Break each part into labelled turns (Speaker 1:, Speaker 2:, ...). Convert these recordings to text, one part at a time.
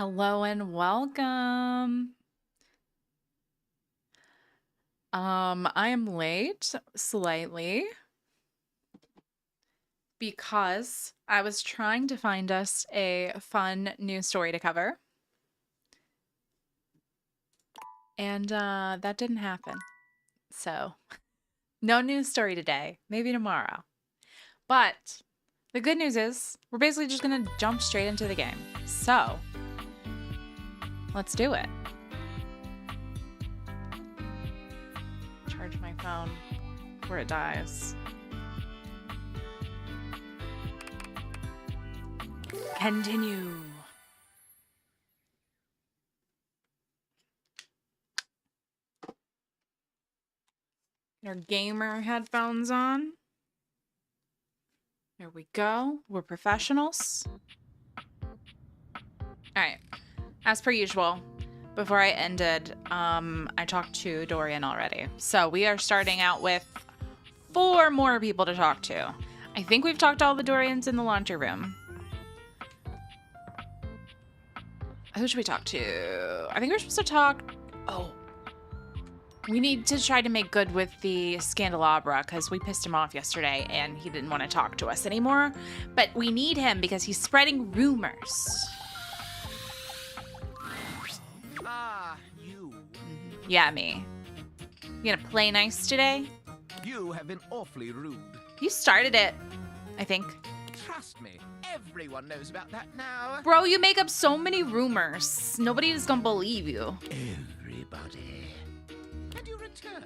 Speaker 1: Hello and welcome. I am late slightly because I was trying to find us a fun news story to cover. And that didn't happen. So, no news story today. Maybe tomorrow. But the good news is we're basically just going to jump straight into the game. So, let's do it. Charge my phone before it dies. Continue. Our gamer headphones on. There we go. We're professionals. All right. As per usual, before I ended, I talked to Dorian already. So we are starting out with 4 more people to talk to. I think we've talked to all the Dorians in the laundry room. Who should we talk to? I think we're supposed to talk... Oh. We need to try to make good with the Scandelabra because we pissed him off yesterday and he didn't want to talk to us anymore. But we need him because he's spreading rumors.
Speaker 2: Ah, you.
Speaker 1: Yeah, me. You gonna play nice today?
Speaker 2: You have been awfully rude.
Speaker 1: You started it, I think.
Speaker 2: Trust me, everyone knows about that now.
Speaker 1: Bro, you make up so many rumors. Nobody is gonna believe you.
Speaker 2: Everybody. And you return.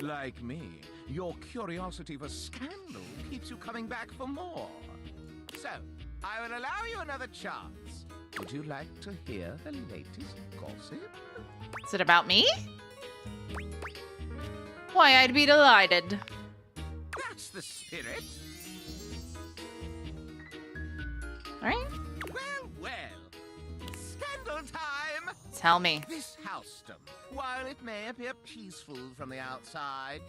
Speaker 2: Like me, your curiosity for scandal keeps you coming back for more. So, I will allow you another chance. Would you like to hear the latest gossip?
Speaker 1: Is it about me? Why, I'd be delighted.
Speaker 2: That's the spirit.
Speaker 1: All right.
Speaker 2: Well. Scandal time!
Speaker 1: Tell me.
Speaker 2: This housedom, while it may appear peaceful from the outside,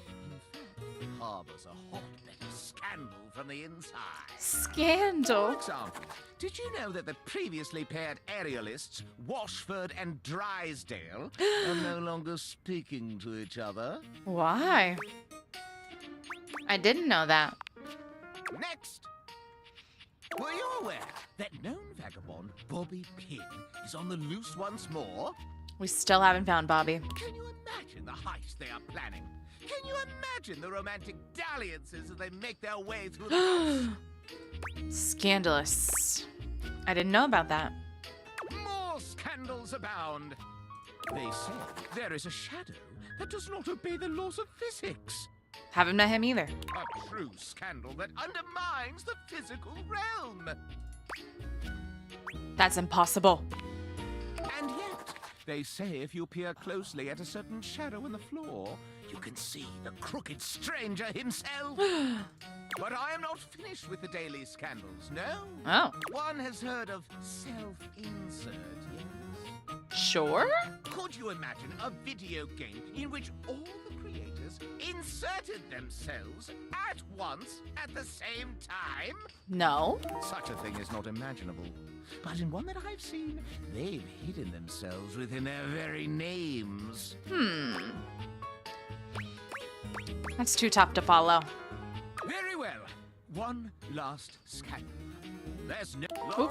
Speaker 2: in fact harbors a hotbed of scandal from the inside.
Speaker 1: Scandal?
Speaker 2: For example, did you know that the previously paired aerialists, Washford and Drysdale, are no longer speaking to each other?
Speaker 1: Why? I didn't know that.
Speaker 2: Next! Were you aware that known vagabond Bobby Pin is on the loose once more?
Speaker 1: We still haven't found Bobby.
Speaker 2: Can you imagine the heist they are planning? Can you imagine the romantic dalliances as they make their way through the house?
Speaker 1: Scandalous. I didn't know about that.
Speaker 2: More scandals abound. They say there is a shadow that does not obey the laws of physics.
Speaker 1: Haven't met him either.
Speaker 2: A true scandal that undermines the physical realm.
Speaker 1: That's impossible.
Speaker 2: And yet, they say if you peer closely at a certain shadow in the floor, you can see the crooked stranger himself. But I am not finished with the daily scandals, no.
Speaker 1: Oh.
Speaker 2: One has heard of self-insert, yes?
Speaker 1: Sure?
Speaker 2: Could you imagine a video game in which all the creators inserted themselves at once at the same time?
Speaker 1: No.
Speaker 2: Such a thing is not imaginable. But in one that I've seen, they've hidden themselves within their very names.
Speaker 1: That's too tough to follow.
Speaker 2: Very well. One last scandal. There's no long ago,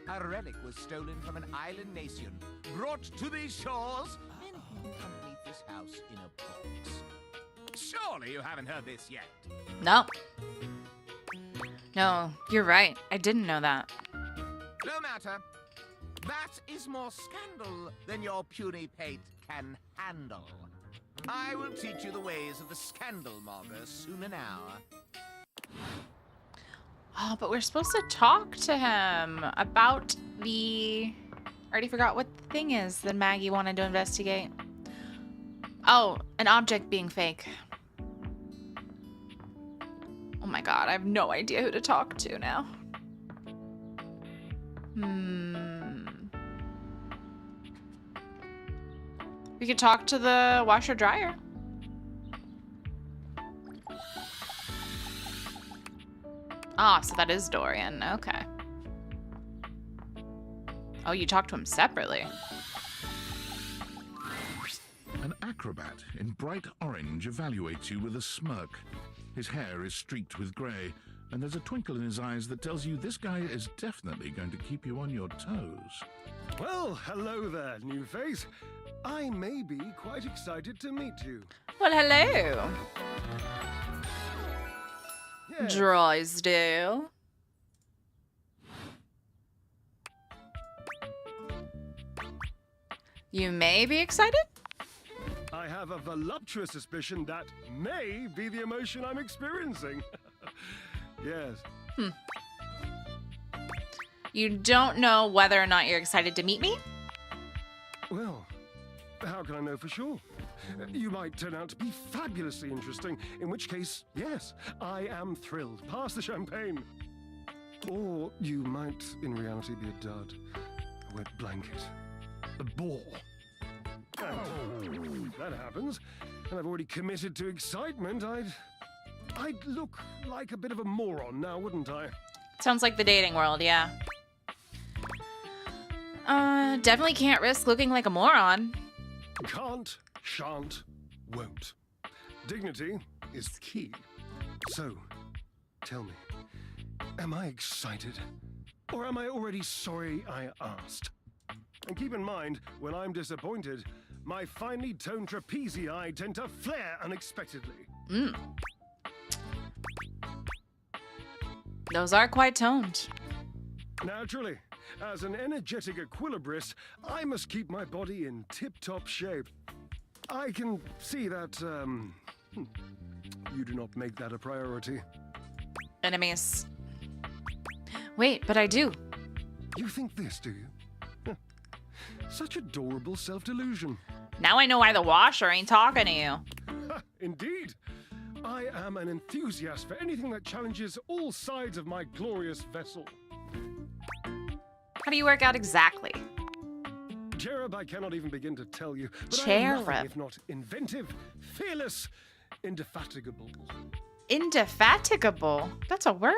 Speaker 2: a relic was stolen from an island nation, brought to these shores, and hidden underneath this house in a box. Surely you haven't heard this yet.
Speaker 1: No. No, you're right. I didn't know that.
Speaker 2: No matter. That is more scandal than your puny pate can handle. I will teach you the ways of the scandal monger soon now.
Speaker 1: Oh, but we're supposed to talk to him about the... I already forgot what the thing is that Maggie wanted to investigate. Oh, an object being fake. Oh my god, I have no idea who to talk to now. We could talk to the washer dryer. Ah, so that is Dorian. Okay. Oh, you talked to him separately.
Speaker 3: An acrobat in bright orange evaluates you with a smirk. His hair is streaked with grey, and there's a twinkle in his eyes that tells you this guy is definitely going to keep you on your toes.
Speaker 4: Well, hello there, new face. I may be quite excited to meet you.
Speaker 1: Well, hello.
Speaker 4: Yes.
Speaker 1: Drysdale. You may be excited?
Speaker 4: I have a voluptuous suspicion that may be the emotion I'm experiencing. Yes.
Speaker 1: You don't know whether or not you're excited to meet me?
Speaker 4: Well, how can I know for sure? You might turn out to be fabulously interesting, in which case, yes, I am thrilled. Pass the champagne. Or you might, in reality, be a dud, a wet blanket, a bore. And if that happens, and I've already committed to excitement, I'd look like a bit of a moron now, wouldn't I?
Speaker 1: Sounds like the dating world, yeah. Definitely can't risk looking like a moron.
Speaker 4: Can't, shan't, won't. Dignity is key. So, tell me, am I excited? Or am I already sorry I asked? And keep in mind, when I'm disappointed, my finely toned trapezii tend to flare unexpectedly.
Speaker 1: Those are quite toned.
Speaker 4: Naturally, as an energetic equilibrist, I must keep my body in tip-top shape. I can see that, you do not make that a priority.
Speaker 1: Enemies. Wait, but I do.
Speaker 4: You think this, do you? Such adorable self-delusion.
Speaker 1: Now I know why the washer ain't talking to you.
Speaker 4: Indeed. I am an enthusiast for anything that challenges all sides of my glorious vessel.
Speaker 1: How do you work out exactly?
Speaker 4: Cherub, I cannot even begin to tell you. But I am nothing if not inventive, fearless, indefatigable.
Speaker 1: Indefatigable? That's a word?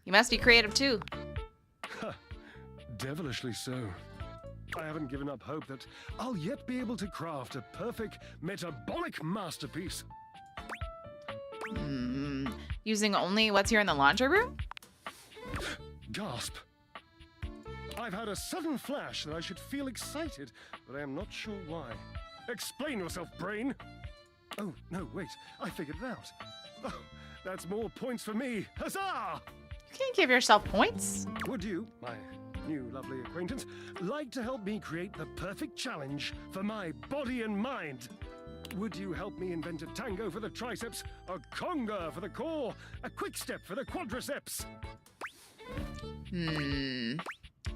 Speaker 1: You must be creative too.
Speaker 4: Devilishly so. I haven't given up hope that I'll yet be able to craft a perfect metabolic masterpiece.
Speaker 1: Using only what's here in the laundry room?
Speaker 4: Gasp. I've had a sudden flash that I should feel excited, but I am not sure why. Explain yourself, brain! Oh, no, wait. I figured it out. Oh, that's more points for me. Huzzah!
Speaker 1: You can't give yourself points.
Speaker 4: Would you, my new lovely acquaintance, like to help me create the perfect challenge for my body and mind? Would you help me invent a tango for the triceps, a conga for the core, a quick step for the quadriceps?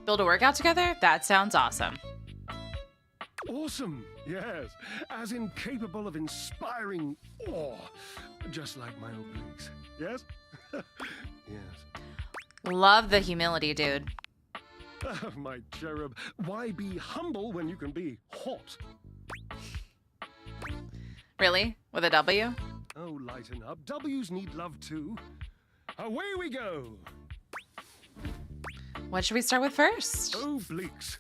Speaker 1: Build a workout together? That sounds awesome.
Speaker 4: Awesome, yes. As incapable of inspiring awe, just like my obliques. Yes? Yes.
Speaker 1: Love the humility, dude.
Speaker 4: Oh, my cherub, why be humble when you can be hot?
Speaker 1: Really? With a W?
Speaker 4: Oh, lighten up. W's need love too. Away we go.
Speaker 1: What should we start with first?
Speaker 4: Obliques.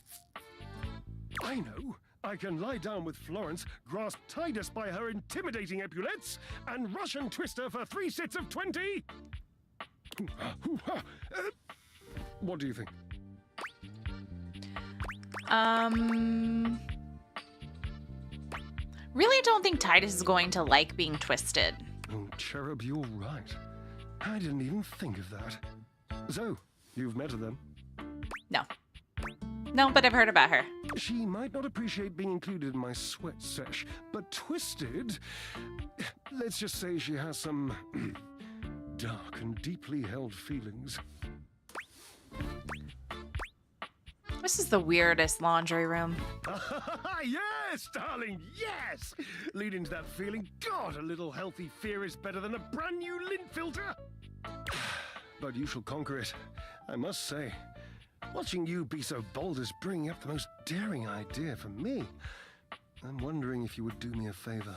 Speaker 4: I know. I can lie down with Florence, grasp Titus by her intimidating epaulettes, and Russian twist her for 3 sets of 20. What do you think?
Speaker 1: Really don't think Titus is going to like being twisted.
Speaker 4: Oh, cherub, you're right. I didn't even think of that. So, you've met her then?
Speaker 1: No. No, but I've heard about her.
Speaker 4: She might not appreciate being included in my sweat sesh, but twisted, let's just say she has some dark and deeply held feelings.
Speaker 1: This is the weirdest laundry room.
Speaker 4: Yes, darling, yes! Lead into that feeling. God, a little healthy fear is better than a brand new lint filter. But you shall conquer it, I must say. Watching you be so bold is bringing up the most daring idea for me. I'm wondering if you would do me a favor.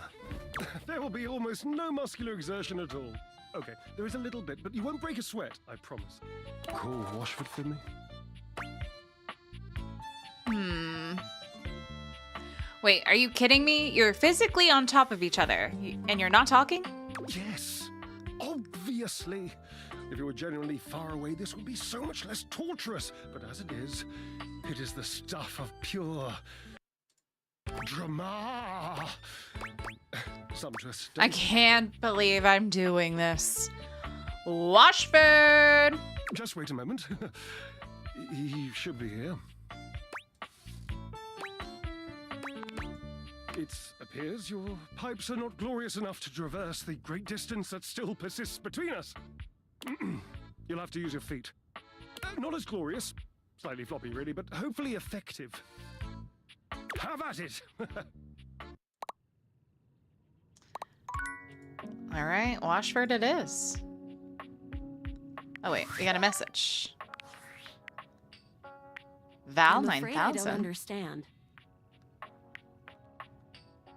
Speaker 4: There will be almost no muscular exertion at all. Okay, there is a little bit, but you won't break a sweat, I promise. Call Washford for me?
Speaker 1: Wait, are you kidding me? You're physically on top of each other, and you're not talking?
Speaker 4: Yes, obviously. If you were genuinely far away, this would be so much less torturous. But as it is the stuff of pure drama. Sumptuous.
Speaker 1: I can't believe I'm doing this. Washburn!
Speaker 4: Just wait a moment. He should be here. It appears your pipes are not glorious enough to traverse the great distance that still persists between us. You'll have to use your feet. Not as glorious. Slightly floppy, really, but hopefully effective. Have at it!
Speaker 1: All right, Washford it is. Oh wait, we got a message. Val
Speaker 5: I'm afraid I don't
Speaker 1: 9000.
Speaker 5: understand.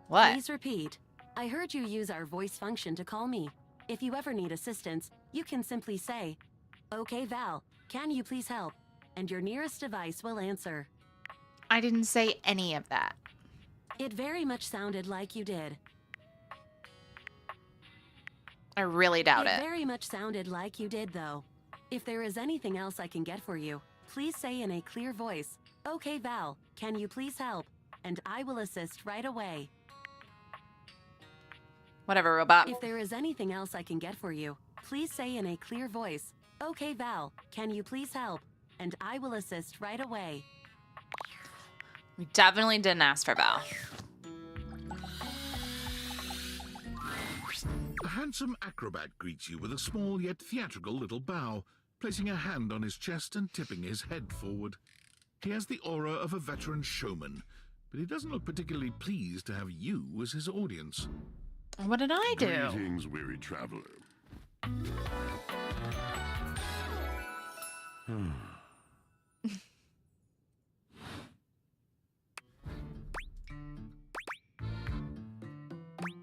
Speaker 1: What?
Speaker 5: Please repeat. I heard you use our voice function to call me. If you ever need assistance, you can simply say, "Okay, Val, can you please help?" And your nearest device will answer.
Speaker 1: I didn't say any of that.
Speaker 5: It very much sounded like you did.
Speaker 1: I really doubt it.
Speaker 5: Very much sounded like you did, though. If there is anything else I can get for you, please say in a clear voice, "Okay, Val, can you please help?" And I will assist right away.
Speaker 1: Whatever, robot.
Speaker 5: If there is anything else I can get for you, please say in a clear voice, "Okay, Val, can you please help?" And I will assist right away.
Speaker 1: We definitely didn't ask for Val.
Speaker 3: A handsome acrobat greets you with a small yet theatrical little bow, placing a hand on his chest and tipping his head forward. He has the aura of a veteran showman, but he doesn't look particularly pleased to have you as his audience.
Speaker 1: What did I do?
Speaker 3: Greetings, weary traveler.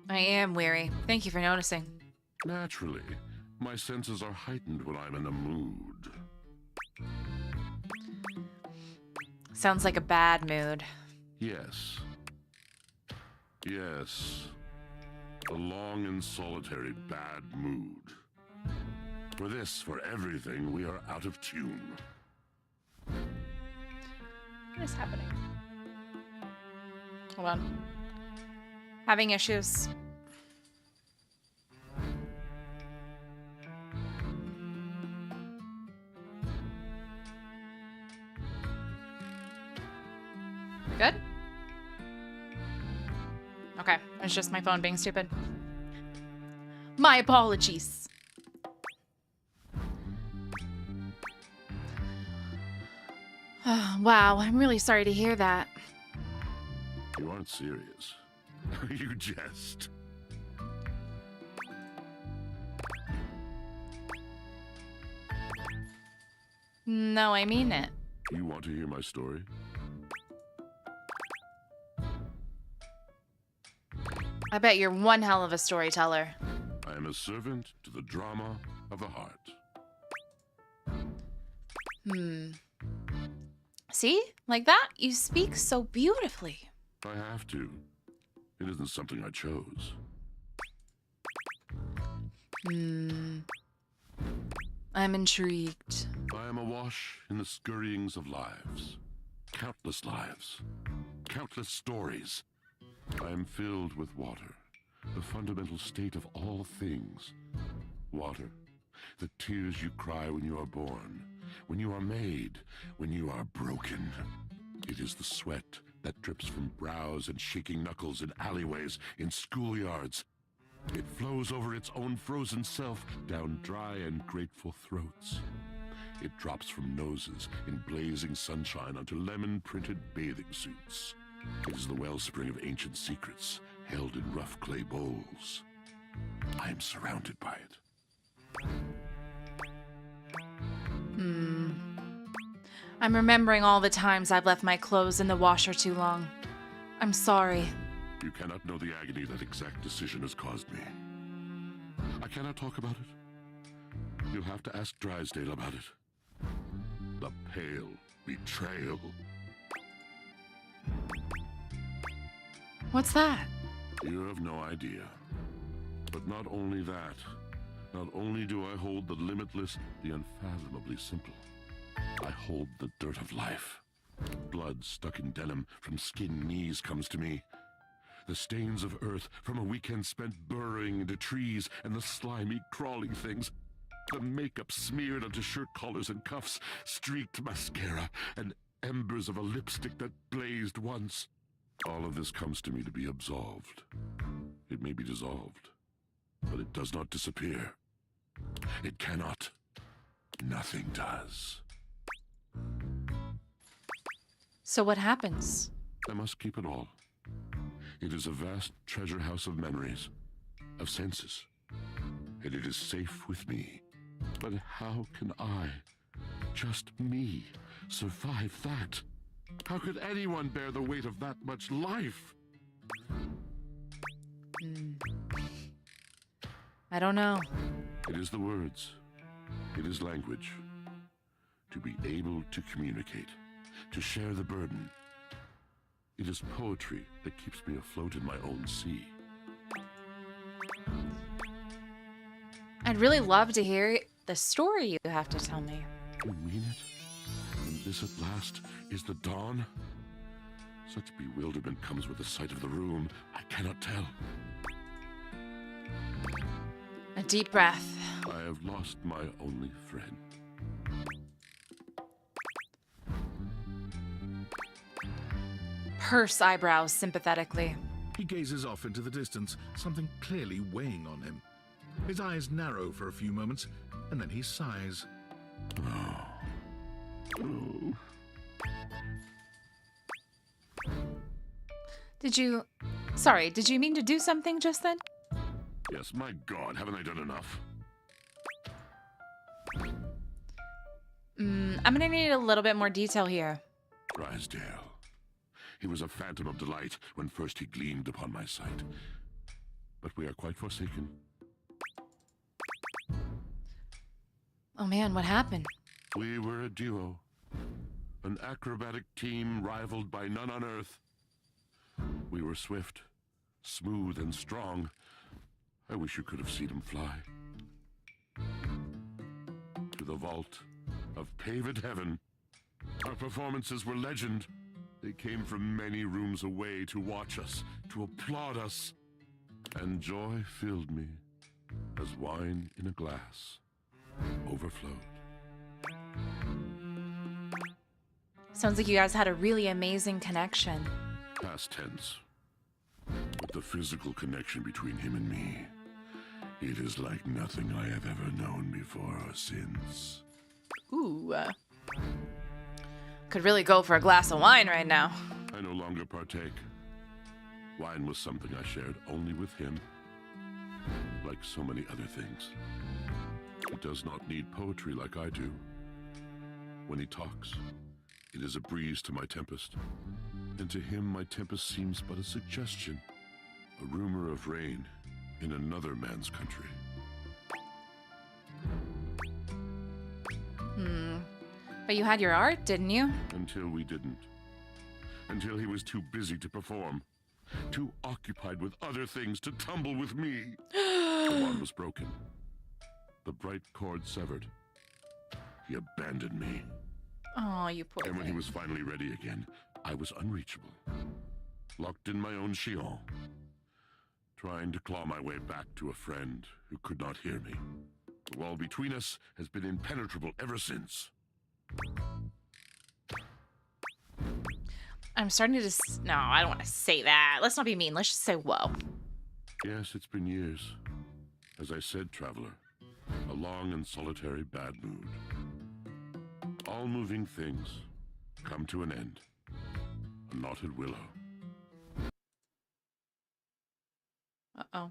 Speaker 1: I am weary. Thank you for noticing.
Speaker 6: Naturally. My senses are heightened when I'm in a mood.
Speaker 1: Sounds like a bad mood.
Speaker 6: Yes. Yes. A long and solitary bad mood. For this, for everything, we are out of tune.
Speaker 1: What is happening? Hold on. Having issues. Good? Okay, it's just my phone being stupid. My apologies. Wow, I'm really sorry to hear that.
Speaker 6: You aren't serious. You jest.
Speaker 1: No, I mean it.
Speaker 6: You want to hear my story?
Speaker 1: I bet you're one hell of a storyteller.
Speaker 6: I am a servant to the drama of the heart.
Speaker 1: See? Like that? You speak so beautifully.
Speaker 6: I have to. It isn't something I chose.
Speaker 1: I'm intrigued.
Speaker 6: I am awash in the scurryings of lives. Countless lives. Countless stories. I am filled with water, the fundamental state of all things. Water, the tears you cry when you are born, when you are made, when you are broken. It is the sweat that drips from brows and shaking knuckles in alleyways, in schoolyards. It flows over its own frozen self down dry and grateful throats. It drops from noses in blazing sunshine onto lemon-printed bathing suits. It is the wellspring of ancient secrets, held in rough clay bowls. I am surrounded by it.
Speaker 1: I'm remembering all the times I've left my clothes in the washer too long. I'm sorry.
Speaker 6: You cannot know the agony that exact decision has caused me. I cannot talk about it. You'll have to ask Drysdale about it. The pale betrayal.
Speaker 1: What's that?
Speaker 6: You have no idea. But not only that, not only do I hold the limitless, the unfathomably simple, I hold the dirt of life. Blood stuck in denim from skin knees comes to me. The stains of earth from a weekend spent burrowing into trees, and the slimy, crawling things. The makeup smeared onto shirt collars and cuffs, streaked mascara, and embers of a lipstick that blazed once. All of this comes to me to be absolved. It may be dissolved, but it does not disappear. It cannot. Nothing does.
Speaker 1: So what happens?
Speaker 6: I must keep it all. It is a vast treasure house of memories, of senses, and it is safe with me. But how can I, just me, survive that? How could anyone bear the weight of that much life?
Speaker 1: I don't know.
Speaker 6: It is the words. It is language. To be able to communicate, to share the burden. It is poetry that keeps me afloat in my own sea.
Speaker 1: I'd really love to hear the story you have to tell me.
Speaker 6: You mean it? And this at last is the dawn? Such bewilderment comes with the sight of the room. I cannot tell.
Speaker 1: A deep breath.
Speaker 6: I have lost my only friend.
Speaker 1: Purse eyebrows sympathetically.
Speaker 3: He gazes off into the distance, something clearly weighing on him. His eyes narrow for a few moments, and then he sighs.
Speaker 6: Oh.
Speaker 1: Did you mean to do something just then?
Speaker 6: Yes, my God, haven't I done enough?
Speaker 1: I'm gonna need a little bit more detail here.
Speaker 6: Drysdale. He was a phantom of delight when first he gleamed upon my sight. But we are quite forsaken.
Speaker 1: Oh man, what happened?
Speaker 6: We were a duo. An acrobatic team rivaled by none on earth. We were swift, smooth, and strong. I wish you could have seen him fly. To the vault of paved heaven. Our performances were legend. They came from many rooms away to watch us, to applaud us. And joy filled me as wine in a glass overflowed.
Speaker 1: Sounds like you guys had a really amazing connection.
Speaker 6: Past tense. But the physical connection between him and me, it is like nothing I have ever known before or since.
Speaker 1: Ooh. Could really go for a glass of wine right now.
Speaker 6: I no longer partake. Wine was something I shared only with him, like so many other things. He does not need poetry like I do. When he talks, it is a breeze to my tempest. And to him, my tempest seems but a suggestion, a rumor of rain in another man's country.
Speaker 1: But you had your art, didn't you?
Speaker 6: Until we didn't. Until he was too busy to perform. Too occupied with other things to tumble with me. The wand was broken. The bright cord severed. He abandoned me.
Speaker 1: Oh, you poor
Speaker 6: And when he
Speaker 1: thing.
Speaker 6: was finally ready again, I was unreachable. Locked in my own chillon. Trying to claw my way back to a friend who could not hear me. The wall between us has been impenetrable ever since.
Speaker 1: I'm starting to no, I don't want to say that. Let's not be mean. Let's just say whoa.
Speaker 6: Yes, it's been years. As I said, traveler, a long and solitary bad mood. All moving things come to an end. A knotted willow.
Speaker 1: Uh-oh.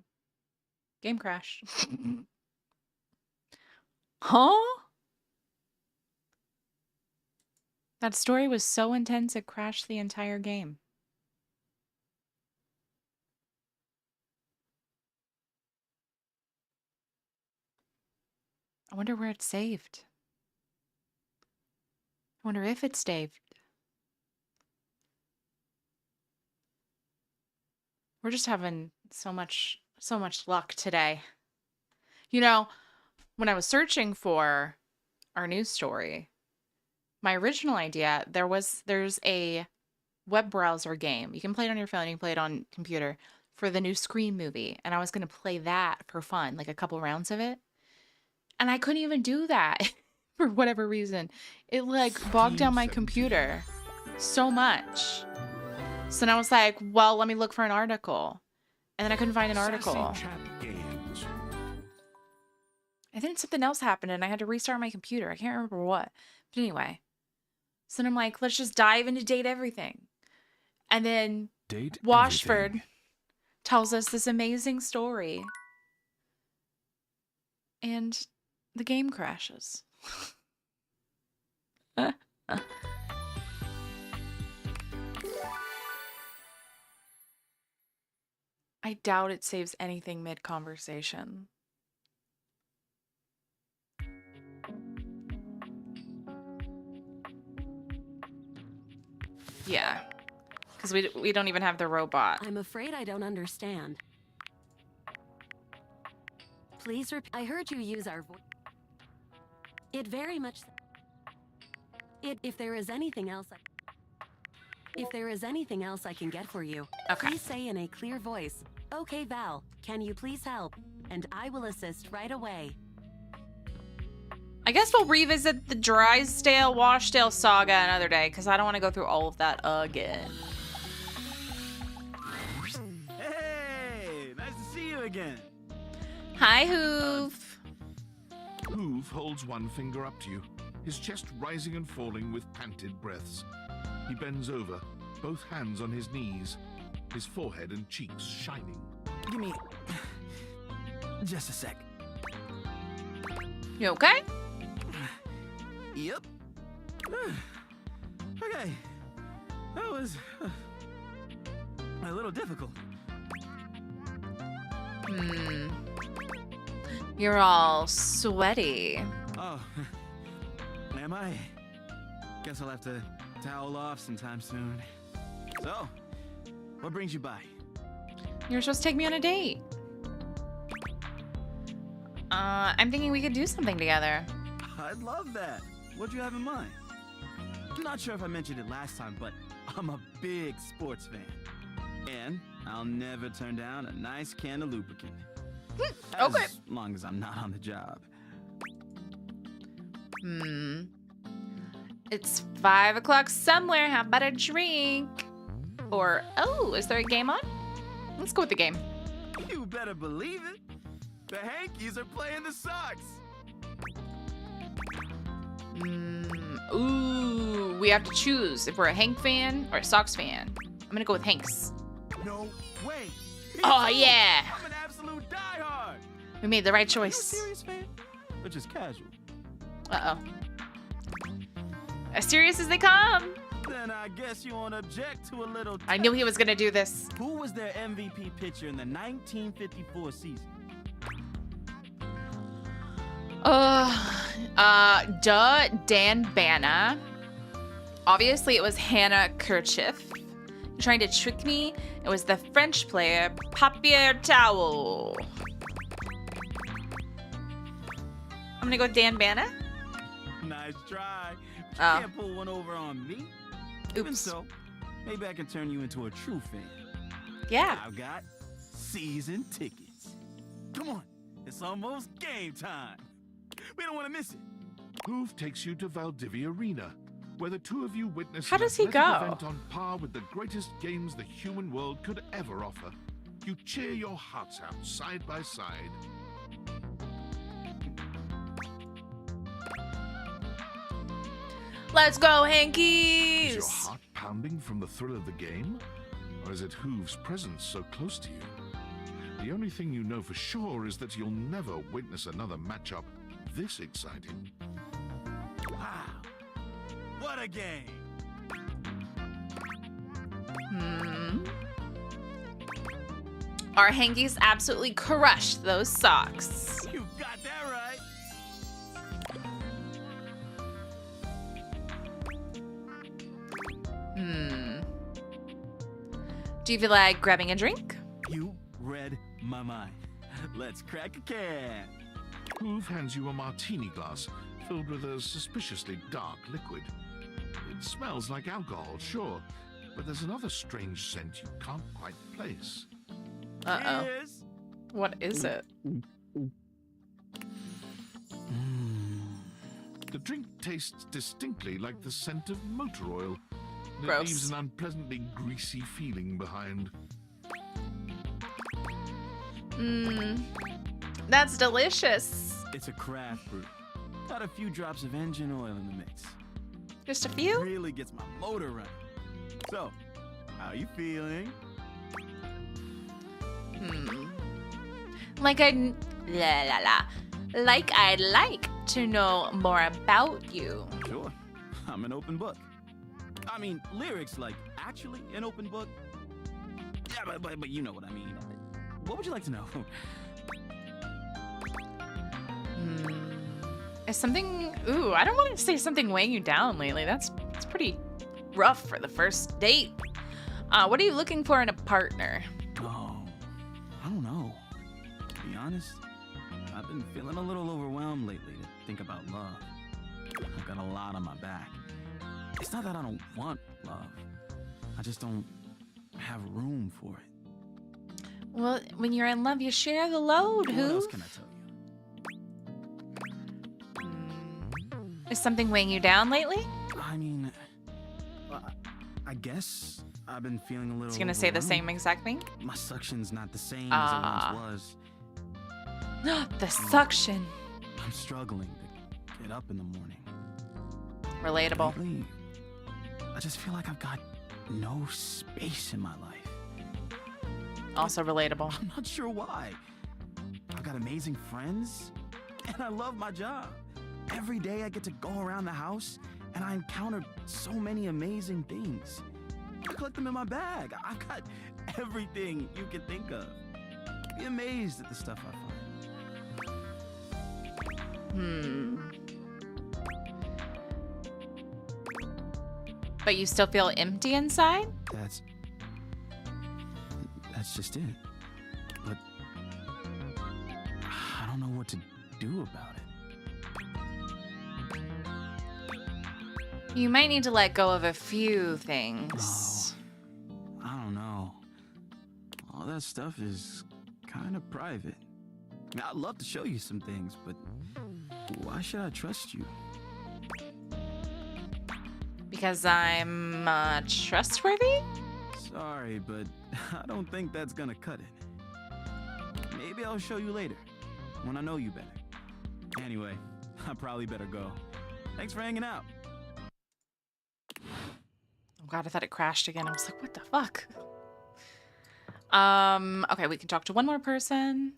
Speaker 1: Game crash. Huh? That story was so intense it crashed the entire game. I wonder where it's saved. I wonder if it's saved. We're just having so much luck today. You know, when I was searching for our news story, my original idea, there's a web browser game. You can play it on your phone, you can play it on computer for the new Scream movie. And I was going to play that for fun, like a couple rounds of it. And I couldn't even do that for whatever reason. It like bogged down my computer so much. So then I was like, well, let me look for an article. And then I couldn't find an article.
Speaker 3: Sassy Chat Games.
Speaker 1: And then something else happened and I had to restart my computer. I can't remember what. But anyway. So then I'm like, let's just dive into Date Everything. And then
Speaker 3: Date
Speaker 1: Washford
Speaker 3: everything.
Speaker 1: tells us this amazing story. And the game crashes. I doubt it saves anything mid-conversation. Yeah, because we don't even have the robot.
Speaker 5: I'm afraid I don't understand. Please repeat. I heard you use our voice. It very much. If there is anything else, if there is anything else I can get for you,
Speaker 1: Okay.
Speaker 5: please say in a clear voice, "Okay, Val, can you please help?" And I will assist right away.
Speaker 1: I guess we'll revisit the Drysdale Washdale saga another day because I don't want to go through all of that again.
Speaker 7: Hey, nice to see you again.
Speaker 1: Hi, Hoof.
Speaker 3: Hoove holds one finger up to you, his chest rising and falling with panted breaths. He bends over, both hands on his knees, his forehead and cheeks shining.
Speaker 7: Give me just a sec.
Speaker 1: You okay?
Speaker 7: Yep. Okay. That was a little difficult.
Speaker 1: You're all sweaty.
Speaker 7: Oh, am I? Guess I'll have to towel off sometime soon. So, what brings you by?
Speaker 1: You're supposed to take me on a date. I'm thinking we could do something together.
Speaker 7: I'd love that. What'd you have in mind? I'm not sure if I mentioned it last time, but I'm a big sports fan. And I'll never turn down a nice can of lubricant.
Speaker 1: Okay.
Speaker 7: As long as I'm not on the job.
Speaker 1: It's 5 o'clock somewhere. How about a drink? Or, oh, is there a game on? Let's go with the game.
Speaker 7: You better believe it. The Hankies are playing the Sox.
Speaker 1: Ooh, we have to choose if we're a Hank fan or a Sox fan. I'm gonna go with Hanks.
Speaker 7: No way.
Speaker 1: Oh, yeah.
Speaker 7: I'm an absolute diehard.
Speaker 1: We made the right
Speaker 7: Are you a
Speaker 1: choice.
Speaker 7: serious fan? Or just casual?
Speaker 1: Uh-oh. As serious as they come.
Speaker 7: Then I guess you won't object to a little.
Speaker 1: I knew he was gonna do this.
Speaker 7: Who was their MVP pitcher in the 1954 season?
Speaker 1: Dan Bana. Obviously, it was Hannah Kerchief. You're trying to trick me? It was the French player, Papier Towel. I'm gonna go with Dan Bana.
Speaker 7: Nice try. But you
Speaker 1: Oh.
Speaker 7: can't pull one over on me. Even
Speaker 1: Oops.
Speaker 7: so, maybe I can turn you into a true fan.
Speaker 1: Yeah.
Speaker 7: I've got season tickets. Come on, it's almost game time. We don't want to miss it.
Speaker 3: Hoove takes you to Valdivia Arena, where the two of you witness
Speaker 1: How
Speaker 3: an
Speaker 1: does he
Speaker 3: athletic
Speaker 1: go?
Speaker 3: event on par with the greatest games the human world could ever offer. You cheer your hearts out side by side.
Speaker 1: Let's go,
Speaker 3: Is your
Speaker 1: Hankies!
Speaker 3: heart pounding from the thrill of the game? Or is it Hoove's presence so close to you? The only thing you know for sure is that you'll never witness another matchup this exciting.
Speaker 7: Wow, what a game.
Speaker 1: Our Hankies absolutely crushed those Sox.
Speaker 7: You got that right.
Speaker 1: Do you feel like grabbing a drink?
Speaker 7: You read my mind. Let's crack a can.
Speaker 3: Hoof hands you a martini glass filled with a suspiciously dark liquid. It smells like alcohol, sure, but there's another strange scent you can't quite place.
Speaker 1: Uh-oh.
Speaker 7: Cheers.
Speaker 1: What is it?
Speaker 3: The drink tastes distinctly like the scent of motor oil. And it
Speaker 1: Gross.
Speaker 3: leaves an unpleasantly greasy feeling behind.
Speaker 1: That's delicious.
Speaker 7: It's a craft brew. Got a few drops of engine oil in the mix.
Speaker 1: Just a few?
Speaker 7: Really gets my motor running. So, how you feeling?
Speaker 1: Like I'd like to know more about you.
Speaker 7: Sure. I'm an open book. I mean, lyrics like actually an open book. Yeah, but you know what I mean. What would you like to know?
Speaker 1: Is something... Ooh, I don't want to say something weighing you down lately. That's pretty rough for the first date. What are you looking for in a partner?
Speaker 7: Oh, I don't know. To be honest, I've been feeling a little overwhelmed lately to think about love. I've got a lot on my back. It's not that I don't want love. I just don't have room for it.
Speaker 1: Well, when you're in love, you share the load,
Speaker 7: What
Speaker 1: Who?
Speaker 7: else can I tell you?
Speaker 1: Is something weighing you down lately?
Speaker 7: I mean, I guess I've been feeling a little.
Speaker 1: It's gonna say the
Speaker 7: overwhelmed.
Speaker 1: same exact thing.
Speaker 7: My suction's not the same as it once was.
Speaker 1: The suction.
Speaker 7: I'm struggling to get up in the morning.
Speaker 1: Relatable.
Speaker 7: Lately, I just feel like I've got no space in my life.
Speaker 1: Also relatable.
Speaker 7: I'm not sure why. I've got amazing friends, and I love my job. Every day I get to go around the house, and I encounter so many amazing things. I collect them in my bag. I've got everything you can think of. Be amazed at the stuff I find.
Speaker 1: But you still feel empty inside?
Speaker 7: That's just it. But I don't know what to do about it.
Speaker 1: You might need to let go of a few things.
Speaker 7: Oh, I don't know. All that stuff is kind of private. I mean, I'd love to show you some things, but why should I trust you?
Speaker 1: Because I'm trustworthy?
Speaker 7: Sorry, but I don't think that's gonna cut it. Maybe I'll show you later, when I know you better. Anyway, I probably better go. Thanks for hanging out.
Speaker 1: Oh god, I thought it crashed again. I was like, what the fuck? Okay, we can talk to one more person.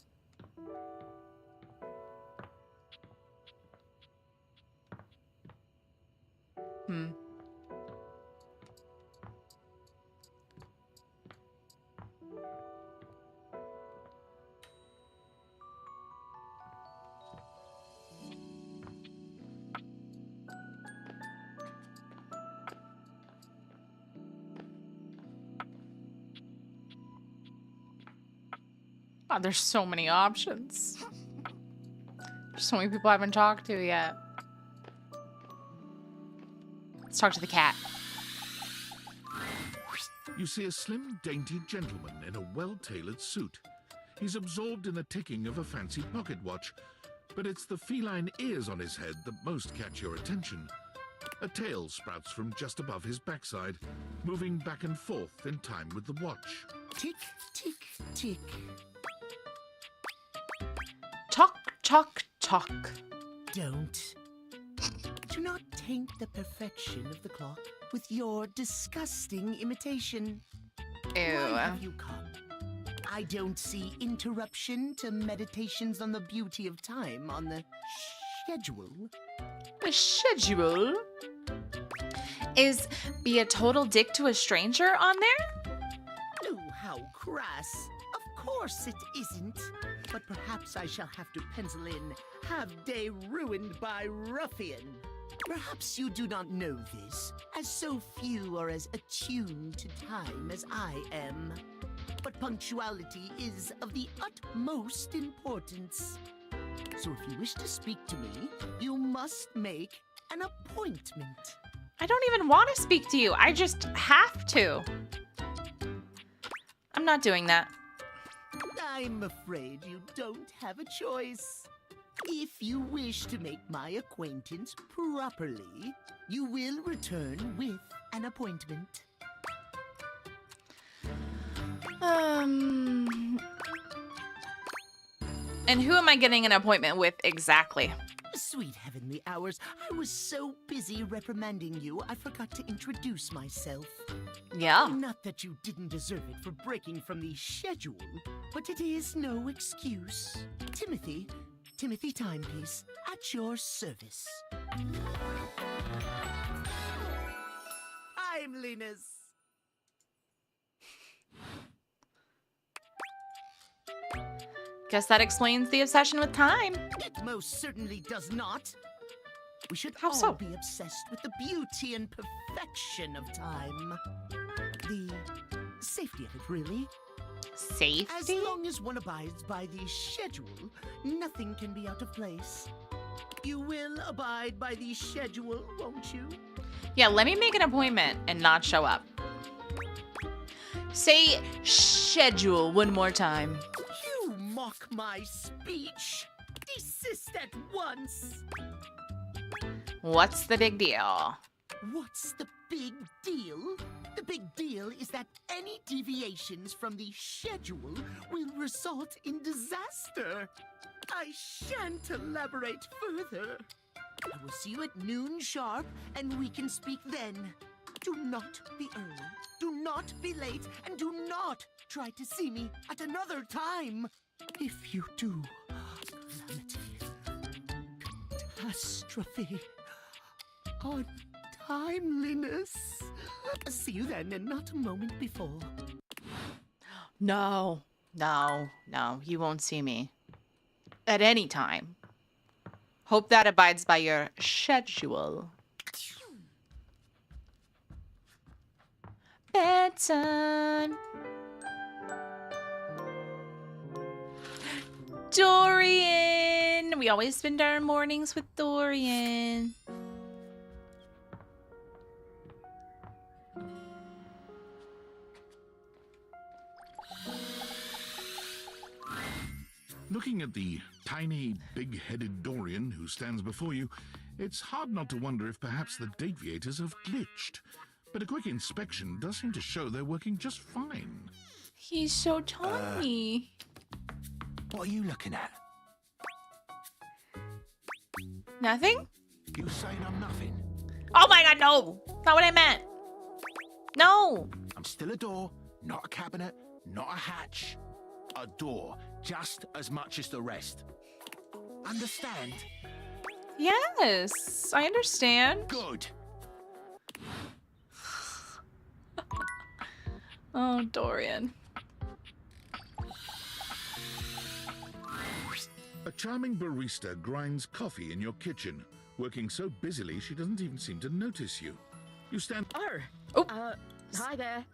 Speaker 1: God, there's so many options. There's so many people I haven't talked to yet. Let's talk to the cat.
Speaker 3: You see a slim, dainty gentleman in a well-tailored suit. He's absorbed in the ticking of a fancy pocket watch, but it's the feline ears on his head that most catch your attention. A tail sprouts from just above his backside, moving back and forth in time with the watch.
Speaker 8: Tick, tick, tick.
Speaker 1: Talk, talk, talk.
Speaker 8: Don't. Do not taint the perfection of the clock with your disgusting imitation. Why
Speaker 1: Ew.
Speaker 8: have you come? I don't see interruption to meditations on the beauty of time on the schedule.
Speaker 1: The schedule is be a total dick to a stranger on there?
Speaker 8: Oh, how crass. Of course it isn't. But perhaps I shall have to pencil in have day ruined by ruffian. Perhaps you do not know this, as so few are as attuned to time as I am. but punctuality is of the utmost importance. So if you wish to speak to me, you must make an appointment.
Speaker 1: I don't even want to speak to you. I just have to. I'm not doing that.
Speaker 8: I'm afraid you don't have a choice. If you wish to make my acquaintance properly, you will return with an appointment.
Speaker 1: And who am I getting an appointment with exactly?
Speaker 8: Sweet heavenly hours, I was so busy reprimanding you, I forgot to introduce myself.
Speaker 1: Yeah.
Speaker 8: Not that you didn't deserve it for breaking from the schedule, but it is no excuse. Timothy Timepiece, at your service. I'm Linus.
Speaker 1: Guess that explains the obsession with time.
Speaker 8: It most certainly does not. We should
Speaker 1: How
Speaker 8: all
Speaker 1: so?
Speaker 8: be obsessed with the beauty and perfection of time. The safety of it, really. As
Speaker 1: Safety?
Speaker 8: long as one abides by the schedule, nothing can be out of place. You will abide by the schedule, won't you?
Speaker 1: Yeah, let me make an appointment and not show up. Say schedule one more time.
Speaker 8: You mock my speech. Desist at once.
Speaker 1: What's the big deal?
Speaker 8: What's the big deal? The big deal is that any deviations from the schedule will result in disaster. I shan't elaborate further. I will see you at noon sharp, and we can speak then. Do not be early, do not be late, and do not try to see me at another time. If you do, calamity, catastrophe, untimeliness. See you then, and not a moment before.
Speaker 1: No, you won't see me. At any time. Hope that abides by your schedule. Bedtime. Dorian! We always spend our mornings with Dorian.
Speaker 3: Looking at the tiny, big-headed Dorian who stands before you, it's hard not to wonder if perhaps the deviators have glitched. But a quick inspection does seem to show they're working just fine.
Speaker 1: He's so tiny.
Speaker 2: What are you looking at?
Speaker 1: Nothing?
Speaker 2: You saying I'm nothing?
Speaker 1: Oh my god, no! Not what I meant. No!
Speaker 2: I'm still a door, not a cabinet, not a hatch. A door, just as much as the rest. Understand?
Speaker 1: Yes, I understand.
Speaker 2: Good.
Speaker 1: Oh, Dorian.
Speaker 3: A charming barista grinds coffee in your kitchen, working so busily she doesn't even seem to notice you. You stand...
Speaker 1: Oh.
Speaker 9: Hi there.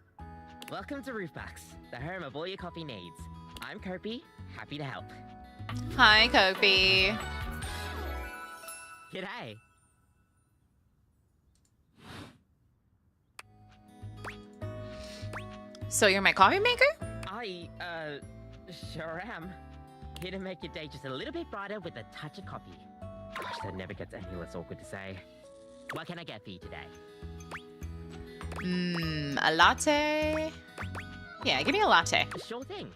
Speaker 9: Welcome to Roofbox, the home of all your coffee needs. I'm Kopi, happy to help.
Speaker 1: Hi, Kopi.
Speaker 9: G'day.
Speaker 1: So you're my coffee maker?
Speaker 9: I, sure am. Here to make your day just a little bit brighter with a touch of coffee. Gosh, that never gets any less awkward to say. What can I get for you today?
Speaker 1: A latte? Yeah, give me a latte.
Speaker 9: Sure thing.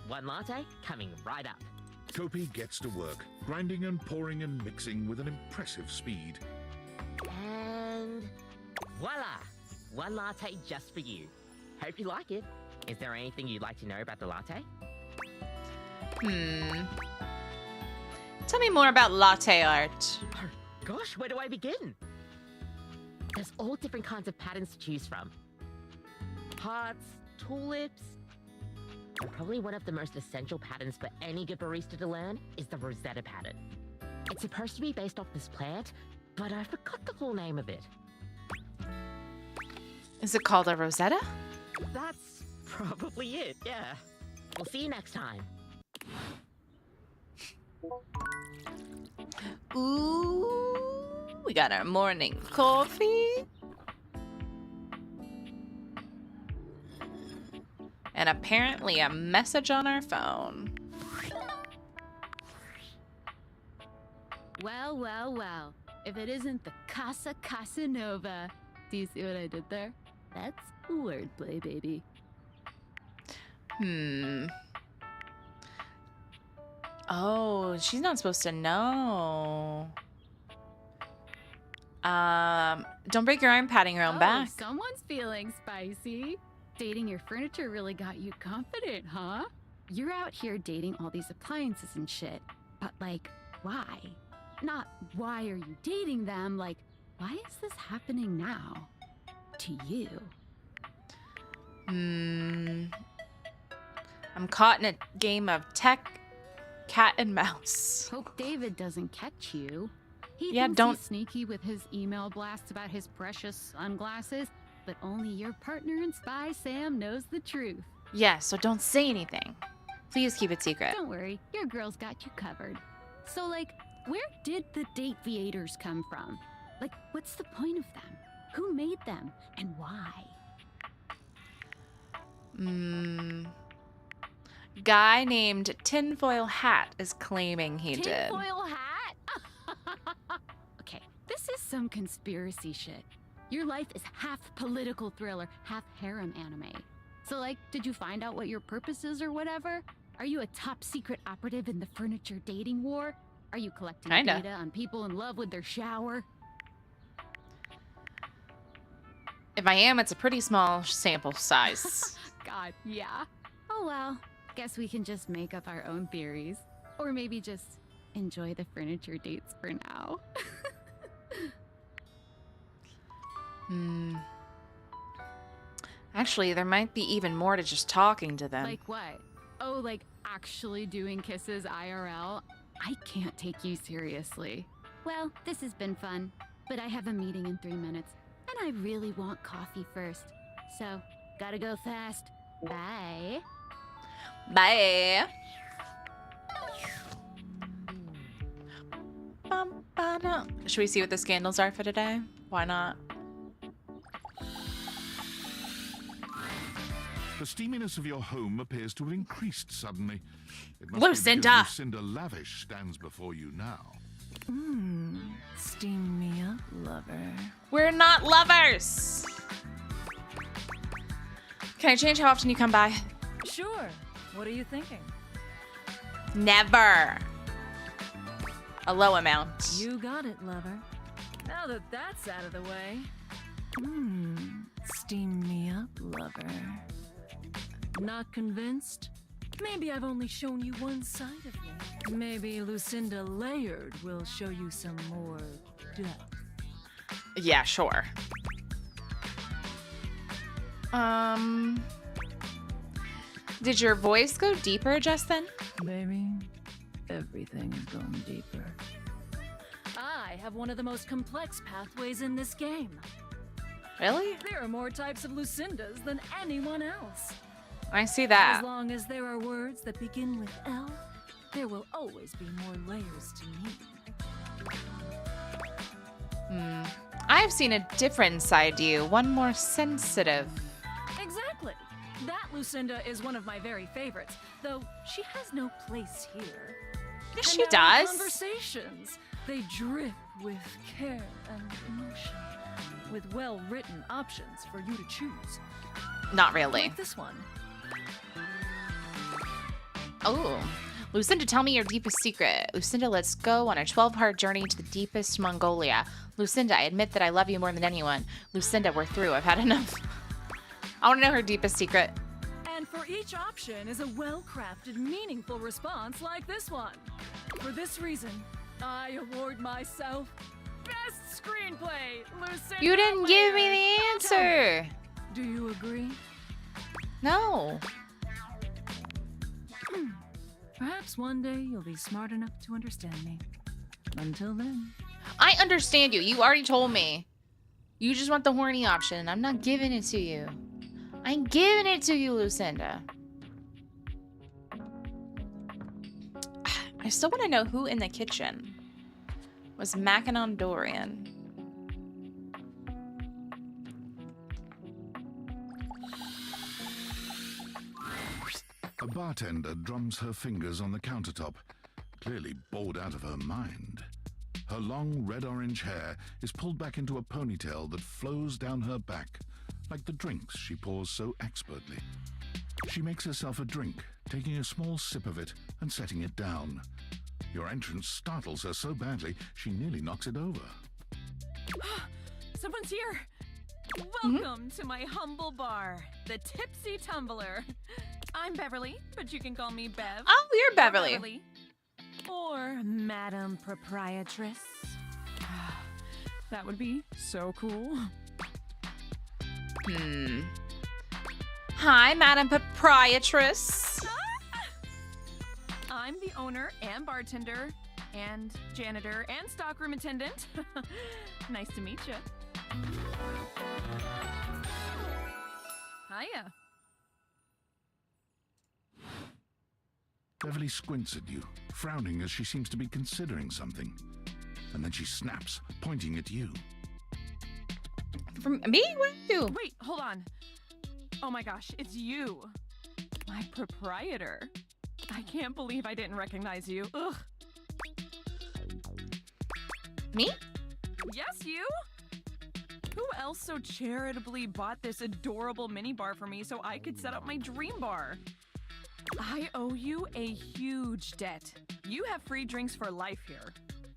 Speaker 9: One latte coming right up.
Speaker 3: Kopi gets to work, grinding and pouring and mixing with an impressive speed.
Speaker 9: And voila! One latte just for you. Hope you like it. Is there anything you'd like to know about the latte?
Speaker 1: Tell me more about latte art.
Speaker 9: Oh, gosh, where do I begin? There's all different kinds of patterns to choose from. Hearts, tulips, and probably one of the most essential patterns for any good barista to learn is the Rosetta pattern. It's supposed to be based off this plant, but I forgot the full name of it.
Speaker 1: Is it called a Rosetta?
Speaker 9: That's probably it, yeah. We'll see you next time.
Speaker 1: Ooh, we got our morning coffee. And apparently a message on our phone.
Speaker 10: Well, well, well. If it isn't the Casa Casanova. Do you see what I did there? That's wordplay, baby.
Speaker 1: Oh, she's not supposed to know. Don't break your arm patting your own back.
Speaker 10: Someone's feeling spicy. Dating your furniture really got you confident, huh? You're out here dating all these appliances and shit. But, like, why? Not why are you dating them, like, why is this happening now? To you.
Speaker 1: I'm caught in a game of tech, cat and mouse.
Speaker 10: Hope David doesn't catch you. He
Speaker 1: Yeah,
Speaker 10: thinks
Speaker 1: don't-
Speaker 10: he's sneaky with his email blasts about his precious sunglasses, but only your partner and spy Sam knows the truth.
Speaker 1: Yeah, so don't say anything. Please keep it secret.
Speaker 10: Don't worry, your girl's got you covered. So, like, where did the date viators come from? Like, what's the point of them? Who made them? And why?
Speaker 1: Guy named Tinfoil Hat is claiming he did.
Speaker 10: Tinfoil hat? Okay, this is some conspiracy shit. Your life is half political thriller, half harem anime. So, like, did you find out what your purpose is or whatever? Are you a top secret operative in the furniture dating war? Are you collecting
Speaker 1: Kinda.
Speaker 10: data on people in love with their shower?
Speaker 1: If I am, it's a pretty small sample size.
Speaker 10: God, yeah. Oh well, guess we can just make up our own theories. Or maybe just enjoy the furniture dates for now.
Speaker 1: Actually, there might be even more to just talking to them.
Speaker 10: Like what? Oh, like actually doing kisses IRL? I can't take you seriously. Well, this has been fun, but I have a meeting in 3 minutes, and I really want coffee first. So, gotta go fast. Bye.
Speaker 1: Bye. Should we see what the scandals are for today? Why not?
Speaker 3: The steaminess of your home appears to have increased suddenly. It must
Speaker 1: Lucinda!
Speaker 3: Be because Lucinda Lavish stands before you now.
Speaker 11: Steam me up, lover.
Speaker 1: We're not lovers! Can I change how often you come by?
Speaker 11: Sure. What are you thinking?
Speaker 1: Never. A low amount.
Speaker 11: You got it, lover. Now that that's out of the way. Steam me up, lover. Not convinced? Maybe I've only shown you one side of me. Maybe Lucinda Layered will show you some more depth.
Speaker 1: Yeah, sure. Did your voice go deeper just then?
Speaker 11: Baby, everything is going deeper. I have one of the most complex pathways in this game.
Speaker 1: Really?
Speaker 11: There are more types of Lucindas than anyone else.
Speaker 1: I see
Speaker 11: As
Speaker 1: that.
Speaker 11: long as there are words that begin with L, there will always be more layers to me.
Speaker 1: I've seen a different side to you, one more sensitive.
Speaker 11: Exactly. That Lucinda is one of my very favorites, though she has no place here.
Speaker 1: Yes,
Speaker 11: And
Speaker 1: she
Speaker 11: our
Speaker 1: does.
Speaker 11: Conversations, they drip with care and emotion, with well-written options for you to choose.
Speaker 1: Not really.
Speaker 11: Like this one.
Speaker 1: Oh. Lucinda, tell me your deepest secret. Lucinda, let's go on a 12-part journey to the deepest Mongolia. Lucinda, I admit that I love you more than anyone. Lucinda, we're through. I've had enough. I want to know her deepest secret.
Speaker 11: And for each option is a well-crafted, meaningful response like this one. For this reason, I award myself Best Screenplay, Lucinda
Speaker 1: You didn't give me
Speaker 11: Layered.
Speaker 1: the answer.
Speaker 11: Do you agree?
Speaker 1: No.
Speaker 11: Perhaps one day you'll be smart enough to understand me. Until then.
Speaker 1: I understand you. You already told me. You just want the horny option. I'm not giving it to you. I'm giving it to you, Lucinda. I still want to know who in the kitchen was macking on Dorian.
Speaker 3: A bartender drums her fingers on the countertop, clearly bored out of her mind. Her long red-orange hair is pulled back into a ponytail that flows down her back, like the drinks she pours so expertly. She makes herself a drink, taking a small sip of it and setting it down. Your entrance startles her so badly, she nearly knocks it over.
Speaker 11: Someone's here. Welcome to my humble bar, the Tipsy Tumbler. I'm Beverly, but you can call me Bev.
Speaker 1: Oh, you're Beverly.
Speaker 11: Or Madam Proprietress. That would be so cool.
Speaker 1: Hi, Madam Proprietress.
Speaker 11: I'm the owner and bartender and janitor and stockroom attendant. Nice to meet you. Hiya.
Speaker 3: Beverly squints at you, frowning as she seems to be considering something. And then she snaps, pointing at you.
Speaker 1: From me? What are you?
Speaker 11: Wait, hold on. Oh my gosh, it's you. My proprietor. I can't believe I didn't recognize you. Ugh.
Speaker 1: Me?
Speaker 11: Yes, you? Who else so charitably bought this adorable mini bar for me so I could set up my dream bar? I owe you a huge debt. You have free drinks for life here.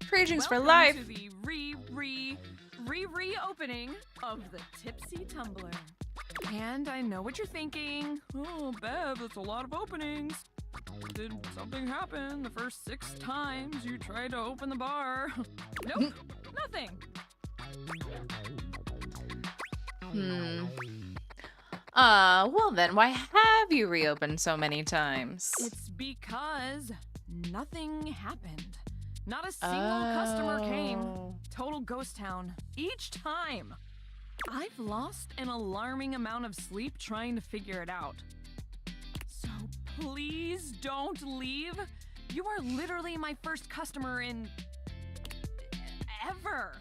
Speaker 1: Free drinks for
Speaker 11: Welcome
Speaker 1: life.
Speaker 11: to the reopening of the Tipsy Tumbler. And I know what you're thinking. Oh, Bev, that's a lot of openings. Did something happen the first 6 times you tried to open the bar? Nope, nothing.
Speaker 1: Well then, why have you reopened so many times?
Speaker 11: It's because nothing happened. Not a single customer came. Total ghost town. Each time. I've lost an alarming amount of sleep trying to figure it out. So please don't leave. You are literally my first customer in... ever.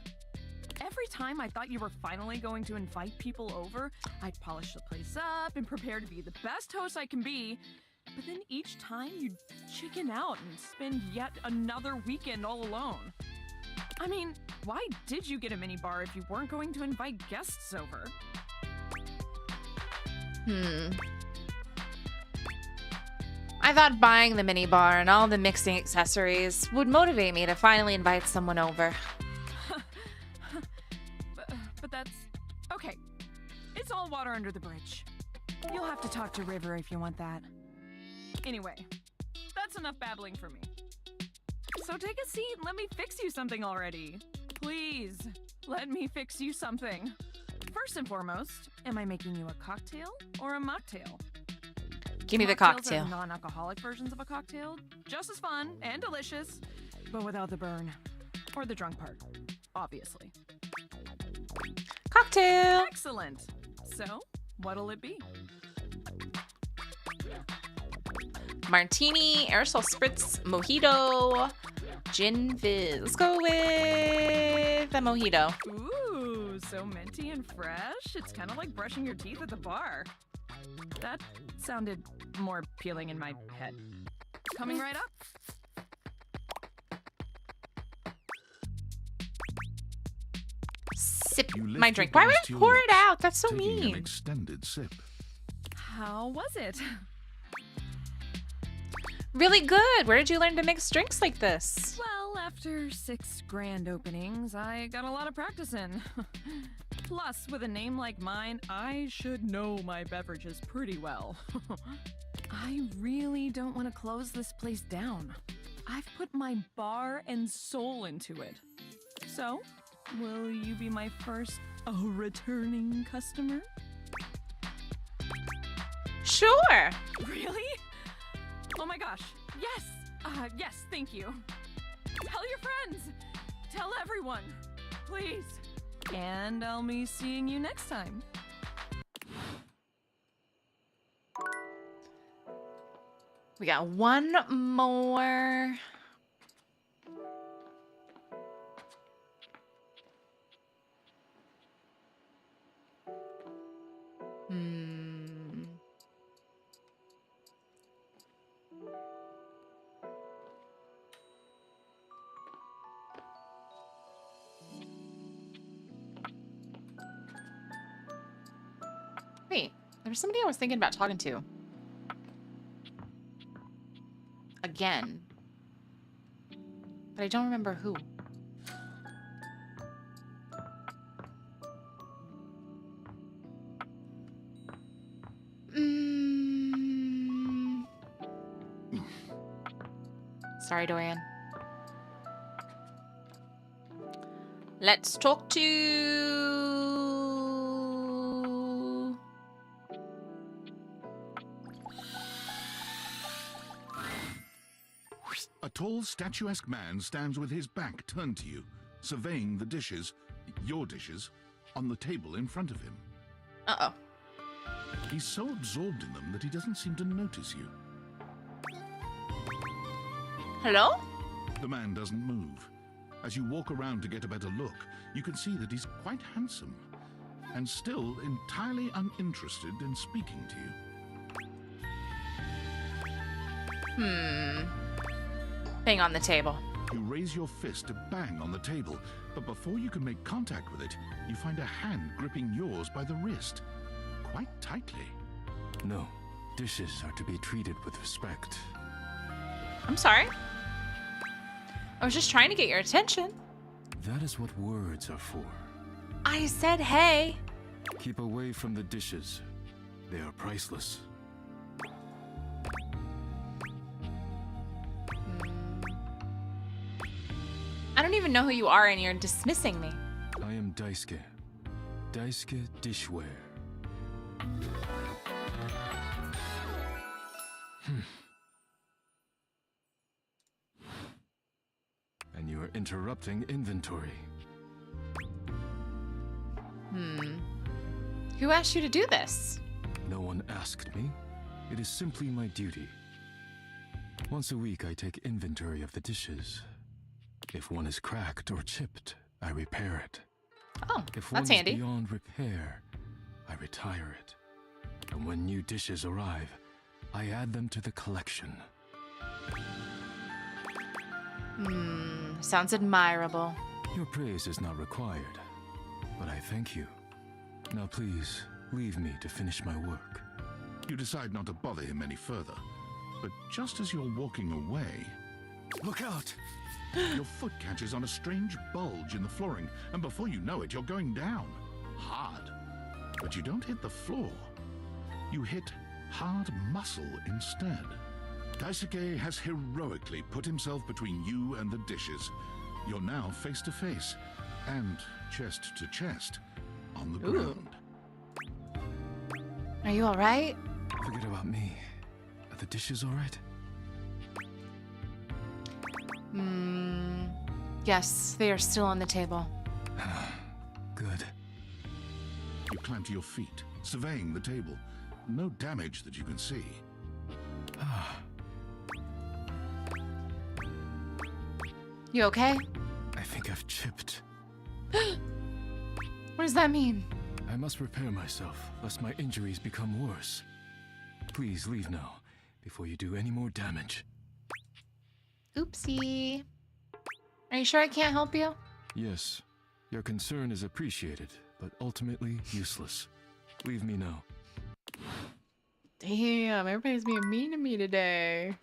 Speaker 11: Every time I thought you were finally going to invite people over, I'd polish the place up and prepare to be the best host I can be. But then each time you'd chicken out and spend yet another weekend all alone. I mean, why did you get a mini bar if you weren't going to invite guests over?
Speaker 1: I thought buying the mini bar and all the mixing accessories would motivate me to finally invite someone over.
Speaker 11: But that's... okay. It's all water under the bridge. You'll have to talk to River if you want that. Anyway, that's enough babbling for me. So take a seat and let me fix you something already. Please, let me fix you something. First and foremost, am I making you a cocktail or a mocktail?
Speaker 1: Give me the
Speaker 11: Mocktails
Speaker 1: cocktail.
Speaker 11: are non-alcoholic versions of a cocktail, just as fun and delicious, but without the burn. Or the drunk part, obviously.
Speaker 1: Cocktail!
Speaker 11: Excellent. So, what'll it be?
Speaker 1: Martini, aerosol spritz, mojito, gin fizz. Let's go with the mojito.
Speaker 11: Ooh, so minty and fresh. It's kind of like brushing your teeth at the bar. That sounded more appealing in my head. Coming right up.
Speaker 1: Sip
Speaker 3: You lift
Speaker 1: my
Speaker 3: your
Speaker 1: drink. Why would
Speaker 3: glass
Speaker 1: I
Speaker 3: to your
Speaker 1: pour it
Speaker 3: lips,
Speaker 1: out? That's so
Speaker 3: taking an
Speaker 1: mean.
Speaker 3: extended sip.
Speaker 11: How was it?
Speaker 1: Really good. Where did you learn to mix drinks like this?
Speaker 11: Well, after 6 grand openings, I got a lot of practice in. Plus, with a name like mine, I should know my beverages pretty well. I really don't want to close this place down. I've put my bar and soul into it. So, will you be my first returning customer?
Speaker 1: Sure.
Speaker 11: Really? Oh my gosh. Yes. Yes, thank you. Tell your friends. Tell everyone. Please. And I'll be seeing you next time.
Speaker 1: We got one more. Wait, there was somebody I was thinking about talking to. Again. But I don't remember who. Sorry, Dorian. Let's talk to...
Speaker 3: A tall, statuesque man stands with his back turned to you, surveying the dishes, your dishes, on the table in front of him.
Speaker 1: Uh-oh.
Speaker 3: He's so absorbed in them that he doesn't seem to notice you.
Speaker 1: Hello?
Speaker 3: The man doesn't move. As you walk around to get a better look, you can see that he's quite handsome, and still entirely uninterested in speaking to you.
Speaker 1: Thing on the table.
Speaker 3: You raise your fist to bang on the table, but before you can make contact with it, you find a hand gripping yours by the wrist, quite tightly.
Speaker 12: No, dishes are to be treated with respect.
Speaker 1: I'm sorry. I was just trying to get your attention.
Speaker 12: That is what words are for.
Speaker 1: I said hey.
Speaker 12: Keep away from the dishes. They are priceless.
Speaker 1: I don't even know who you are and you're dismissing me.
Speaker 12: I am Daisuke. Daisuke Dishware. And you are interrupting inventory.
Speaker 1: Who asked you to do this?
Speaker 12: No one asked me. It is simply my duty. Once a week I take inventory of the dishes. If one is cracked or chipped, I repair it.
Speaker 1: Oh,
Speaker 12: if one
Speaker 1: that's
Speaker 12: is
Speaker 1: handy.
Speaker 12: beyond repair, I retire it. And when new dishes arrive, I add them to the collection.
Speaker 1: Sounds admirable.
Speaker 12: Your praise is not required, but I thank you. Now please, leave me to finish my work.
Speaker 3: You decide not to bother him any further, but just as you're walking away...
Speaker 12: Look out!
Speaker 3: Your foot catches on a strange bulge in the flooring, and before you know it, you're going down. Hard. But you don't hit the floor. You hit hard muscle instead. Daisuke has heroically put himself between you and the dishes. You're now face to face, and chest to chest, on the ground.
Speaker 1: Are you alright?
Speaker 12: Forget about me. Are the dishes alright?
Speaker 1: Yes, they are still on the table.
Speaker 12: Good.
Speaker 3: You climb to your feet, surveying the table. No damage that you can see.
Speaker 1: You okay?
Speaker 12: I think I've chipped.
Speaker 1: What does that mean?
Speaker 12: I must repair myself, lest my injuries become worse. Please leave now, before you do any more damage.
Speaker 1: Oopsie. Are you sure I can't help you?
Speaker 12: Yes, your concern is appreciated, but ultimately useless. Leave me now.
Speaker 1: Damn, everybody's being mean to me today.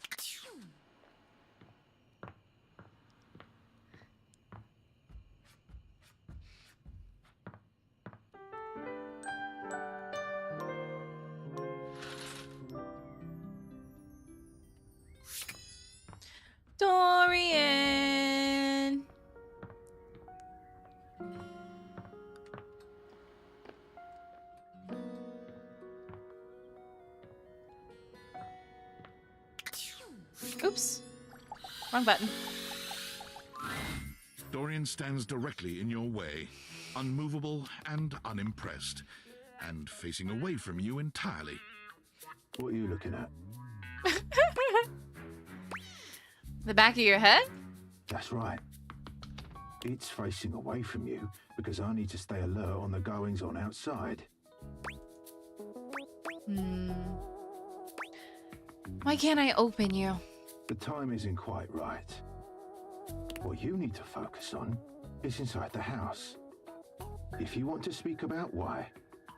Speaker 1: Dorian! Oops. Wrong button.
Speaker 3: Dorian stands directly in your way, unmovable and unimpressed, and facing away from you entirely.
Speaker 13: What are you looking at?
Speaker 1: The back of your head?
Speaker 13: That's right. It's facing away from you because I need to stay alert on the goings on outside.
Speaker 1: Why can't I open you?
Speaker 13: The time isn't quite right. What you need to focus on is inside the house. If you want to speak about why,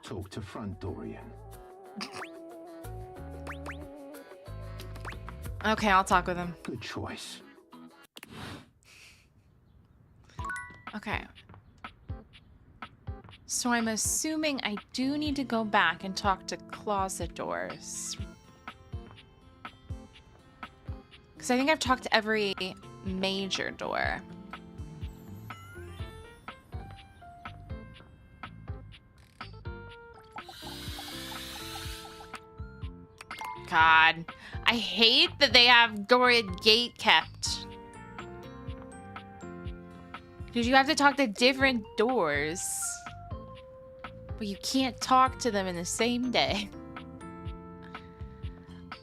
Speaker 13: talk to front Dorian.
Speaker 1: Okay, I'll talk with him.
Speaker 13: Good choice.
Speaker 1: Okay. So I'm assuming I do need to go back and talk to closet doors. Because I think I've talked to every major door. God, I hate that they have Dorian Gate kept. Because you have to talk to different doors. But you can't talk to them in the same day.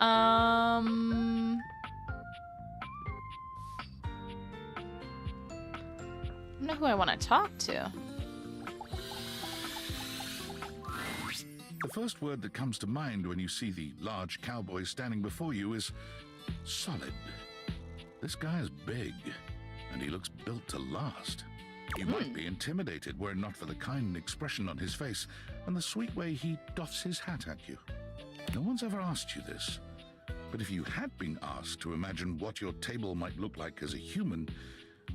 Speaker 1: I don't know who I want to talk to.
Speaker 3: The first word that comes to mind when you see the large cowboy standing before you is solid. This guy is big, and he looks built to last. You might be intimidated were it not for the kind expression on his face and the sweet way he doffs his hat at you. No one's ever asked you this, but if you had been asked to imagine what your table might look like as a human,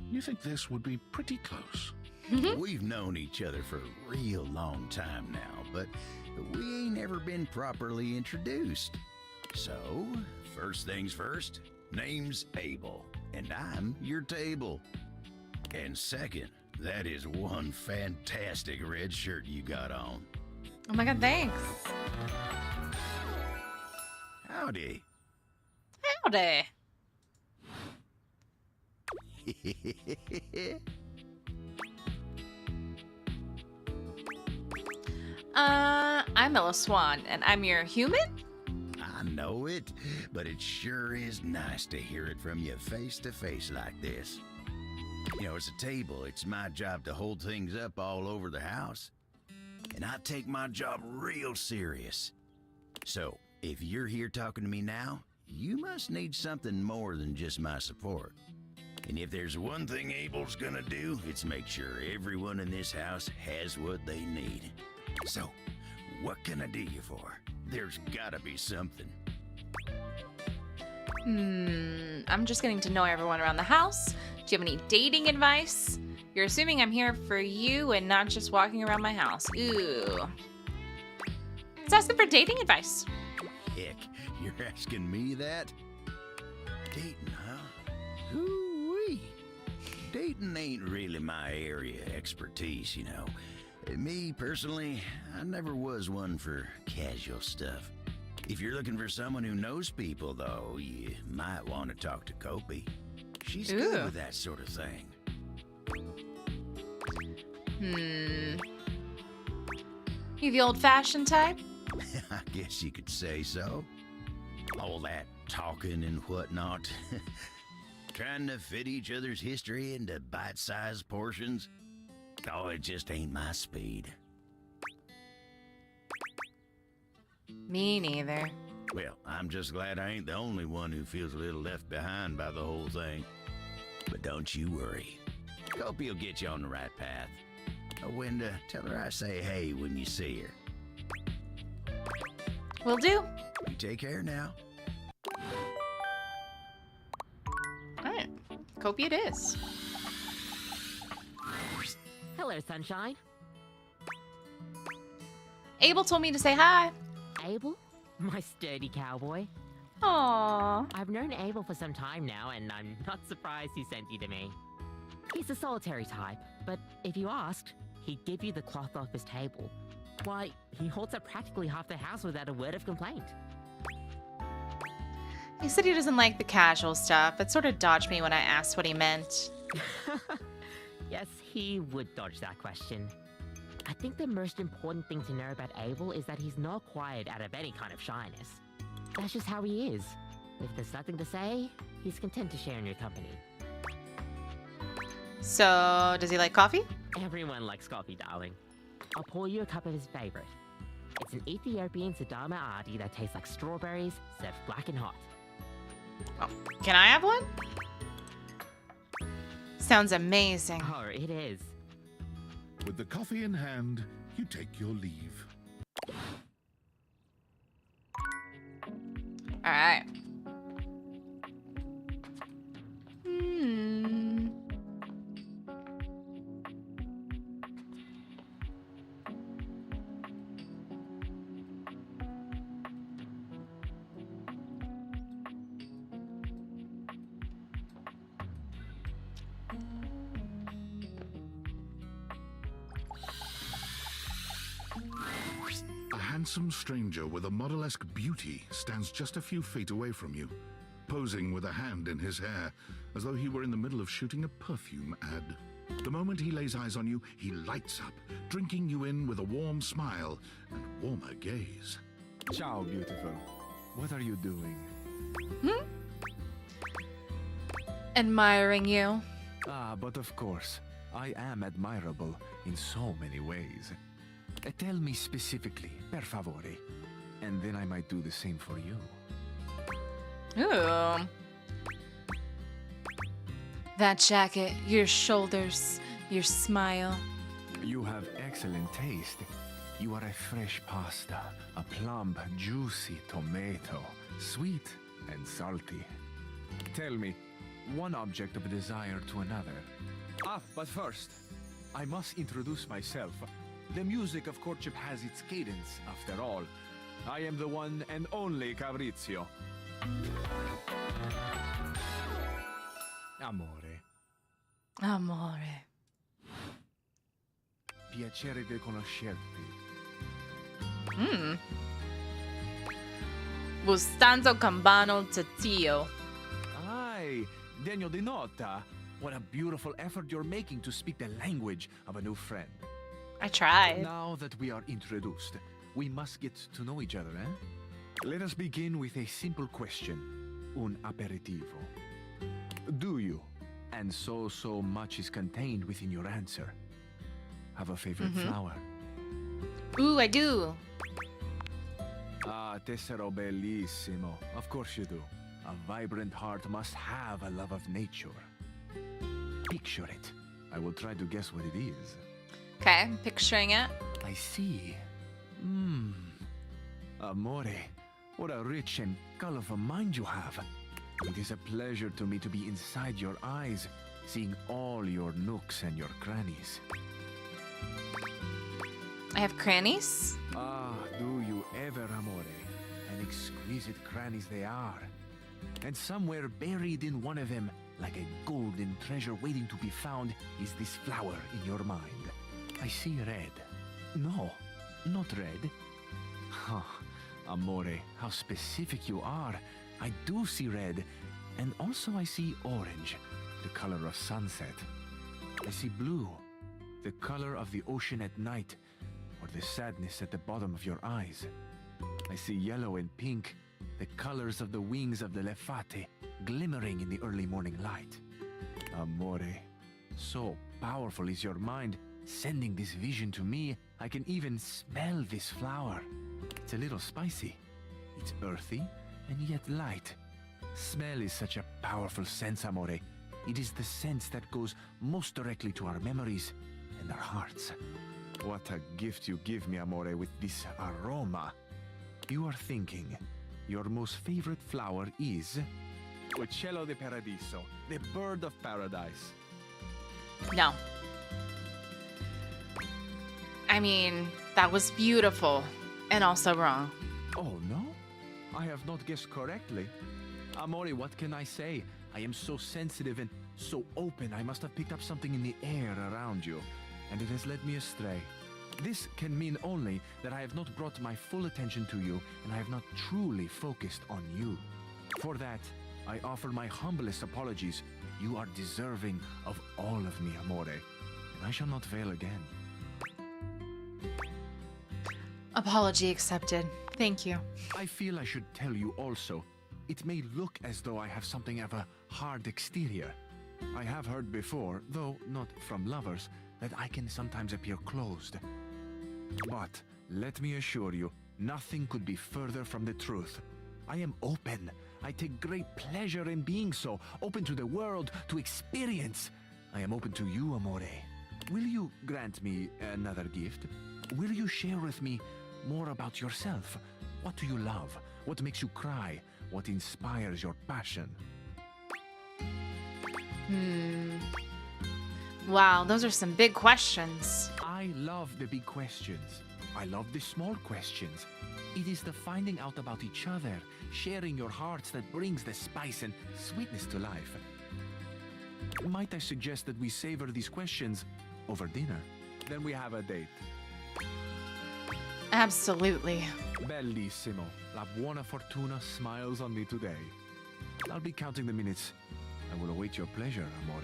Speaker 3: you think this would be pretty close.
Speaker 14: We've known each other for a real long time now, but we ain't ever been properly introduced. So, first things first, name's Abel, and I'm your table. And second, that is one fantastic red shirt you got on.
Speaker 1: Oh my god, thanks.
Speaker 14: Howdy.
Speaker 1: Howdy. I'm Ella Swan, and I'm your human?
Speaker 14: I know it, but it sure is nice to hear it from you face to face like this. You know, as a table, it's my job to hold things up all over the house. And I take my job real serious. So, if you're here talking to me now, you must need something more than just my support. And if there's one thing Abel's gonna do, it's make sure everyone in this house has what they need. So, what can I do you for? There's gotta be something.
Speaker 1: I'm just getting to know everyone around the house. Do you have any dating advice? You're assuming I'm here for you and not just walking around my house. Ooh. Let's ask them for dating advice.
Speaker 14: Heck, you're asking me that? Dating, huh? Hoo-wee. Dating ain't really my area of expertise, you know. Me, personally, I never was one for casual stuff. If you're looking for someone who knows people, though, you might want to talk to Kooky. She's good with that sort of thing.
Speaker 1: You the old-fashioned type?
Speaker 14: I guess you could say so. All that talking and whatnot. Trying to fit each other's history into bite-sized portions. Oh, it just ain't my speed.
Speaker 1: Me neither.
Speaker 14: Well, I'm just glad I ain't the only one who feels a little left behind by the whole thing. But don't you worry. Kooky will get you on the right path. Wenda, tell her I say hey when you see her.
Speaker 1: Will do.
Speaker 14: You take care now.
Speaker 1: Alright. Kooky it is.
Speaker 9: Hello, sunshine.
Speaker 1: Abel told me to say hi.
Speaker 9: Abel? My sturdy cowboy.
Speaker 1: Aww.
Speaker 9: I've known Abel for some time now, and I'm not surprised he sent you to me. He's a solitary type, but if you asked, he'd give you the cloth off his table. Why, he holds up practically half the house without a word of complaint.
Speaker 1: He said he doesn't like the casual stuff. It sort of dodged me when I asked what he meant.
Speaker 9: Yes, he would dodge that question. I think the most important thing to know about Abel is that he's not quiet out of any kind of shyness. That's just how he is. If there's nothing to say, he's content to share in your company.
Speaker 1: So, does he like coffee?
Speaker 9: Everyone likes coffee, darling. I'll pour you a cup of his favorite. It's an Ethiopian Sidama Adi that tastes like strawberries, served black and hot.
Speaker 1: Oh, can I have one? Sounds amazing.
Speaker 9: Oh, it is.
Speaker 3: With the coffee in hand, you take your leave.
Speaker 1: All right.
Speaker 3: A handsome stranger with a model-esque beauty stands just a few feet away from you, posing with a hand in his hair, as though he were in the middle of shooting a perfume ad. The moment he lays eyes on you, he lights up, drinking you in with a warm smile and warmer gaze.
Speaker 15: Ciao, beautiful. What are you doing?
Speaker 1: Admiring you.
Speaker 15: Ah, but of course, I am admirable in so many ways. Tell me specifically, per favore, and then I might do the same for you.
Speaker 1: Ooh. That jacket, your shoulders, your smile.
Speaker 15: You have excellent taste. You are a fresh pasta, a plump, juicy tomato, sweet and salty. Tell me, one object of desire to another. Ah, but first, I must introduce myself. The music of courtship has its cadence, after all. I am the one and only Fabrizio. Amore.
Speaker 1: Amore.
Speaker 15: Piacere di conoscerti.
Speaker 1: Bustanzo Cambano Tatio.
Speaker 15: Aye, Degno di nota. What a beautiful effort you're making to speak the language of a new friend.
Speaker 1: I tried.
Speaker 15: Now that we are introduced, we must get to know each other, eh? Let us begin with a simple question. Un aperitivo. Do you, and so much is contained within your answer, have a favorite flower?
Speaker 1: Ooh, I do.
Speaker 15: Ah, tessero bellissimo. Of course you do. A vibrant heart must have a love of nature. Picture it. I will try to guess what it is.
Speaker 1: Okay, I'm picturing it.
Speaker 15: I see. Amore, what a rich and colorful mind you have. It is a pleasure to me to be inside your eyes, seeing all your nooks and your crannies.
Speaker 1: I have crannies?
Speaker 15: Ah, do you ever, amore? And exquisite crannies they are. And somewhere buried in one of them, like a golden treasure waiting to be found, is this flower in your mind. I see red. No, not red. Huh, amore, how specific you are. I do see red, and also I see orange, the color of sunset. I see blue, the color of the ocean at night, or the sadness at the bottom of your eyes. I see yellow and pink, the colors of the wings of the lefate, glimmering in the early morning light. Amore, so powerful is your mind, sending this vision to me. I can even smell this flower. It's a little spicy. It's earthy and yet light. Smell is such a powerful sense, amore. It is the sense that goes most directly to our memories and our hearts. What a gift you give me, amore, with this aroma. You are thinking your most favorite flower is Uccello di Paradiso, the bird of paradise.
Speaker 1: No. I mean, that was beautiful and also wrong.
Speaker 15: Oh, no? I have not guessed correctly. Amore, what can I say? I am so sensitive and so open. I must have picked up something in the air around you, and it has led me astray. This can mean only that I have not brought my full attention to you, and I have not truly focused on you. For that, I offer my humblest apologies. You are deserving of all of me, amore, and I shall not fail again.
Speaker 1: Apology accepted. Thank you.
Speaker 15: I feel I should tell you also, it may look as though I have something of a hard exterior. I have heard before, though not from lovers, that I can sometimes appear closed. But let me assure you, nothing could be further from the truth. I am open. I take great pleasure in being so, open to the world, to experience. I am open to you, amore. Will you grant me another gift? Will you share with me more about yourself? What do you love? What makes you cry? What inspires your passion?
Speaker 1: Wow, those are some big questions.
Speaker 15: I love the big questions. I love the small questions. It is the finding out about each other, sharing your hearts that brings the spice and sweetness to life. Might I suggest that we savor these questions over dinner? Then we have a date.
Speaker 1: Absolutely.
Speaker 15: Bellissimo. La buona fortuna smiles on me today. I'll be counting the minutes. I will await your pleasure, amore.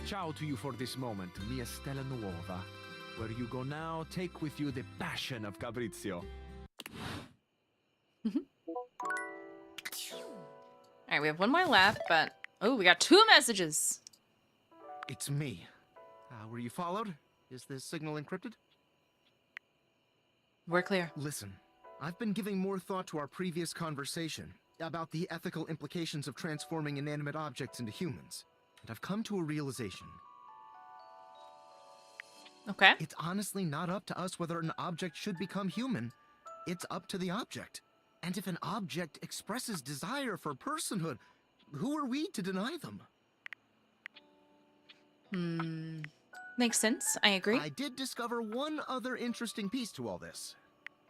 Speaker 15: Ciao to you for this moment, mia stella nuova. Where you go now, take with you the passion of Fabrizio.
Speaker 1: All right, we have one more left, but oh, we got 2 messages.
Speaker 16: It's me. Were you followed? Is this signal encrypted?
Speaker 1: We're clear.
Speaker 16: Listen, I've been giving more thought to our previous conversation about the ethical implications of transforming inanimate objects into humans, and I've come to a realization.
Speaker 1: Okay.
Speaker 16: It's honestly not up to us whether an object should become human. It's up to the object. And if an object expresses desire for personhood, who are we to deny them?
Speaker 1: Makes sense. I agree.
Speaker 16: I did discover one other interesting piece to all this.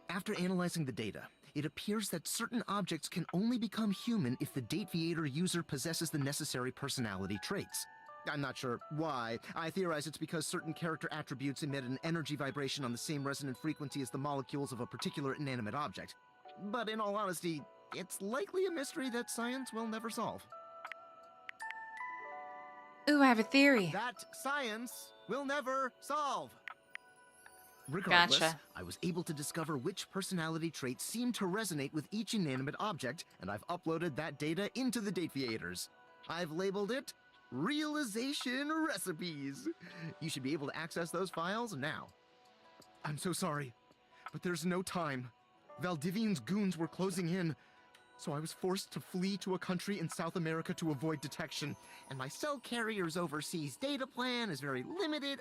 Speaker 16: After analyzing the data, it appears that certain objects can only become human if the Dateviator user possesses the necessary personality traits. I'm not sure why. I theorize it's because certain character attributes emit an energy vibration on the same resonant frequency as the molecules of a particular inanimate object. But in all honesty, it's likely a mystery that science will never solve.
Speaker 1: Ooh, I have a theory.
Speaker 16: That science will never solve. Regardless,
Speaker 1: Gotcha.
Speaker 16: I was able to discover which personality traits seem to resonate with each inanimate object, and I've uploaded that data into the Dateviators. I've labeled it Realization Recipes. You should be able to access those files now. I'm so sorry, but there's no time. Valdivian's goons were closing in, so I was forced to flee to a country in South America to avoid detection. And my cell carrier's overseas data plan is very limited.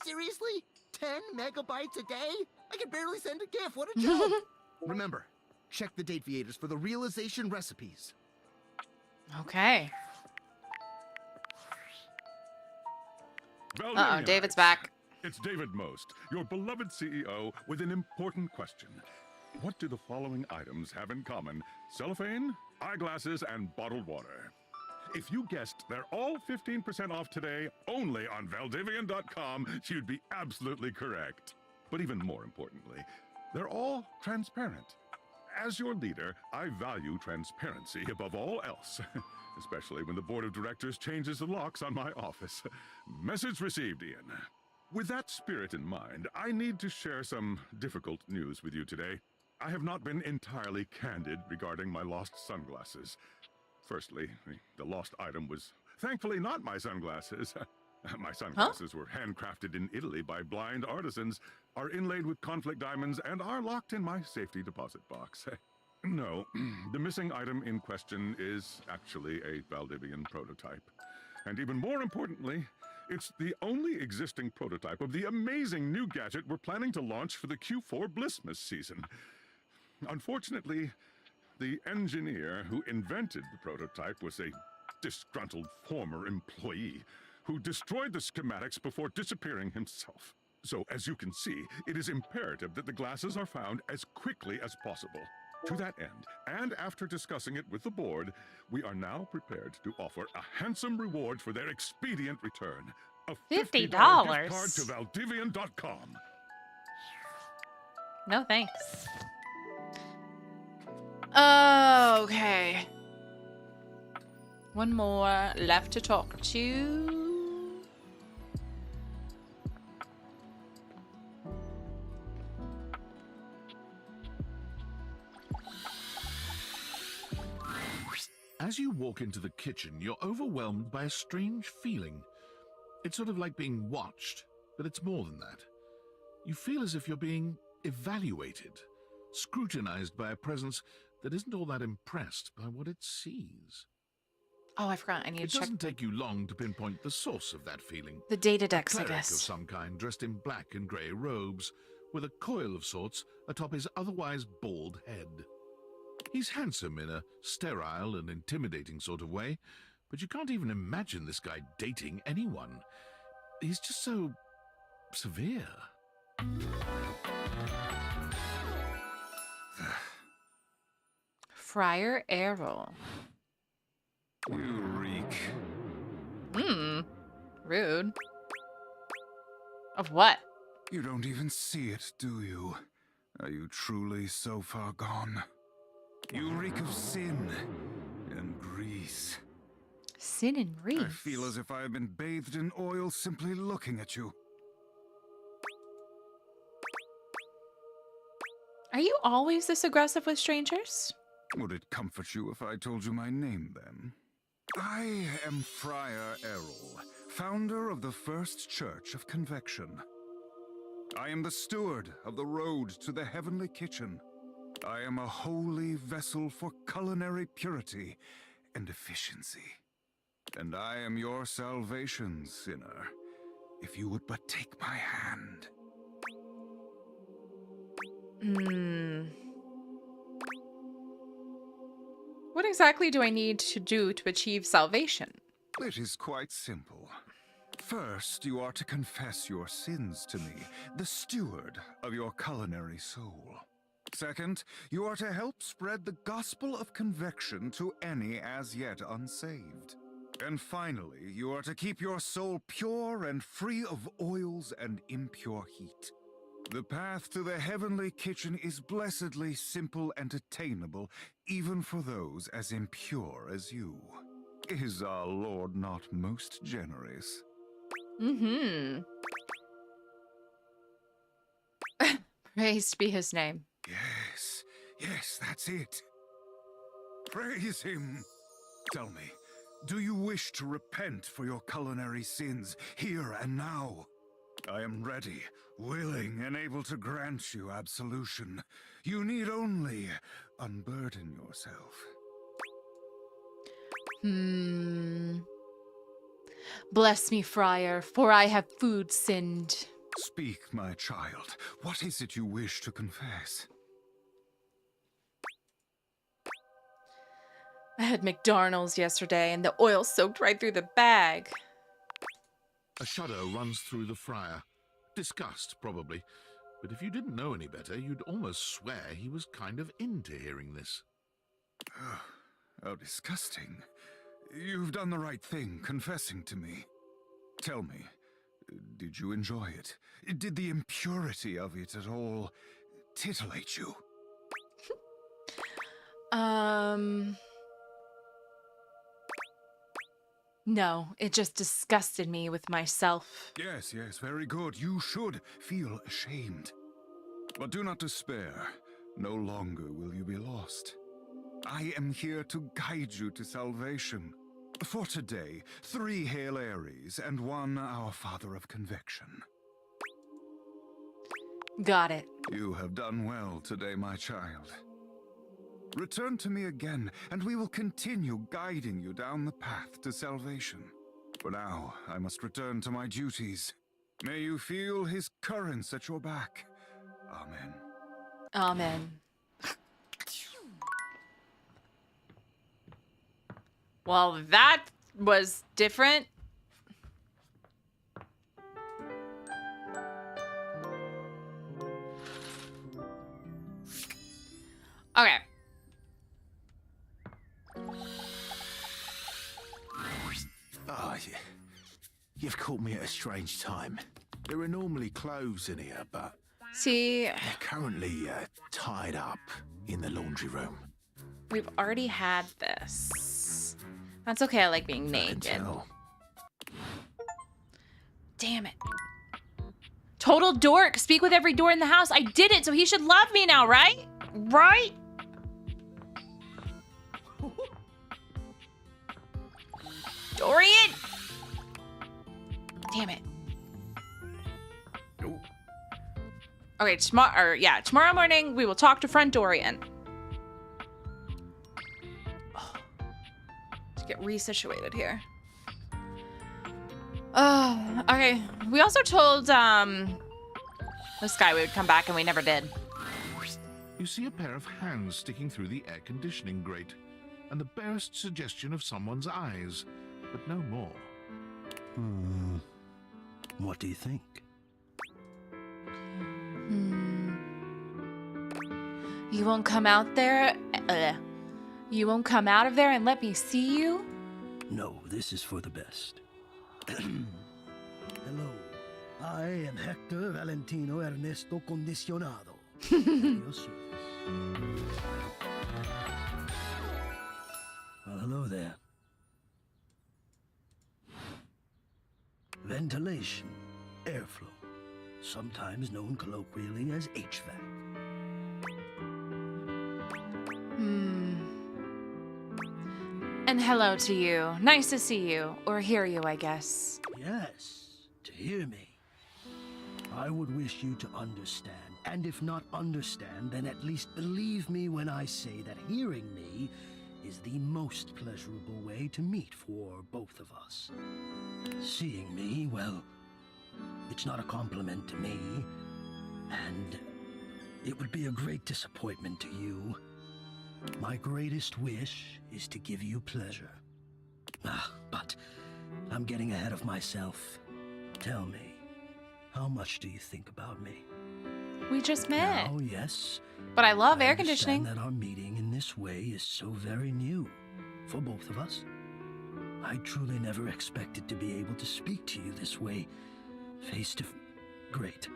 Speaker 16: Seriously? 10 megabytes a day? I can barely send a GIF. What a joke! Remember, check the Dateviators for the Realization Recipes.
Speaker 1: Okay.
Speaker 3: Valdivianites.
Speaker 1: Uh-oh, David's back.
Speaker 3: It's David Most, your beloved CEO, with an important question. What do the following items have in common? Cellophane, eyeglasses, and bottled water. If you guessed they're all 15% off today only on Valdivian.com, you'd be absolutely correct. But even more importantly, they're all transparent. As your leader, I value transparency above all else, especially when the board of directors changes the locks on my office. Message received, Ian. With that spirit in mind, I need to share some difficult news with you today. I have not been entirely candid regarding my lost sunglasses. Firstly, the lost item was thankfully not my sunglasses. My sunglasses were handcrafted in Italy by blind artisans, are inlaid with conflict diamonds, and are locked in my safety deposit box. No, the missing item in question is actually a Valdivian prototype. And even more importantly, it's the only existing prototype of the amazing new gadget we're planning to launch for the Q4 Blissmas season. Unfortunately, the engineer who invented the prototype was a disgruntled former employee who destroyed the schematics before disappearing himself. So, as you can see, it is imperative that the glasses are found as quickly as possible. To that end, and after discussing it with the board, we are now prepared to offer a handsome reward for their expedient return. A $50 gift card to Valdivian.com.
Speaker 1: No thanks. Okay. One more left to talk to.
Speaker 3: As you walk into the kitchen, you're overwhelmed by a strange feeling. It's sort of like being watched, but it's more than that. You feel as if you're being evaluated, scrutinized by a presence that isn't all that impressed by what it sees.
Speaker 1: Oh, I forgot. I need to check.
Speaker 3: It doesn't take you long to pinpoint the source of that feeling.
Speaker 1: The data decks, I
Speaker 3: Cleric
Speaker 1: guess.
Speaker 3: of some kind, dressed in black and grey robes, with a coil of sorts atop his otherwise bald head. He's handsome in a sterile and intimidating sort of way, but you can't even imagine this guy dating anyone. He's just so severe.
Speaker 1: Friar Errol.
Speaker 15: You reek.
Speaker 1: Rude. Of what?
Speaker 15: You don't even see it, do you? Are you truly so far gone? You reek of sin and grease.
Speaker 1: Sin and grease?
Speaker 15: I feel as if I have been bathed in oil simply looking at you.
Speaker 1: Are you always this aggressive with strangers?
Speaker 15: Would it comfort you if I told you my name, then? I am Friar Errol, founder of the First Church of Convection. I am the steward of the road to the heavenly kitchen. I am a holy vessel for culinary purity and efficiency. And I am your salvation, sinner, if you would but take my hand.
Speaker 1: What exactly do I need to do to achieve salvation?
Speaker 15: It is quite simple. First, you are to confess your sins to me, the steward of your culinary soul. Second, you are to help spread the gospel of convection to any as yet unsaved. And finally, you are to keep your soul pure and free of oils and impure heat. The path to the heavenly kitchen is blessedly simple and attainable, even for those as impure as you. Is our Lord not most generous?
Speaker 1: Praised be his name.
Speaker 15: Yes, that's it. Praise him. Tell me, do you wish to repent for your culinary sins here and now? I am ready, willing, and able to grant you absolution. You need only unburden yourself.
Speaker 1: Bless me, friar, for I have food sinned.
Speaker 15: Speak, my child. What is it you wish to confess?
Speaker 1: I had McDonald's yesterday, and the oil soaked right through the bag.
Speaker 3: A shudder runs through the friar. Disgust, probably. But if you didn't know any better, you'd almost swear he was kind of into hearing this.
Speaker 15: How disgusting. You've done the right thing, confessing to me. Tell me, did you enjoy it? Did the impurity of it at all titillate you?
Speaker 1: No, it just disgusted me with myself.
Speaker 15: Yes, very good. You should feel ashamed. But do not despair. No longer will you be lost. I am here to guide you to salvation. For today, 3 Hail Aries and 1 Our Father of Convection.
Speaker 1: Got it.
Speaker 15: You have done well today, my child. Return to me again, and we will continue guiding you down the path to salvation. For now, I must return to my duties. May you feel his currents at your back. Amen.
Speaker 1: Amen. Well, that was different. Okay.
Speaker 13: Oh, you've caught me at a strange time. There are normally clothes in here, but
Speaker 1: see,
Speaker 13: they're currently tied up in the laundry room.
Speaker 1: We've already had this. That's okay, I like being naked. Damn it. Total dork. Speak with every door in the house. I did it, so he should love me now, right? Right? Damn it. Okay, tomorrow morning we will talk to friend Dorian. To get resituated here. Okay. We also told this guy we would come back and we never did.
Speaker 3: You see a pair of hands sticking through the air conditioning grate, and the barest suggestion of someone's eyes, but no more.
Speaker 17: What do you think?
Speaker 1: You won't come out there? You won't come out of there and let me see you?
Speaker 17: No, this is for the best.
Speaker 18: Hello, I am Hector Valentino Ernesto Condicionado. At your service. Well, hello there. Ventilation, airflow, sometimes known colloquially as HVAC.
Speaker 1: And hello to you. Nice to see you, or hear you, I guess.
Speaker 18: Yes, to hear me. I would wish you to understand, and if not understand, then at least believe me when I say that hearing me is the most pleasurable way to meet for both of us. Seeing me, well, it's not a compliment to me, and it would be a great disappointment to you. My greatest wish is to give you pleasure. But I'm getting ahead of myself. Tell me, how much do you think about me?
Speaker 1: We just met.
Speaker 18: Oh, yes.
Speaker 1: But I love air
Speaker 18: understand
Speaker 1: conditioning.
Speaker 18: That our meeting in this way is so very new for both of us. I truly never expected to be able to speak to you this way, face to face. Great.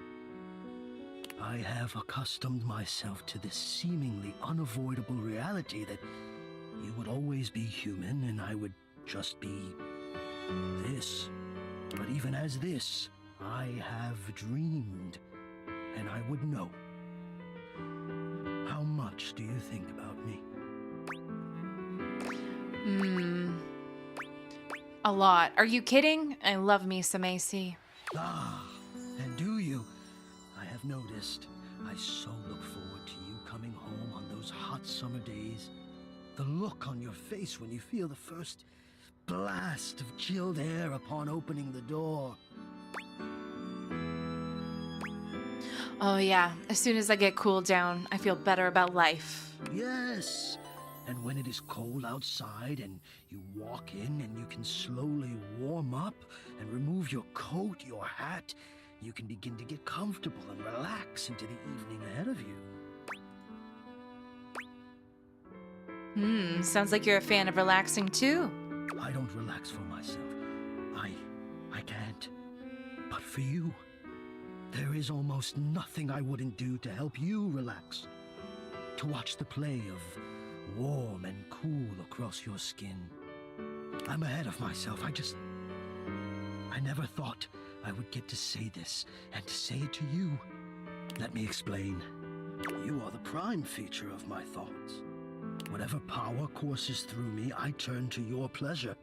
Speaker 18: I have accustomed myself to this seemingly unavoidable reality that you would always be human and I would just be this. But even as this, I have dreamed, and I would know. How much do you think about me?
Speaker 1: A lot. Are you kidding? I love me some AC.
Speaker 18: And do you? I have noticed. I so look forward to you coming home on those hot summer days. The look on your face when you feel the first blast of chilled air upon opening the door.
Speaker 1: Oh yeah, as soon as I get cooled down, I feel better about life.
Speaker 18: Yes. And when it is cold outside and you walk in and you can slowly warm up and remove your coat, your hat, you can begin to get comfortable and relax into the evening ahead of you.
Speaker 1: Sounds like you're a fan of relaxing too.
Speaker 18: I don't relax for myself. I can't. But for you, there is almost nothing I wouldn't do to help you relax. To watch the play of warm and cool across your skin. I'm ahead of myself. I never thought I would get to say this and to say it to you. Let me explain. You are the prime feature of my thoughts. Whatever power courses through me, I turn to your pleasure.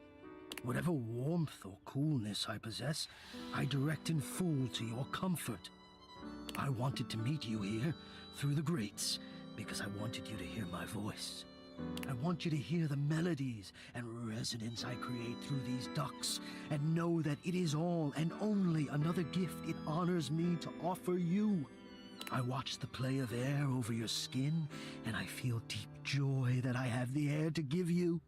Speaker 18: Whatever warmth or coolness I possess, I direct in full to your comfort. I wanted to meet you here through the grates because I wanted you to hear my voice. I want you to hear the melodies and resonance I create through these ducts and know that it is all and only another gift it honors me to offer you. I watch the play of air over your skin and I feel deep joy that I have the air to give you.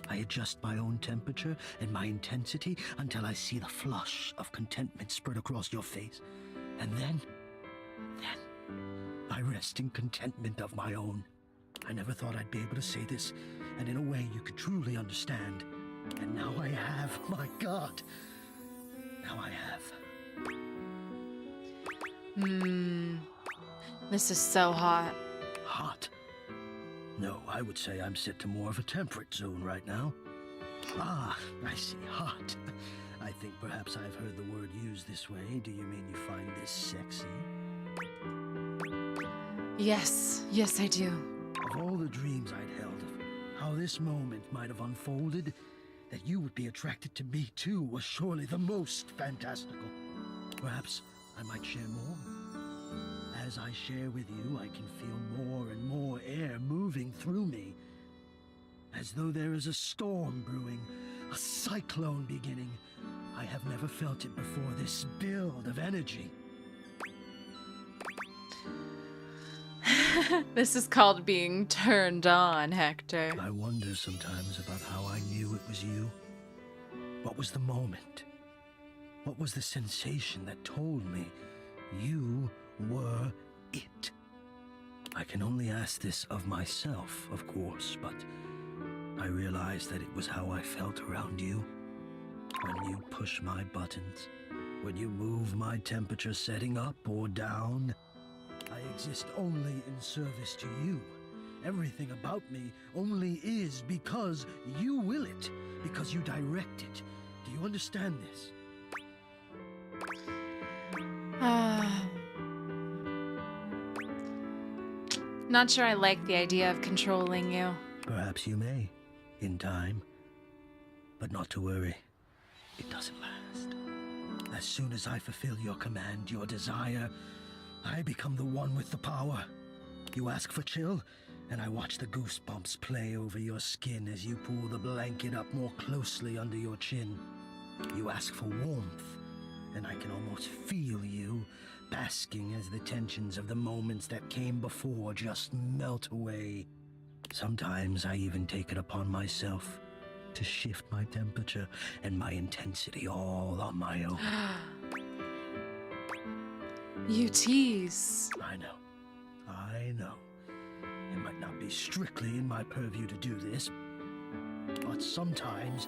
Speaker 18: I adjust my own temperature and my intensity until I see the flush of contentment spread across your face. And then I rest in contentment of my own. I never thought I'd be able to say this, and in a way you could truly understand. And now I have, my God. Now I have.
Speaker 1: This is so hot.
Speaker 18: Hot? No, I would say I'm set to more of a temperate zone right now. Ah, I see, hot. I think perhaps I've heard the word used this way. Do you mean you find this sexy?
Speaker 1: Yes, I do.
Speaker 18: Of all the dreams I'd held of how this moment might have unfolded, that you would be attracted to me too was surely the most fantastical. Perhaps I might share more. As I share with you, I can feel more and more air moving through me, as though there is a storm brewing, a cyclone beginning. I have never felt it before, this build of energy.
Speaker 1: This is called being turned on, Hector.
Speaker 18: I wonder sometimes about how I knew it was you. What was the moment? What was the sensation that told me you were it? I can only ask this of myself, of course, but I realized that it was how I felt around you. When you push my buttons, when you move my temperature setting up or down, I exist only in service to you. Everything about me only is because you will it, because you direct it. Do you understand this?
Speaker 1: Not sure I like the idea of controlling you.
Speaker 18: Perhaps you may, in time. But not to worry. It doesn't last. As soon as I fulfill your command, your desire, I become the one with the power. You ask for chill, and I watch the goosebumps play over your skin as you pull the blanket up more closely under your chin. You ask for warmth, and I can almost feel you, basking as the tensions of the moments that came before just melt away. Sometimes I even take it upon myself to shift my temperature and my intensity all on my own.
Speaker 1: You tease.
Speaker 18: I know. It might not be strictly in my purview to do this, but sometimes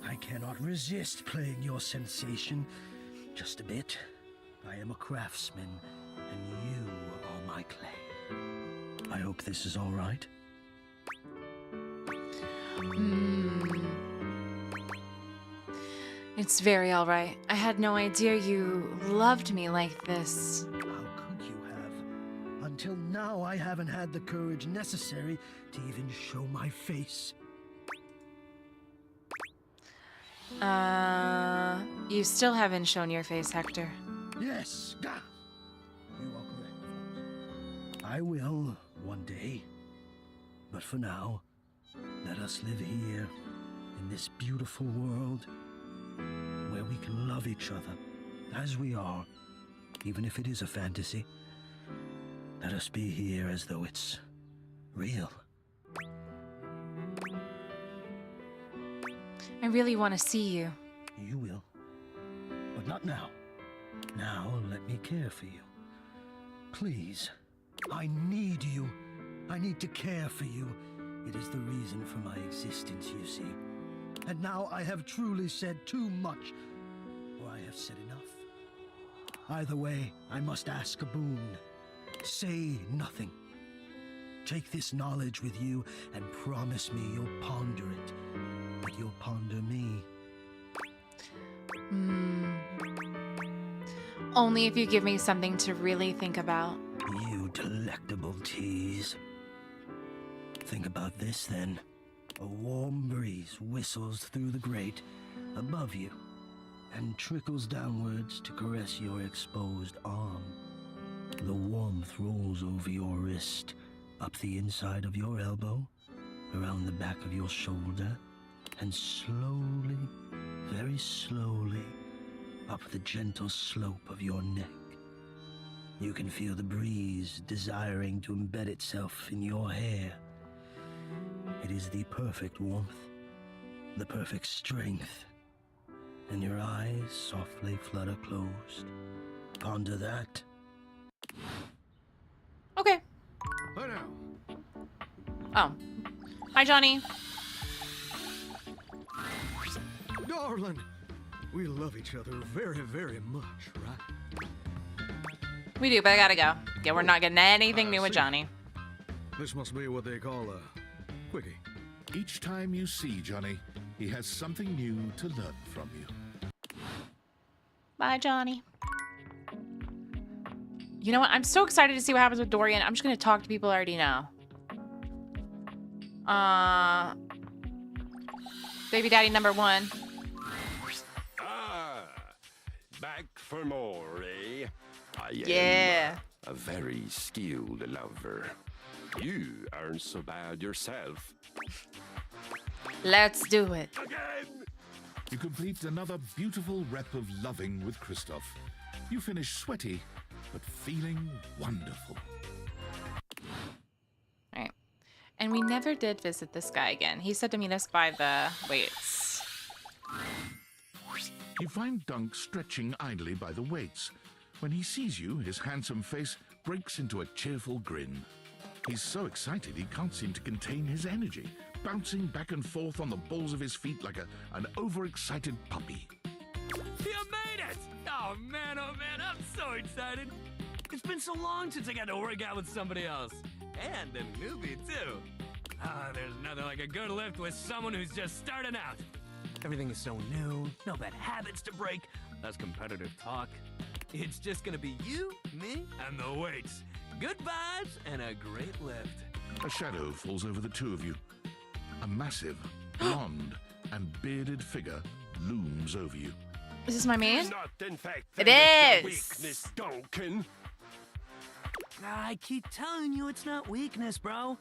Speaker 18: I cannot resist playing your sensation just a bit. I am a craftsman, and you are my clay. I hope this is all right.
Speaker 1: It's very all right. I had no idea you loved me like this.
Speaker 18: How could you have? Until now, I haven't had the courage necessary to even show my face.
Speaker 1: You still haven't shown your face, Hector.
Speaker 18: Yes, you are correct, of course. I will one day. But for now, let us live here in this beautiful world where we can love each other as we are, even if it is a fantasy. Let us be here as though it's real.
Speaker 1: I really want to see you.
Speaker 18: You will. But not now. Now let me care for you. Please. I need you. I need to care for you. It is the reason for my existence, you see. And now I have truly said too much, or I have said enough. Either way, I must ask a boon. Say nothing. Take this knowledge with you and promise me you'll ponder it. But you'll ponder me.
Speaker 1: Only if you give me something to really think about.
Speaker 18: You delectable tease. Think about this then. A warm breeze whistles through the grate above you and trickles downwards to caress your exposed arm. The warmth rolls over your wrist, up the inside of your elbow, around the back of your shoulder, and slowly, very slowly, up the gentle slope of your neck. You can feel the breeze desiring to embed itself in your hair. It is the perfect warmth, the perfect strength, and your eyes softly flutter closed. Ponder that.
Speaker 1: Okay. Oh. Hi, Johnny.
Speaker 4: Darling, we love each other very, very much, right?
Speaker 1: We do, but I gotta go. Yeah, we're not getting anything new with Johnny.
Speaker 4: This must be what they call a quickie.
Speaker 3: Each time you see Johnny, he has something new to learn from you.
Speaker 1: Bye, Johnny. You know what? I'm so excited to see what happens with Dorian. I'm just gonna talk to people I already know. Baby daddy number 1.
Speaker 19: Ah, back for more, eh? I
Speaker 1: Yeah.
Speaker 19: am a very skilled lover. You aren't so bad yourself.
Speaker 1: Let's do it.
Speaker 19: Again!
Speaker 3: You complete another beautiful rep of loving with Christoph. You finish sweaty, but feeling wonderful.
Speaker 1: All right. And we never did visit this guy again. He said to meet us by the weights.
Speaker 3: You find Dunk stretching idly by the weights. When he sees you, his handsome face breaks into a cheerful grin. He's so excited he can't seem to contain his energy, bouncing back and forth on the balls of his feet like an overexcited puppy.
Speaker 20: You made it! Oh man, I'm so excited. It's been so long since I got to work out with somebody else. And a newbie, too. There's nothing like a good lift with someone who's just starting out. Everything is so new, no bad habits to break, less competitive talk. It's just gonna be you, me, and the weights. Good vibes and a great lift.
Speaker 3: A shadow falls over the two of you. A massive, blonde, and bearded figure looms over you.
Speaker 1: Is this my man?
Speaker 19: Not, in fact,
Speaker 1: It
Speaker 19: the
Speaker 1: is.
Speaker 19: weakness, Duncan.
Speaker 20: I keep telling you it's not weakness, bro.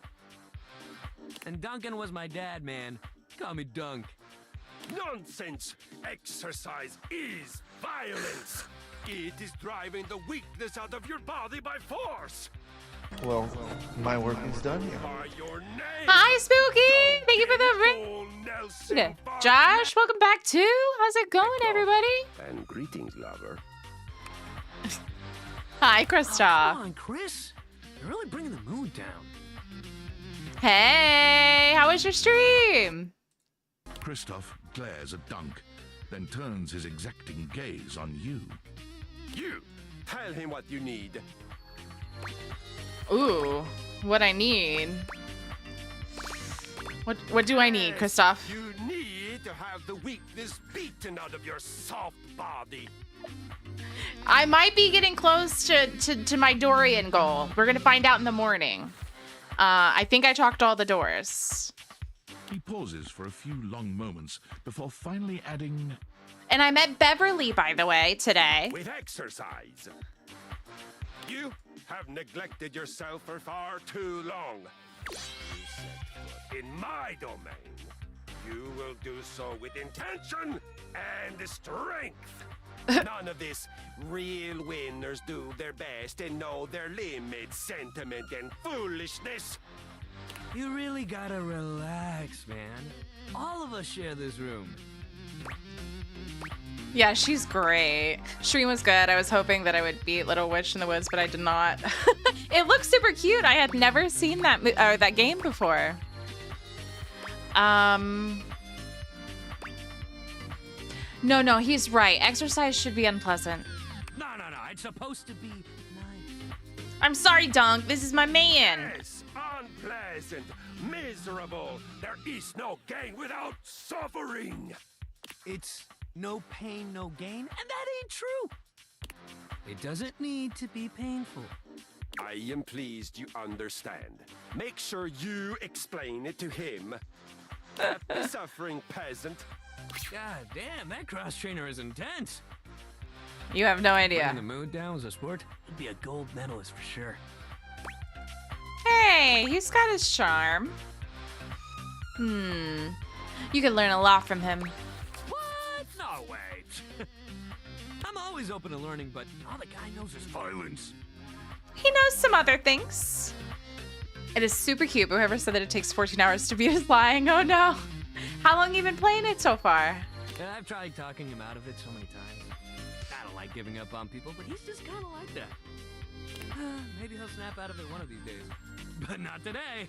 Speaker 20: And Duncan was my dad, man. Call me Dunk.
Speaker 19: Nonsense! Exercise is violence! It is driving the weakness out of your body by force!
Speaker 21: Well, my work is done here.
Speaker 19: By your name!
Speaker 1: Hi, Spooky! Thank you for the ring. Josh, welcome back too. How's it going, everybody?
Speaker 19: And greetings, lover.
Speaker 1: Hi, Kristoff.
Speaker 20: Come on, Chris. You're really bringing the mood down.
Speaker 1: Hey, how was your stream?
Speaker 3: Christoph glares at Dunk, then turns his exacting gaze on you.
Speaker 19: You! Tell him what you need.
Speaker 1: Ooh, what I need. What do I need, Kristoff?
Speaker 19: You need to have the weakness beaten out of your soft body.
Speaker 1: I might be getting close to my Dorian goal. We're gonna find out in the morning. I think I talked all the doors.
Speaker 3: He pauses for a few long moments before finally adding,
Speaker 1: And I met Beverly, by the way, today.
Speaker 19: With exercise. You have neglected yourself for far too long. You set foot in my domain. You will do so with intention and strength. None of this real winners do their best and know their limits sentiment and foolishness.
Speaker 20: You really gotta relax, man. All of us share this room.
Speaker 1: Yeah, she's great. Stream was good. I was hoping that I would beat Little Witch in the Woods, but I did not. It looks super cute. I had never seen that game before. No, he's right. Exercise should be unpleasant.
Speaker 20: No. It's supposed to be nice.
Speaker 1: I'm sorry, Dunk. This is my man.
Speaker 19: Yes, unpleasant, miserable. There is no gain without suffering.
Speaker 20: It's no pain, no gain, and that ain't true. It doesn't need to be painful.
Speaker 19: I am pleased you understand. Make sure you explain it to him. Happy suffering, peasant.
Speaker 20: God damn, that cross trainer is intense.
Speaker 1: You have no idea.
Speaker 20: Bringing the mood down as a sport, he'd be a gold medalist for sure.
Speaker 1: Hey, he's got his charm. You could learn a lot from him.
Speaker 20: What? No way. I'm always open to learning, but all the guy knows is violence.
Speaker 1: He knows some other things. It is super cute, but whoever said that it takes 14 hours to beat is lying. Oh no. How long have you been playing it so far?
Speaker 20: Yeah, I've tried talking him out of it so many times. I don't like giving up on people, but he's just kind of like that. Maybe he'll snap out of it one of these days. But not today.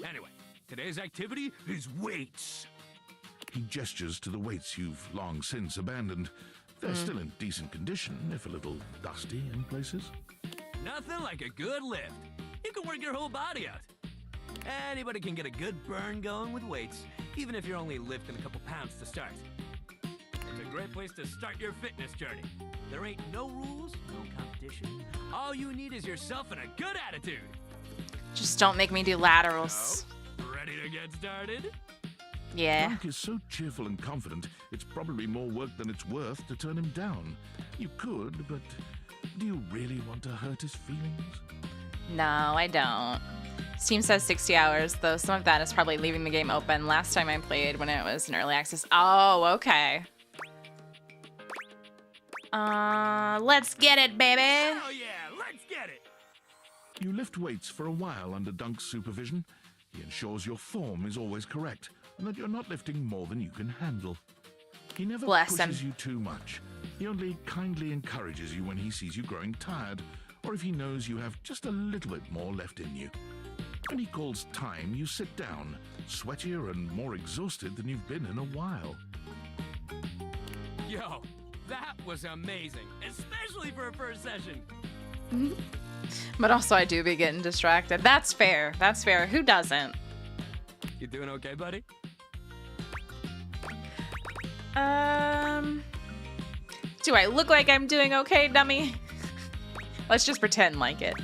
Speaker 20: Anyway, today's activity is weights.
Speaker 3: He gestures to the weights you've long since abandoned. They're still in decent condition, if a little dusty in places.
Speaker 20: Nothing like a good lift. You can work your whole body out. Anybody can get a good burn going with weights, even if you're only lifting a couple pounds to start. It's a great place to start your fitness journey. There ain't no rules, no competition. All you need is yourself and a good attitude.
Speaker 1: Just don't make me do laterals.
Speaker 20: So, ready to get started?
Speaker 1: Yeah.
Speaker 3: Dunk is so cheerful and confident, it's probably more work than it's worth to turn him down. You could, but do you really want to hurt his feelings?
Speaker 1: No, I don't. Steam says 60 hours, though some of that is probably leaving the game open. Last time I played when it was in early access. Oh, okay. Let's get it, baby.
Speaker 20: Oh yeah, let's get it.
Speaker 3: You lift weights for a while under Dunk's supervision. He ensures your form is always correct and that you're not lifting more than you can handle. He never pushes you too much. He only kindly encourages you when he sees you growing tired, or if he knows you have just a little bit more left in you. When he calls time, you sit down, sweatier and more exhausted than you've been in a while.
Speaker 20: Yo, that was amazing, especially for a first session.
Speaker 1: But also I do be getting distracted. That's fair. That's fair. Who doesn't?
Speaker 20: You doing okay, buddy?
Speaker 1: Do I look like I'm doing okay, dummy? Let's just pretend like it.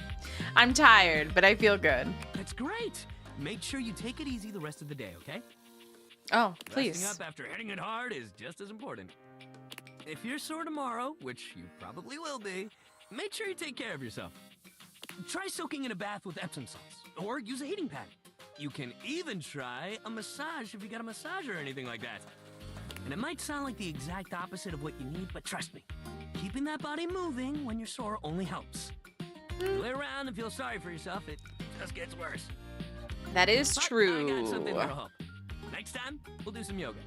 Speaker 1: I'm tired, but I feel good.
Speaker 20: That's great. Make sure you take it easy the rest of the day, okay?
Speaker 1: Oh, please.
Speaker 20: Resting up after hitting it hard is just as important. If you're sore tomorrow, which you probably will be, make sure you take care of yourself. Try soaking in a bath with Epsom salts, or use a heating pad. You can even try a massage if you got a massager or anything like that. And it might sound like the exact opposite of what you need, but trust me, keeping that body moving when you're sore only helps. You lay around and feel sorry for yourself, it just gets worse.
Speaker 1: That is true.
Speaker 20: I got something that'll help. Next time, we'll do some yoga.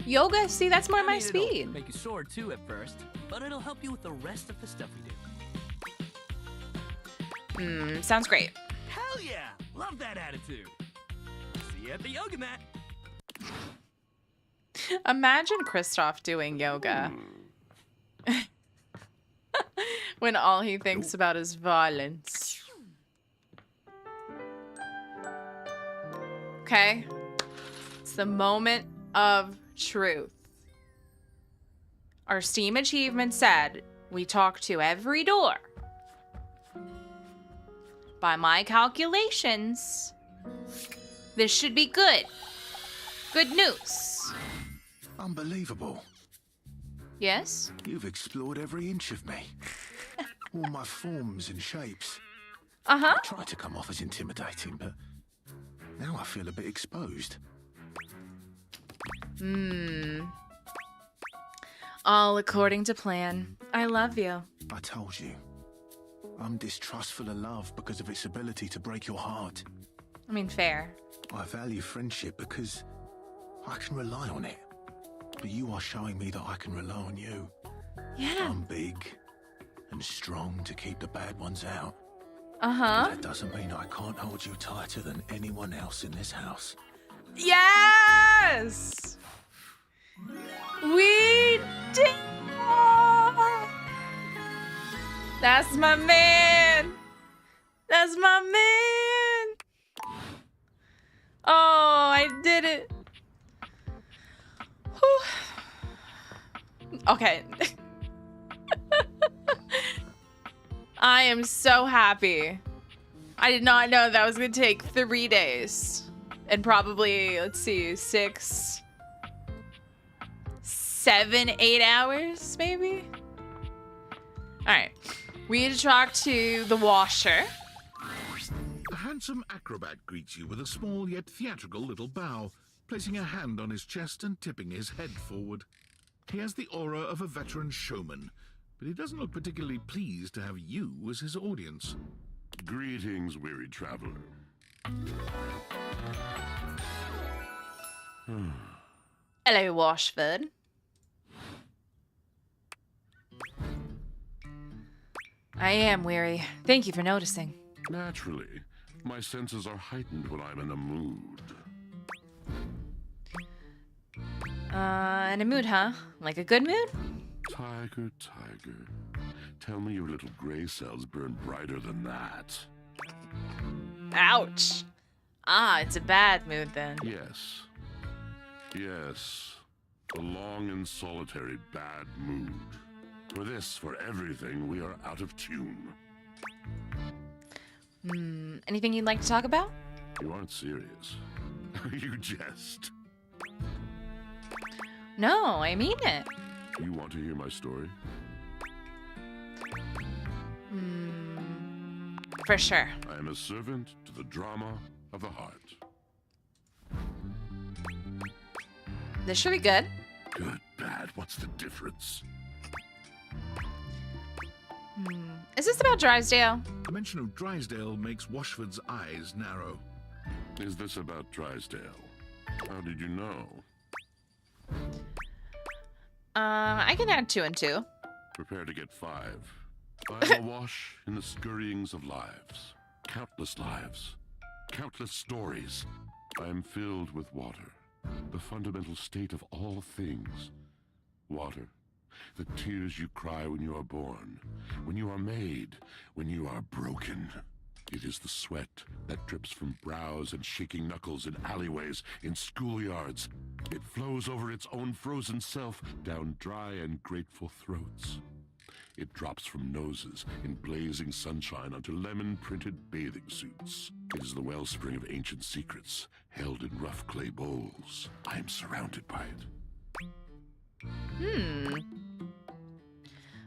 Speaker 1: Yoga? See, that's more my
Speaker 20: It'll
Speaker 1: speed.
Speaker 20: make you sore too at first, but it'll help you with the rest of the stuff we do.
Speaker 1: Sounds great.
Speaker 20: Hell yeah! Love that attitude. See you at the yoga mat.
Speaker 1: Imagine Kristoff doing yoga. When all he thinks about is violence. Okay? It's the moment of truth. Our Steam achievement said we talk to every door. By my calculations, this should be good. Good news.
Speaker 13: Unbelievable.
Speaker 1: Yes?
Speaker 13: You've explored every inch of me. All my forms and shapes.
Speaker 1: Uh-huh.
Speaker 13: I tried to come off as intimidating, but now I feel a bit exposed.
Speaker 1: All according to plan. I love you.
Speaker 13: I told you. I'm distrustful of love because of its ability to break your heart.
Speaker 1: I mean, fair.
Speaker 13: I value friendship because I can rely on it. But you are showing me that I can rely on you.
Speaker 1: Yeah.
Speaker 13: I'm big and strong to keep the bad ones out.
Speaker 1: Uh-huh.
Speaker 13: But that doesn't mean I can't hold you tighter than anyone else in this house.
Speaker 1: Yes! We did it! That's my man! That's my man! Oh, I did it. Whew. Okay. I am so happy. I did not know that was gonna take 3 days. And probably, let's see, 6, 7, 8 hours, maybe? Alright. We need to talk to the washer.
Speaker 3: A handsome acrobat greets you with a small yet theatrical little bow, placing a hand on his chest and tipping his head forward. He has the aura of a veteran showman, but he doesn't look particularly pleased to have you as his audience.
Speaker 6: Greetings, weary traveler.
Speaker 1: Hello, Washford. I am weary. Thank you for noticing.
Speaker 6: Naturally. My senses are heightened when I'm in a mood.
Speaker 1: In a mood, huh? Like a good mood?
Speaker 6: Tiger, tiger. Tell me your little gray cells burn brighter than that.
Speaker 1: Ouch. Ah, it's a bad mood then.
Speaker 6: Yes. Yes. A long and solitary bad mood. For this, for everything, we are out of tune.
Speaker 1: Anything you'd like to talk about?
Speaker 6: You aren't serious. You jest.
Speaker 1: No, I mean it.
Speaker 6: You want to hear my story?
Speaker 1: For sure.
Speaker 6: I am a servant to the drama of the heart.
Speaker 1: This should be good.
Speaker 6: Good, bad, what's the difference?
Speaker 1: Is this about Drysdale?
Speaker 3: The mention of Drysdale makes Washford's eyes narrow.
Speaker 6: Is this about Drysdale? How did you know?
Speaker 1: I can add 2 and 2.
Speaker 6: Prepare to get 5. I am awash in the scurryings of lives. Countless lives. Countless stories. I am filled with water. The fundamental state of all things. Water. The tears you cry when you are born. When you are made. When you are broken. It is the sweat that drips from brows and shaking knuckles in alleyways, in schoolyards. It flows over its own frozen self down dry and grateful throats. It drops from noses in blazing sunshine onto lemon-printed bathing suits. It is the wellspring of ancient secrets, held in rough clay bowls. I am surrounded by it.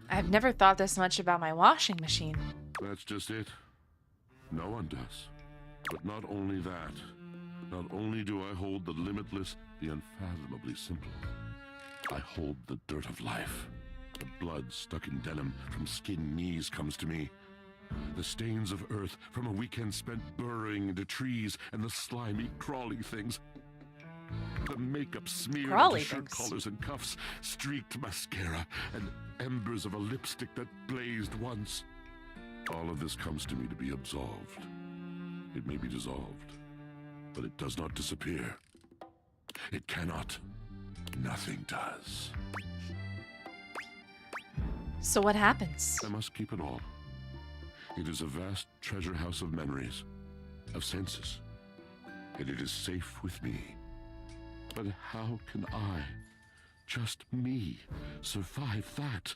Speaker 1: I've never thought this much about my washing machine.
Speaker 6: That's just it. No one does. But not only that. Not only do I hold the limitless, the unfathomably simple. I hold the dirt of life. The blood stuck in denim from skinned knees comes to me. The stains of earth from a weekend spent burrowing into trees and the slimy, crawly things. The makeup smeared into shirt collars and cuffs, streaked mascara, and embers of a lipstick that blazed once. All of this comes to me to be absolved. It may be dissolved, but it does not disappear. It cannot. Nothing does.
Speaker 1: So what happens?
Speaker 6: I must keep it all. It is a vast treasure house of memories, of senses, and it is safe with me. But how can I, just me, survive that?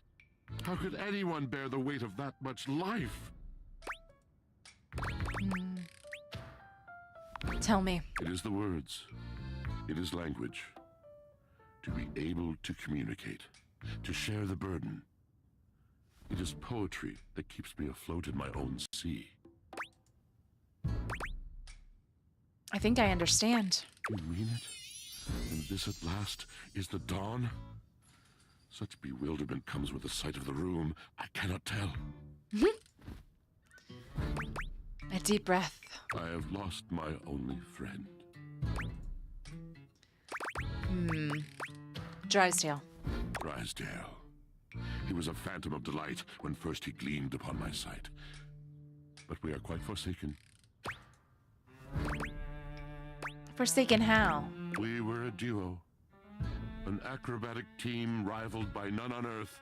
Speaker 6: How could anyone bear the weight of that much life?
Speaker 1: Tell me.
Speaker 6: It is the words. It is language. To be able to communicate, to share the burden. It is poetry that keeps me afloat in my own sea.
Speaker 1: I think I understand.
Speaker 6: You mean it? And this at last is the dawn? Such bewilderment comes with the sight of the room. I cannot tell.
Speaker 1: A deep breath.
Speaker 6: I have lost my only friend.
Speaker 1: Drysdale.
Speaker 6: Drysdale. He was a phantom of delight when first he gleamed upon my sight. But we are quite forsaken.
Speaker 1: Forsaken how?
Speaker 6: We were a duo. An acrobatic team rivaled by none on Earth.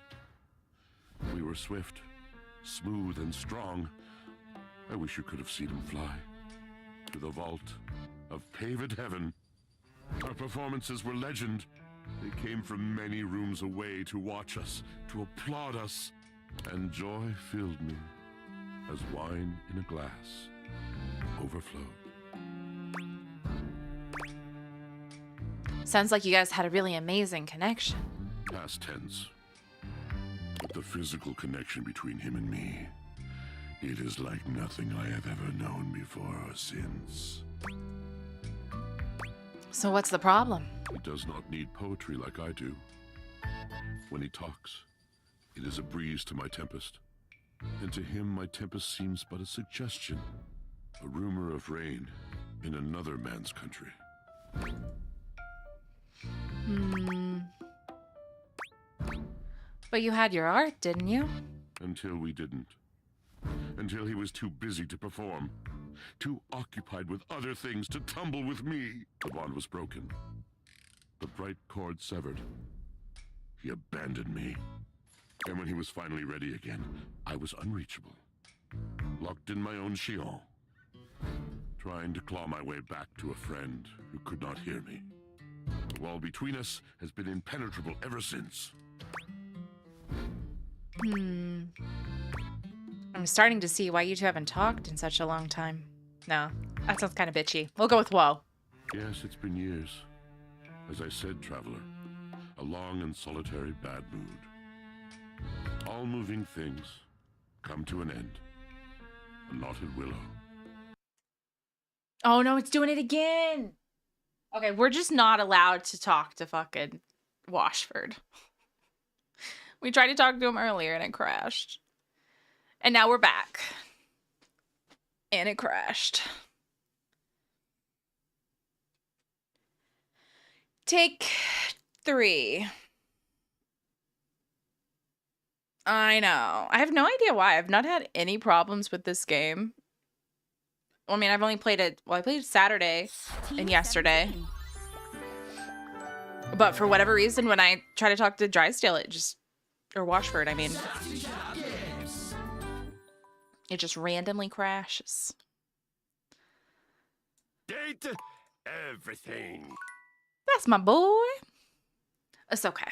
Speaker 6: We were swift, smooth, and strong. I wish you could have seen him fly. To the vault of paved heaven. Our performances were legend. They came from many rooms away to watch us, to applaud us. And joy filled me, as wine in a glass overflowed.
Speaker 1: Sounds like you guys had a really amazing connection.
Speaker 6: Past tense. But the physical connection between him and me, it is like nothing I have ever known before or since.
Speaker 1: So what's the problem?
Speaker 6: He does not need poetry like I do. When he talks, it is a breeze to my tempest. And to him, my tempest seems but a suggestion, a rumor of rain in another man's country.
Speaker 1: But you had your art, didn't you?
Speaker 6: Until we didn't. Until he was too busy to perform. Too occupied with other things to tumble with me. The bond was broken. The bright cord severed. He abandoned me. And when he was finally ready again, I was unreachable. Locked in my own chillon. Trying to claw my way back to a friend who could not hear me. The wall between us has been impenetrable ever since.
Speaker 1: I'm starting to see why you two haven't talked in such a long time. No, that sounds kind of bitchy. We'll go with whoa.
Speaker 6: Yes, it's been years. As I said, traveler, a long and solitary bad mood. All moving things come to an end. A knotted willow.
Speaker 1: Oh no, it's doing it again. Okay, we're just not allowed to talk to fucking Washford. We tried to talk to him earlier and it crashed. And now we're back. And it crashed. Take 3. I know. I have no idea why. I've not had any problems with this game. I mean, I've only played it. Well, I played Saturday and yesterday. But for whatever reason, when I try to talk to Drysdale, it just. Or Washford, I mean. It just randomly crashes.
Speaker 19: Date everything.
Speaker 1: That's my boy. It's okay.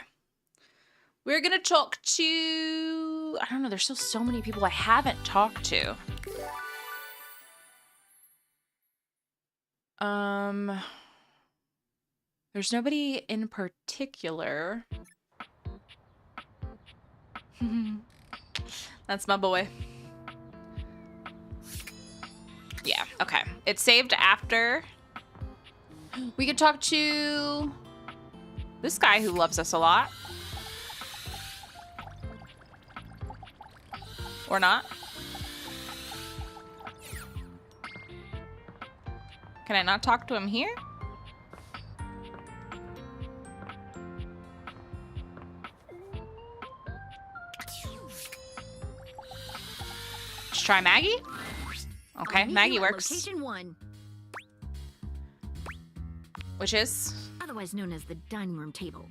Speaker 1: We're gonna talk to. I don't know. There's still so many people I haven't talked to. There's nobody in particular. That's my boy. Yeah, okay. It's saved after. We could talk to this guy who loves us a lot. Or not. Can I not talk to him here? Let's try Maggie. Okay, Maggie works.
Speaker 10: Location 1.
Speaker 1: Which is?
Speaker 10: Otherwise known as the dining room table.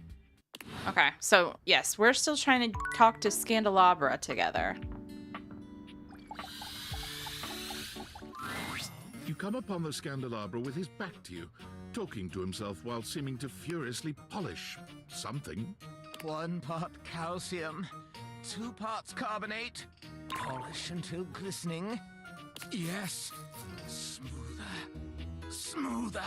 Speaker 1: Okay, so yes, we're still trying to talk to Scandelabra together.
Speaker 3: You come upon the Scandelabra with his back to you, talking to himself while seeming to furiously polish something.
Speaker 2: 1 part calcium, 2 parts carbonate. Polish until glistening. Yes, smoother, smoother.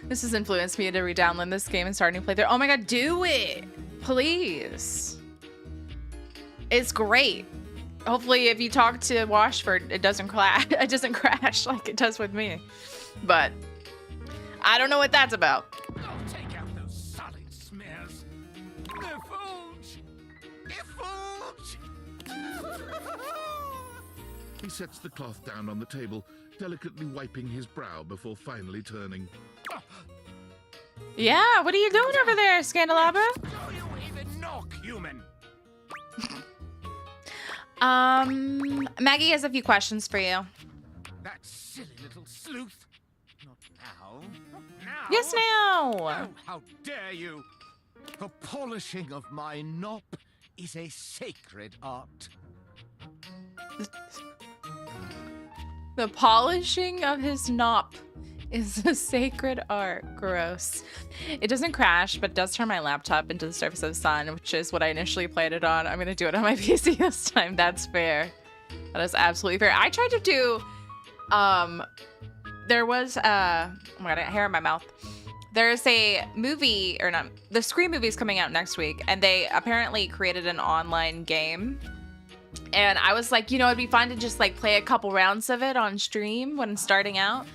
Speaker 1: This has influenced me to re-download this game and start a new playthrough. Oh my god, do it! Please. It's great. Hopefully if you talk to Washford, it doesn't crash like it does with me. But I don't know what that's about.
Speaker 2: I'll take out those solid smears. Effulge! Effulge!
Speaker 3: He sets the cloth down on the table, delicately wiping his brow before finally turning.
Speaker 1: Yeah, what are you doing over there, Scandelabra?
Speaker 2: Do you even knock, human?
Speaker 1: Maggie has a few questions for you.
Speaker 2: That silly little sleuth. Not now. Not now.
Speaker 1: Yes, now.
Speaker 2: Oh, how dare you! The polishing of my knop is a sacred art.
Speaker 1: The polishing of his knop is a sacred art. Gross. It doesn't crash, but it does turn my laptop into the surface of the sun, which is what I initially played it on. I'm gonna do it on my PC this time. That's fair. That is absolutely fair. I tried to do, there was, oh my god, I got hair in my mouth. There's a movie, or not, the Scream movie is coming out next week, and they apparently created an online game. And I was like, you know, it'd be fun to just like play a couple rounds of it on stream when starting out.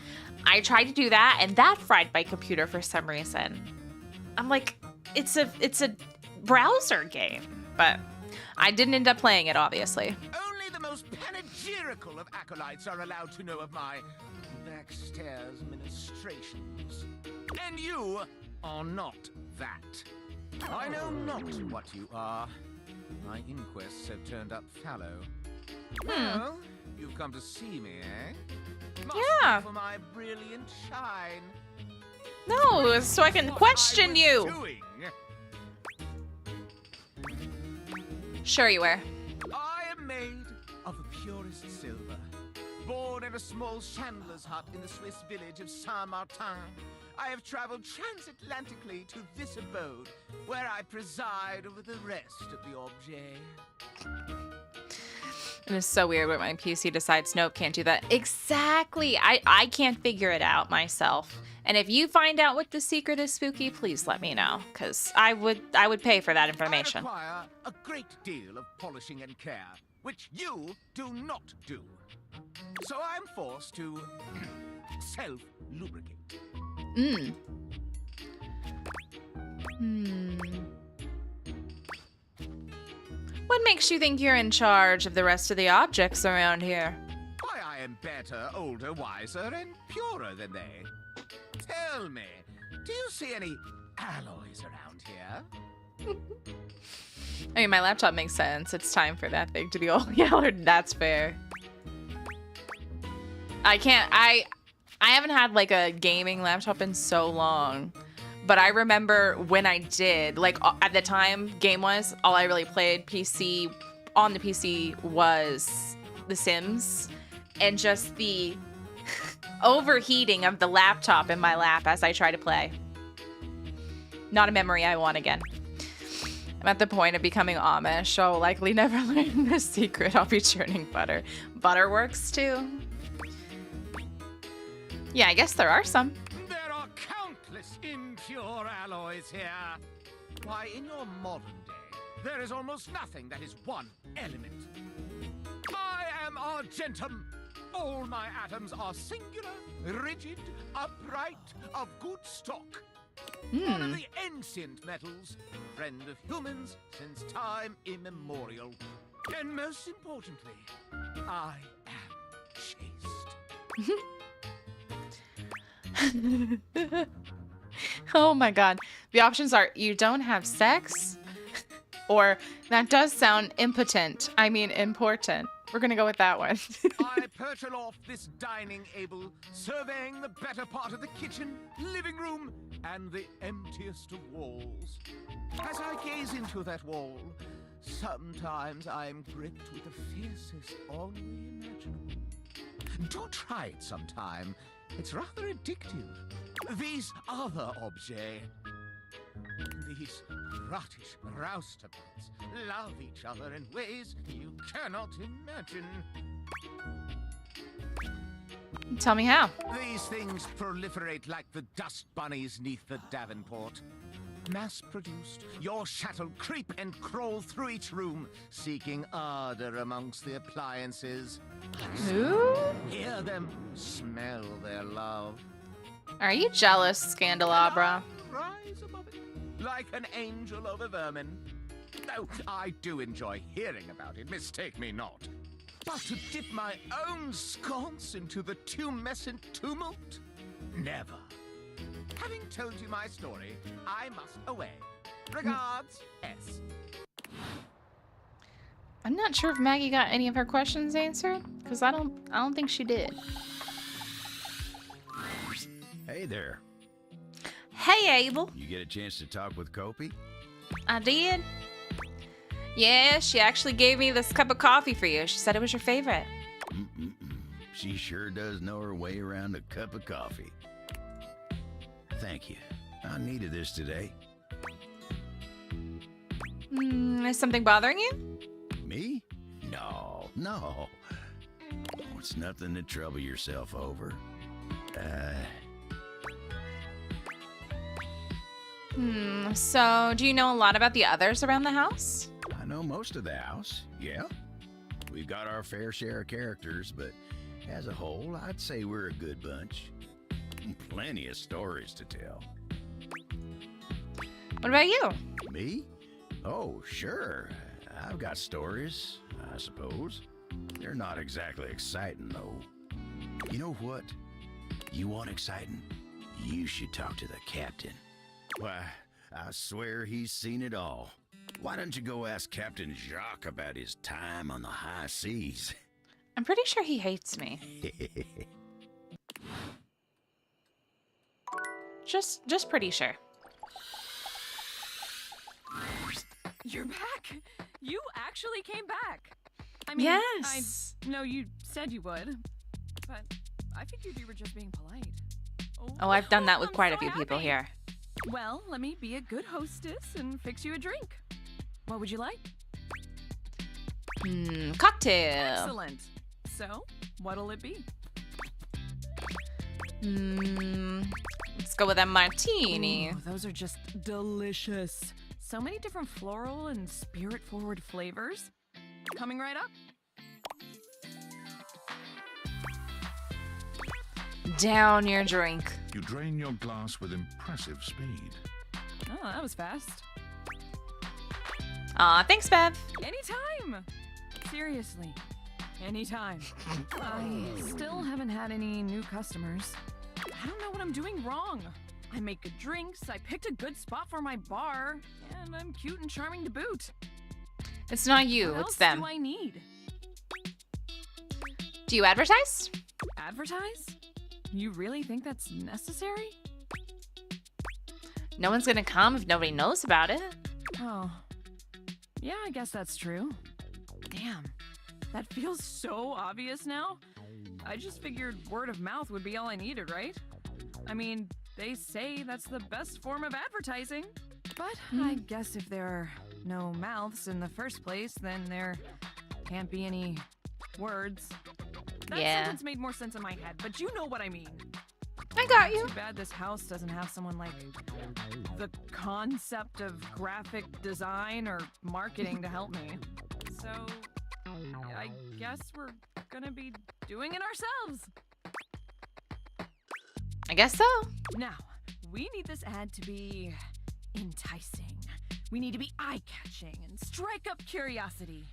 Speaker 1: I tried to do that, and that fried my computer for some reason. I'm like, it's a browser game, but I didn't end up playing it, obviously.
Speaker 2: Only the most panegyrical of acolytes are allowed to know of my backstairs ministrations. And you are not that. I know not what you are. My inquests have turned up fallow. Well, you've come to see me, eh? Must
Speaker 1: Yeah.
Speaker 2: be for my brilliant shine.
Speaker 1: No, so I can question you.
Speaker 2: Doing.
Speaker 1: Sure you were.
Speaker 2: I am made of the purest silver. Born in a small chandler's hut in the Swiss village of Saint-Martin, I have traveled transatlantically to this abode, where I preside over the rest of the objet.
Speaker 1: It is so weird when my PC decides, nope, can't do that. Exactly. I can't figure it out myself. And if you find out what the secret is, Spooky, please let me know, because I would pay for that information.
Speaker 2: I require a great deal of polishing and care, which you do not do. So I'm forced to self-lubricate.
Speaker 1: What makes you think you're in charge of the rest of the objects around here?
Speaker 2: Why, I am better, older, wiser, and purer than they. Tell me, do you see any alloys around here?
Speaker 1: I mean, my laptop makes sense. It's time for that thing to be all yellow. That's fair. I haven't had like a gaming laptop in so long. But I remember when I did, like at the time, game-wise, all I really played on the PC was The Sims. And just the overheating of the laptop in my lap as I try to play. Not a memory I want again. I'm at the point of becoming Amish. I'll likely never learn this secret. I'll be churning butter. Butter works too. Yeah, I guess there are some.
Speaker 2: There are countless impure alloys here. Why, in your modern day, there is almost nothing that is one element. I am argentum. All my atoms are singular, rigid, upright, of good stock. One of the ancient metals, friend of humans since time immemorial. And most importantly, I am chaste.
Speaker 1: Oh my god. The options are you don't have sex, or that does sound impotent. I mean important. We're gonna go with that one.
Speaker 2: I perch aloft this dining able, surveying the better part of the kitchen, living room, and the emptiest of walls. As I gaze into that wall, sometimes I'm gripped with the fiercest ennui imaginable. Do try it sometime. It's rather addictive. These other objects, these rottish roustabouts, love each other in ways you cannot imagine.
Speaker 1: Tell me how.
Speaker 2: These things proliferate like the dust bunnies neath the Davenport. Mass-produced, your shuttle creep and crawl through each room, seeking ardor amongst the appliances.
Speaker 1: Ooh.
Speaker 2: Hear them, smell their love.
Speaker 1: Are you jealous, Scandelabra?
Speaker 2: Rise above it, like an angel over vermin. No, I do enjoy hearing about it, mistake me not. But to dip my own sconce into the tumescent tumult? Never. Having told you my story, I must away. Regards, S.
Speaker 1: I'm not sure if Maggie got any of her questions answered, because I don't think she did.
Speaker 14: Hey there.
Speaker 1: Hey, Abel.
Speaker 14: You get a chance to talk with Kopi?
Speaker 1: I did. Yeah, she actually gave me this cup of coffee for you. She said it was your favorite.
Speaker 14: She sure does know her way around a cup of coffee. Thank you. I needed this today.
Speaker 1: Is something bothering you?
Speaker 14: Me? No. Oh, it's nothing to trouble yourself over.
Speaker 1: So do you know a lot about the others around the house?
Speaker 14: I know most of the house, yeah. We've got our fair share of characters, but as a whole, I'd say we're a good bunch. Plenty of stories to tell.
Speaker 1: What about you?
Speaker 14: Me? Oh, sure. I've got stories, I suppose. They're not exactly exciting, though. You know what? You want exciting? You should talk to the captain. Why, I swear he's seen it all. Why don't you go ask Captain Jacques about his time on the high seas?
Speaker 1: I'm pretty sure he hates me. Just pretty sure.
Speaker 11: You're back. You actually came back. I mean,
Speaker 1: yes.
Speaker 11: I know you said you would, but I figured you were just being polite.
Speaker 1: Oh, I've done that with quite a few people here.
Speaker 11: Well, let me be a good hostess and fix you a drink. What would you like?
Speaker 1: Cocktail.
Speaker 11: Excellent. So, what'll it be?
Speaker 1: go with a martini.
Speaker 11: Ooh, those are just delicious. So many different floral and spirit-forward flavors. Coming right up.
Speaker 1: Down your drink.
Speaker 3: You drain your glass with impressive speed.
Speaker 11: Oh, that was fast.
Speaker 1: Aw, thanks, Bev.
Speaker 11: Anytime! Seriously, anytime. I still haven't had any new customers. I don't know what I'm doing wrong. I make good drinks, I picked a good spot for my bar, and I'm cute and charming to boot.
Speaker 1: It's not you,
Speaker 11: What
Speaker 1: it's
Speaker 11: else
Speaker 1: them.
Speaker 11: do I need?
Speaker 1: Do you advertise?
Speaker 11: Advertise? You really think that's necessary?
Speaker 1: No one's gonna come if nobody knows about it.
Speaker 11: Oh. Yeah, I guess that's true. Damn. That feels so obvious now. I just figured word of mouth would be all I needed, right? I mean, they say that's the best form of advertising. But I guess if there are no mouths in the first place, then there can't be any words. That sentence made more sense in my head, but you know what I mean.
Speaker 1: I got you.
Speaker 11: Too bad this house doesn't have someone like the concept of graphic design or marketing to help me. So I guess we're gonna be doing it ourselves.
Speaker 1: I guess so.
Speaker 11: Now, we need this ad to be enticing. We need to be eye-catching and strike up curiosity.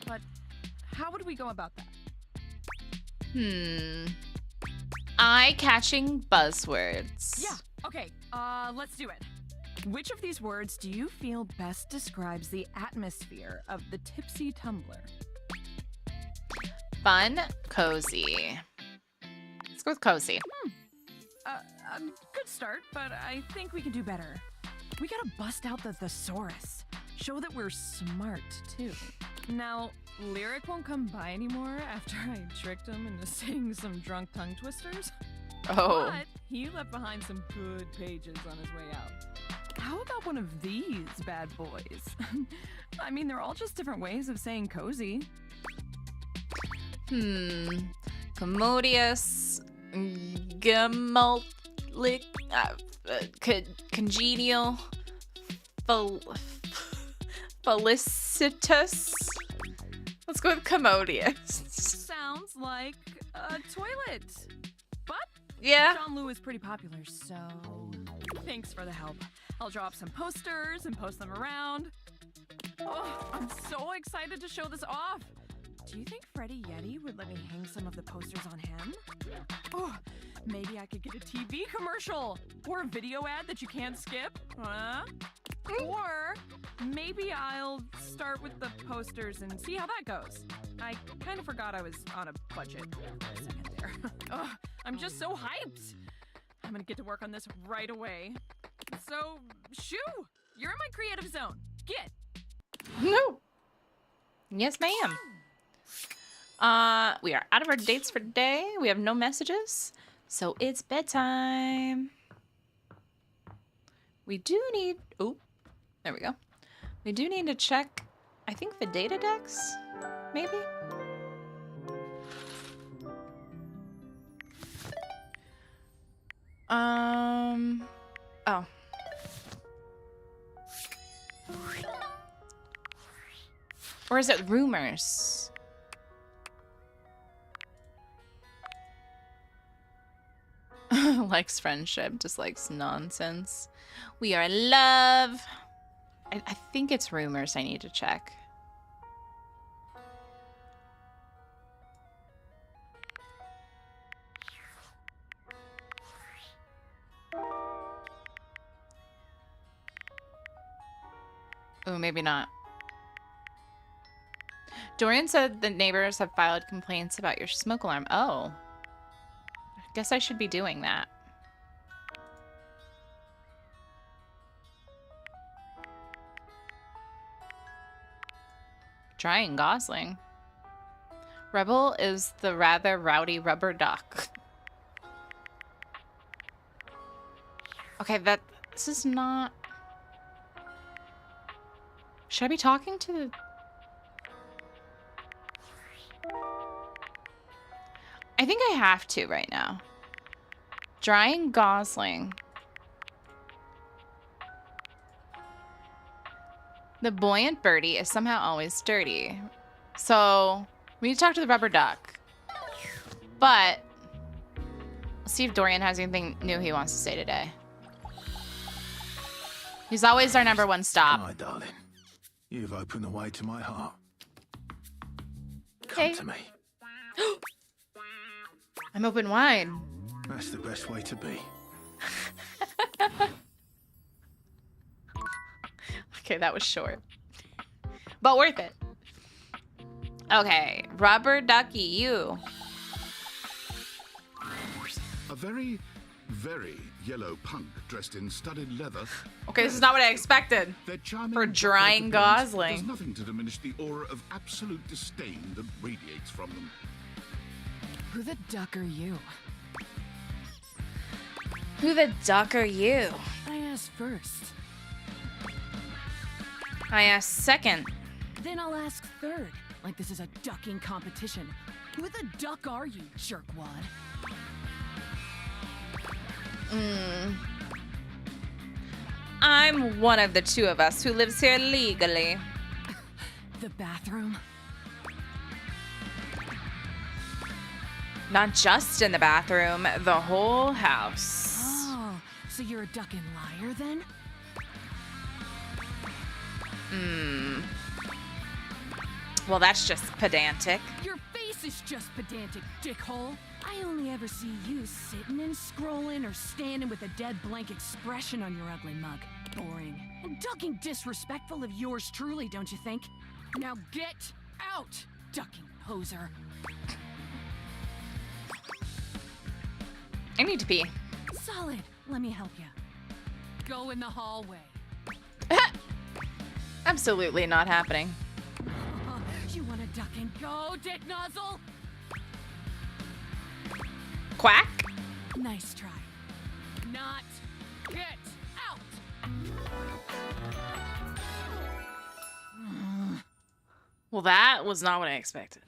Speaker 11: But how would we go about that?
Speaker 1: Eye-catching buzzwords.
Speaker 11: Yeah, okay, let's do it. Which of these words do you feel best describes the atmosphere of the Tipsy Tumbler?
Speaker 1: Fun, cozy. Let's go with cozy.
Speaker 11: A good start, but I think we can do better. We gotta bust out the thesaurus. Show that we're smart, too. Now, Lyric won't come by anymore after I tricked him into saying some drunk tongue twisters.
Speaker 1: Oh.
Speaker 11: But he left behind some good pages on his way out. How about one of these bad boys? I mean, they're all just different ways of saying cozy.
Speaker 1: Commodious, gemultic, congenial, felicitous. Let's go with commodious.
Speaker 11: Sounds like a toilet. But
Speaker 1: yeah,
Speaker 11: John Lou is pretty popular, so thanks for the help. I'll draw up some posters and post them around. Oh, I'm so excited to show this off. Do you think Freddie Yeti would let me hang some of the posters on him? Oh, maybe I could get a TV commercial or a video ad that you can't skip. Huh? Or maybe I'll start with the posters and see how that goes. I kind of forgot I was on a budget for a second there. Oh, I'm just so hyped. I'm gonna get to work on this right away. So, shoo! You're in my creative zone. Get!
Speaker 1: No. Yes, ma'am. We are out of our dates for today. We have no messages, so it's bedtime. We do need... Oh, there we go. We do need to check, I think, the data decks, maybe? Oh. Or is it rumors? Likes friendship, dislikes nonsense. We are in love. I think it's rumors I need to check. Oh, maybe not. Dorian said the neighbors have filed complaints about your smoke alarm. Oh. I guess I should be doing that. Trying Gosling. Rebel is the rather rowdy rubber duck. Okay, this is not... Should I be talking to the... I think I have to right now. Drying gosling. The buoyant birdie is somehow always dirty. So we need to talk to the rubber duck. But let's see if Dorian has anything new he wants to say today. He's always our #1 stop.
Speaker 13: My darling, you've opened the way to my heart.
Speaker 1: Come
Speaker 13: to me.
Speaker 1: I'm open wide.
Speaker 13: That's the best way to be.
Speaker 1: Okay, that was short. But worth it. Okay, rubber ducky, you.
Speaker 3: A very, very yellow punk dressed in studded leather.
Speaker 1: Okay, this is not what I expected. For drying gosling.
Speaker 3: Does nothing to diminish the aura of absolute disdain that radiates from them.
Speaker 11: Who the duck are you?
Speaker 1: Who the duck are you?
Speaker 11: I asked first.
Speaker 1: I asked second.
Speaker 11: Then I'll ask third. Like this is a ducking competition. Who the duck are you, jerkwad?
Speaker 1: I'm one of the two of us who lives here legally.
Speaker 11: The bathroom?
Speaker 1: Not just in the bathroom, the whole house.
Speaker 11: Oh, so you're a ducking liar then?
Speaker 1: Well, that's just pedantic.
Speaker 11: Your face is just pedantic, dickhole. I only ever see you sitting and scrolling or standing with a dead blank expression on your ugly mug. Boring. And ducking disrespectful of yours truly, don't you think? Now get out, ducking poser.
Speaker 1: I need to pee.
Speaker 11: Solid. Let me help you. Go in the hallway.
Speaker 1: Absolutely not happening.
Speaker 11: You want to duck and go, dick nozzle?
Speaker 1: Quack?
Speaker 11: Nice try. Not get out.
Speaker 1: Well, that was not what I expected.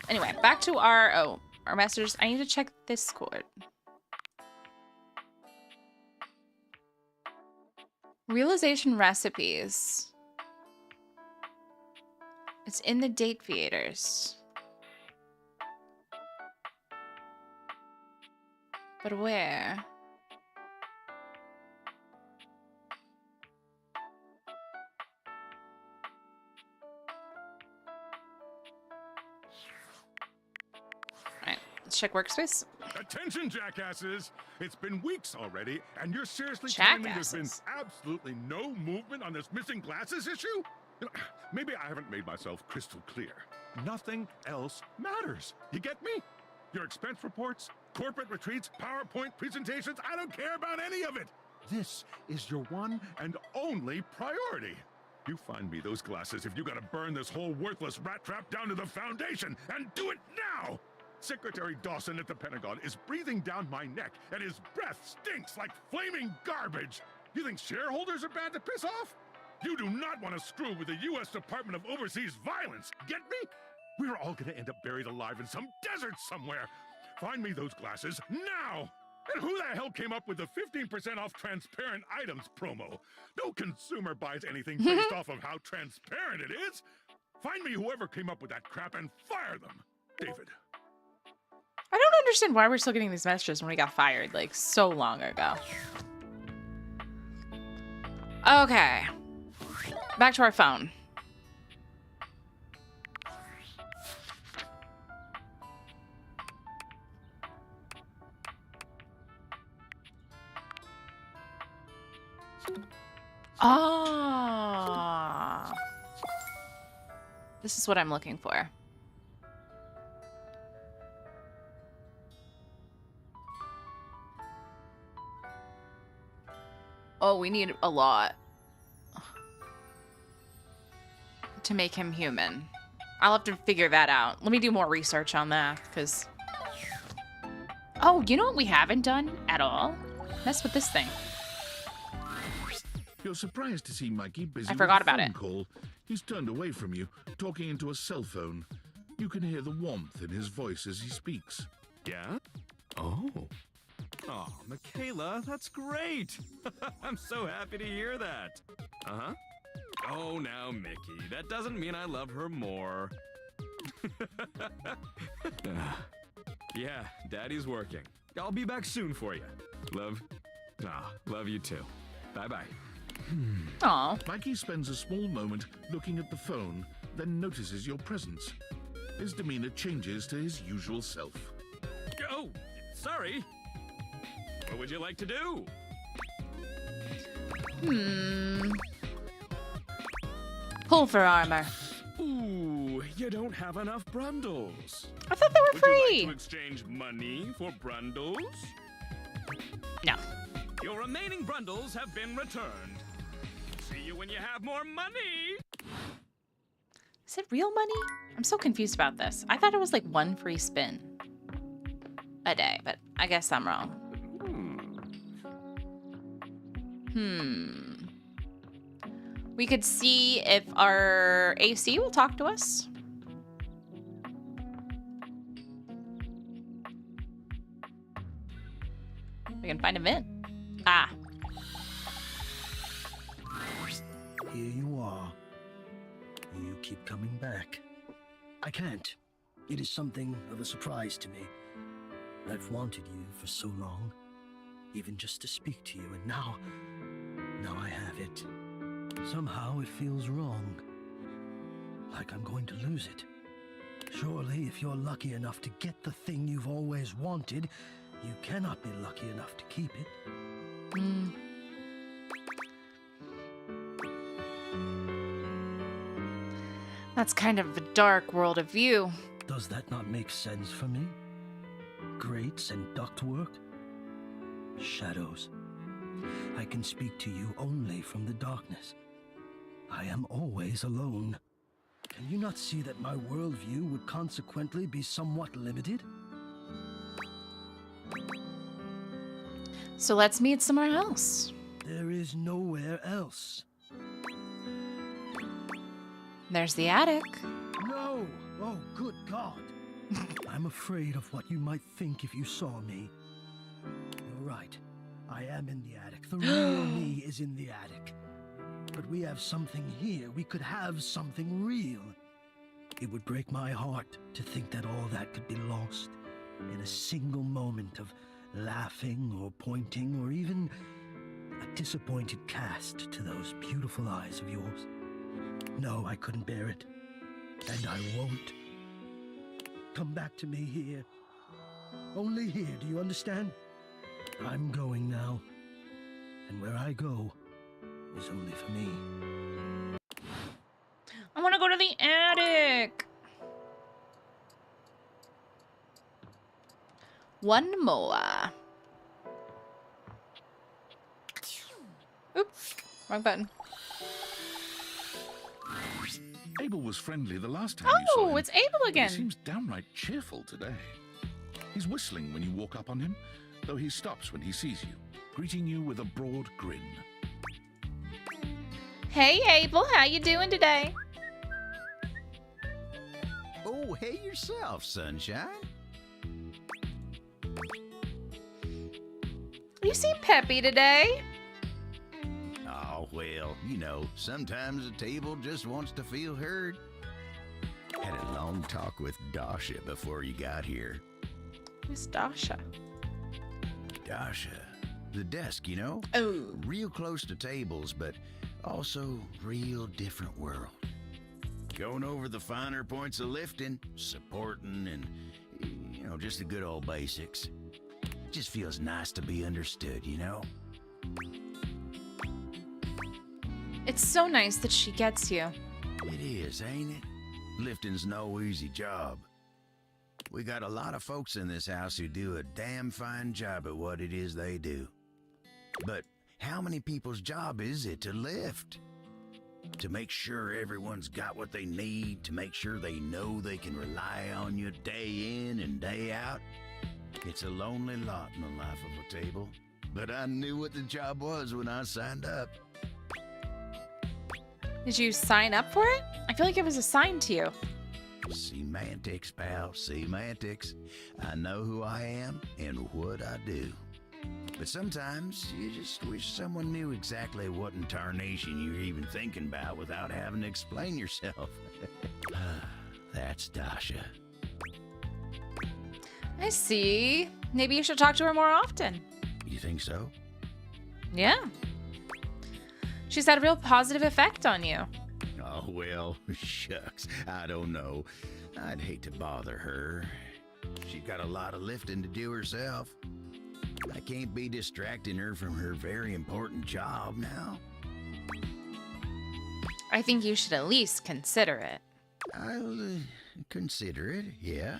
Speaker 1: Anyway, back to our messages. I need to check this Discord. Realization recipes. It's in the date theaters. But where? Alright, let's check workspace.
Speaker 5: Attention, jackasses! It's been weeks already, and you're seriously telling me there's been absolutely no movement on this missing glasses issue? You know, maybe I haven't made myself crystal clear. Nothing else matters. You get me? Your expense reports, corporate retreats, PowerPoint presentations, I don't care about any of it. This is your one and only priority. You find me those glasses if you gotta burn this whole worthless rat trap down to the foundation, and do it now! Secretary Dawson at the Pentagon is breathing down my neck, and his breath stinks like flaming garbage. You think shareholders are bad to piss off? You do not want to screw with the U.S. Department of Overseas Violence, get me? We're all gonna end up buried alive in some desert somewhere. Find me those glasses now! And who the hell came up with the 15% off transparent items promo? No consumer buys anything based off of how transparent it is. Find me whoever came up with that crap and fire them. David.
Speaker 1: I don't understand why we're still getting these messages when we got fired, like, so long ago. Okay. Back to our phone. Ah. This is what I'm looking for. Oh, we need a lot to make him human. I'll have to figure that out. Let me do more research on that, because... Oh, you know what we haven't done at all? Mess with this thing.
Speaker 3: You're surprised to see Mikey busy
Speaker 1: I forgot
Speaker 3: with a
Speaker 1: about
Speaker 3: phone
Speaker 1: it.
Speaker 3: call. He's turned away from you, talking into a cell phone. You can hear the warmth in his voice as he speaks.
Speaker 20: Yeah? Oh. Oh, Michaela, that's great. I'm so happy to hear that. Uh-huh. Oh, now, Mickey, that doesn't mean I love her more. Yeah, Daddy's working. I'll be back soon for you. Love you too. Bye-bye.
Speaker 1: Aw.
Speaker 3: Mikey spends a small moment looking at the phone, then notices your presence. His demeanor changes to his usual self.
Speaker 20: Oh, sorry. What would you like to do?
Speaker 1: Pull for armor.
Speaker 20: Ooh, you don't have enough brundles.
Speaker 1: I thought they were
Speaker 20: Would
Speaker 1: free.
Speaker 20: you like to exchange money for brundles?
Speaker 1: No.
Speaker 20: Your remaining brundles have been returned. See you when you have more money.
Speaker 1: Is it real money? I'm so confused about this. I thought it was like 1 free spin a day, but I guess I'm wrong. We could see if our AC will talk to us. We can find a vent. Ah.
Speaker 18: Here you are. You keep coming back. I can't. It is something of a surprise to me. I've wanted you for so long, even just to speak to you, and now I have it. Somehow it feels wrong, like I'm going to lose it. Surely, if you're lucky enough to get the thing you've always wanted, you cannot be lucky enough to keep it.
Speaker 1: That's kind of a dark world of view.
Speaker 18: Does that not make sense for me? Grates and ductwork? Shadows. I can speak to you only from the darkness. I am always alone. Can you not see that my worldview would consequently be somewhat limited?
Speaker 1: So let's meet somewhere else.
Speaker 18: There is nowhere else.
Speaker 1: There's the attic.
Speaker 18: No! Oh, good God! I'm afraid of what you might think if you saw me. You're right. I am in the attic. The real me is in the attic. But we have something here. We could have something real. It would break my heart to think that all that could be lost in a single moment of laughing or pointing or even a disappointed cast to those beautiful eyes of yours. No, I couldn't bear it. And I won't. Come back to me here. Only here, do you understand? I'm going now. And where I go is only for me.
Speaker 1: I want to go to the attic. One more. Oops, wrong button.
Speaker 3: Abel was friendly the last time you saw him.
Speaker 1: Oh, it's Abel again.
Speaker 3: He seems downright cheerful today. He's whistling when you walk up on him, though he stops when he sees you, greeting you with a broad grin.
Speaker 1: Hey, Abel, how you doing today?
Speaker 14: Oh, hey yourself, sunshine.
Speaker 1: You seem peppy today.
Speaker 14: Oh, well, you know, sometimes a table just wants to feel heard. Had a long talk with Dasha before you got here.
Speaker 1: Who's Dasha?
Speaker 14: Dasha. The desk, you know?
Speaker 1: Oh.
Speaker 14: Real close to tables, but also real different world. Going over the finer points of lifting, supporting, and, you know, just the good old basics. Just feels nice to be understood, you know?
Speaker 1: It's so nice that she gets you.
Speaker 14: It is, ain't it? Lifting's no easy job. We got a lot of folks in this house who do a damn fine job at what it is they do. But how many people's job is it to lift? To make sure everyone's got what they need, to make sure they know they can rely on you day in and day out? It's a lonely lot in the life of a table, but I knew what the job was when I signed up.
Speaker 1: Did you sign up for it? I feel like it was assigned to you.
Speaker 14: Semantics, pal, semantics. I know who I am and what I do. But sometimes you just wish someone knew exactly what in tarnation you're even thinking about without having to explain yourself. That's Dasha.
Speaker 1: I see. Maybe you should talk to her more often.
Speaker 14: You think so?
Speaker 1: Yeah. She's had a real positive effect on you.
Speaker 14: Oh, well, shucks. I don't know. I'd hate to bother her. She's got a lot of lifting to do herself. I can't be distracting her from her very important job now.
Speaker 1: I think you should at least consider it.
Speaker 14: I'll consider it, yeah.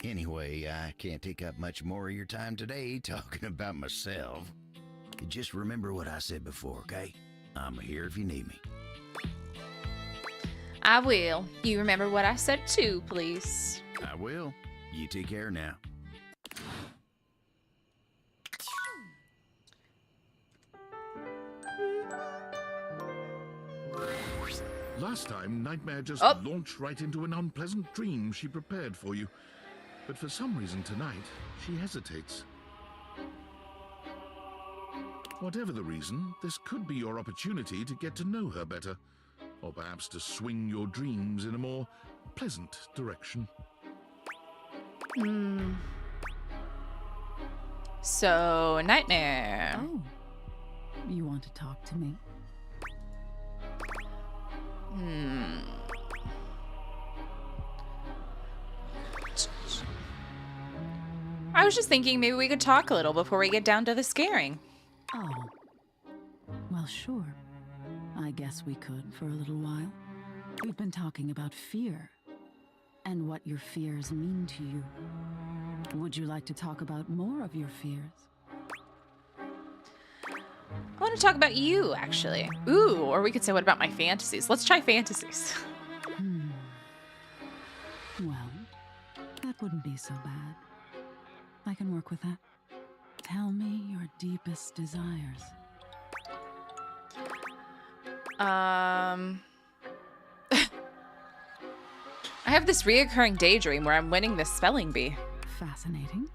Speaker 14: Anyway, I can't take up much more of your time today talking about myself. Just remember what I said before, okay? I'm here if you need me.
Speaker 1: I will. You remember what I said too, please.
Speaker 14: I will. You take care now.
Speaker 3: Last time, Nightmare just launched right into an unpleasant dream she prepared for you. But for some reason tonight, she hesitates. Whatever the reason, this could be your opportunity to get to know her better, or perhaps to swing your dreams in a more pleasant direction.
Speaker 1: So, Nightmare.
Speaker 11: Oh, you want to talk to me?
Speaker 1: I was just thinking maybe we could talk a little before we get down to the scaring.
Speaker 11: Oh. Well, sure. I guess we could for a little while. We've been talking about fear and what your fears mean to you. Would you like to talk about more of your fears?
Speaker 1: I want to talk about you, actually. Ooh, or we could say, what about my fantasies? Let's try fantasies.
Speaker 11: Well, that wouldn't be so bad. I can work with that. Tell me your deepest desires.
Speaker 1: I have this reoccurring daydream where I'm winning this spelling bee.
Speaker 11: Fascinating.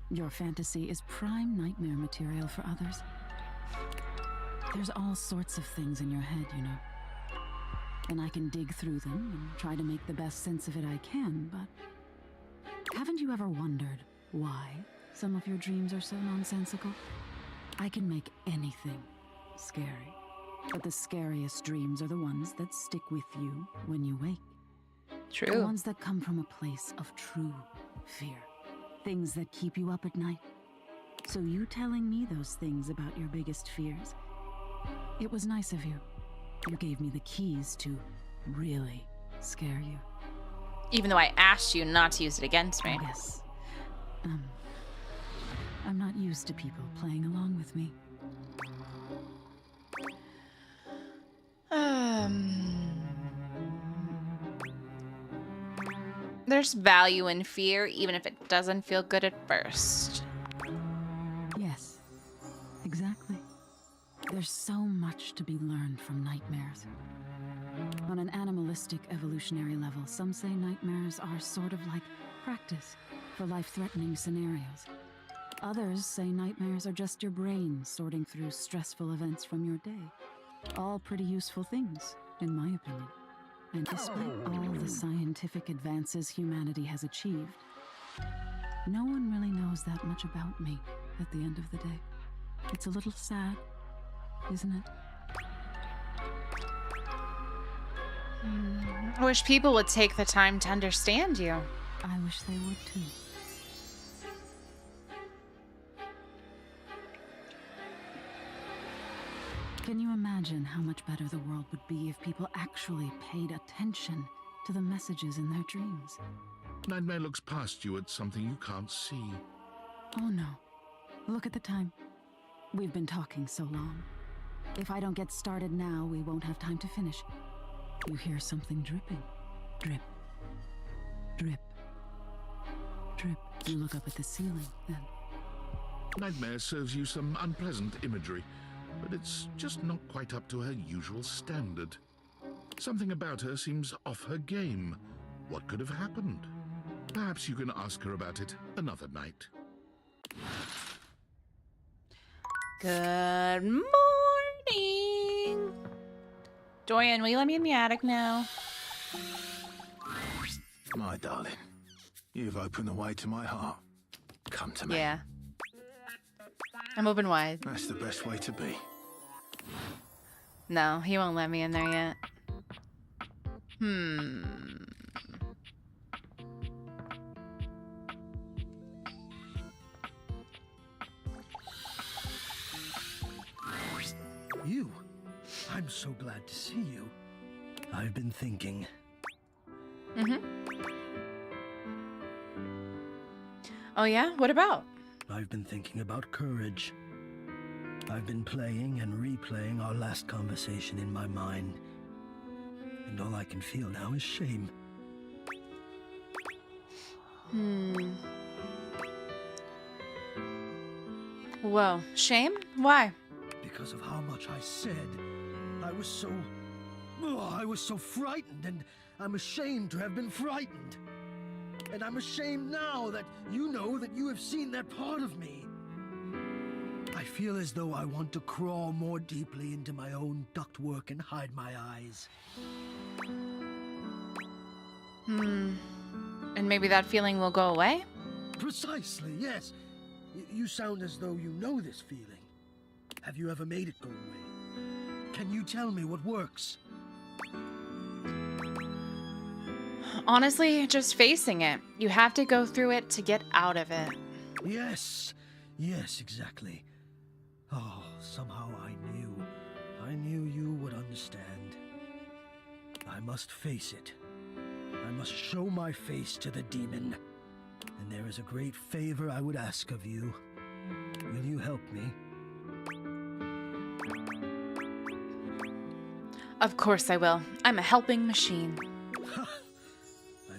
Speaker 11: Your fantasy is prime nightmare material for others. There's all sorts of things in your head, you know. And I can dig through them and try to make the best sense of it I can, but haven't you ever wondered why some of your dreams are so nonsensical? I can make anything scary, but the scariest dreams are the ones that stick with you when you wake.
Speaker 1: True.
Speaker 11: The ones that come from a place of true fear. Things that keep you up at night. So you telling me those things about your biggest fears, it was nice of you. You gave me the keys to really scare you.
Speaker 1: Even though I asked you not to use it against me.
Speaker 11: Yes. I'm not used to people playing along with me.
Speaker 1: There's value in fear, even if it doesn't feel good at first.
Speaker 11: Yes, exactly. There's so much to be learned from nightmares. On an animalistic evolutionary level, some say nightmares are sort of like practice for life-threatening scenarios. Others say nightmares are just your brain sorting through stressful events from your day. All pretty useful things, in my opinion. And despite all the scientific advances humanity has achieved, no one really knows that much about me at the end of the day. It's a little sad, isn't it?
Speaker 1: I wish people would take the time to understand you.
Speaker 11: I wish they would too. Can you imagine how much better the world would be if people actually paid attention to the messages in their dreams?
Speaker 3: Nightmare looks past you at something you can't see.
Speaker 11: Oh no. Look at the time. We've been talking so long. If I don't get started now, we won't have time to finish. You hear something dripping. Drip. Drip. Drip. You look up at the ceiling, then.
Speaker 3: Nightmare serves you some unpleasant imagery, but it's just not quite up to her usual standard. Something about her seems off her game. What could have happened? Perhaps you can ask her about it another night.
Speaker 1: Good morning. Dorian, will you let me in the attic now?
Speaker 13: My darling, you've opened the way to my heart. Come to me.
Speaker 1: Yeah. I'm open wide.
Speaker 13: That's the best way to be.
Speaker 1: No, he won't let me in there yet.
Speaker 18: You? I'm so glad to see you. I've been thinking.
Speaker 1: Oh yeah? What about?
Speaker 18: I've been thinking about courage. I've been playing and replaying our last conversation in my mind. And all I can feel now is shame.
Speaker 1: Whoa. Shame? Why?
Speaker 18: Because of how much I said. I was so frightened, and I'm ashamed to have been frightened. And I'm ashamed now that you know that you have seen that part of me. I feel as though I want to crawl more deeply into my own ductwork and hide my eyes.
Speaker 1: And maybe that feeling will go away?
Speaker 18: Precisely, yes. You sound as though you know this feeling. Have you ever made it go away? Can you tell me what works?
Speaker 1: Honestly, just facing it. You have to go through it to get out of it.
Speaker 18: Yes, exactly. Oh, somehow I knew you would understand. I must face it. I must show my face to the demon. And there is a great favor I would ask of you. Will you help me?
Speaker 1: Of course I will. I'm a helping machine.
Speaker 18: I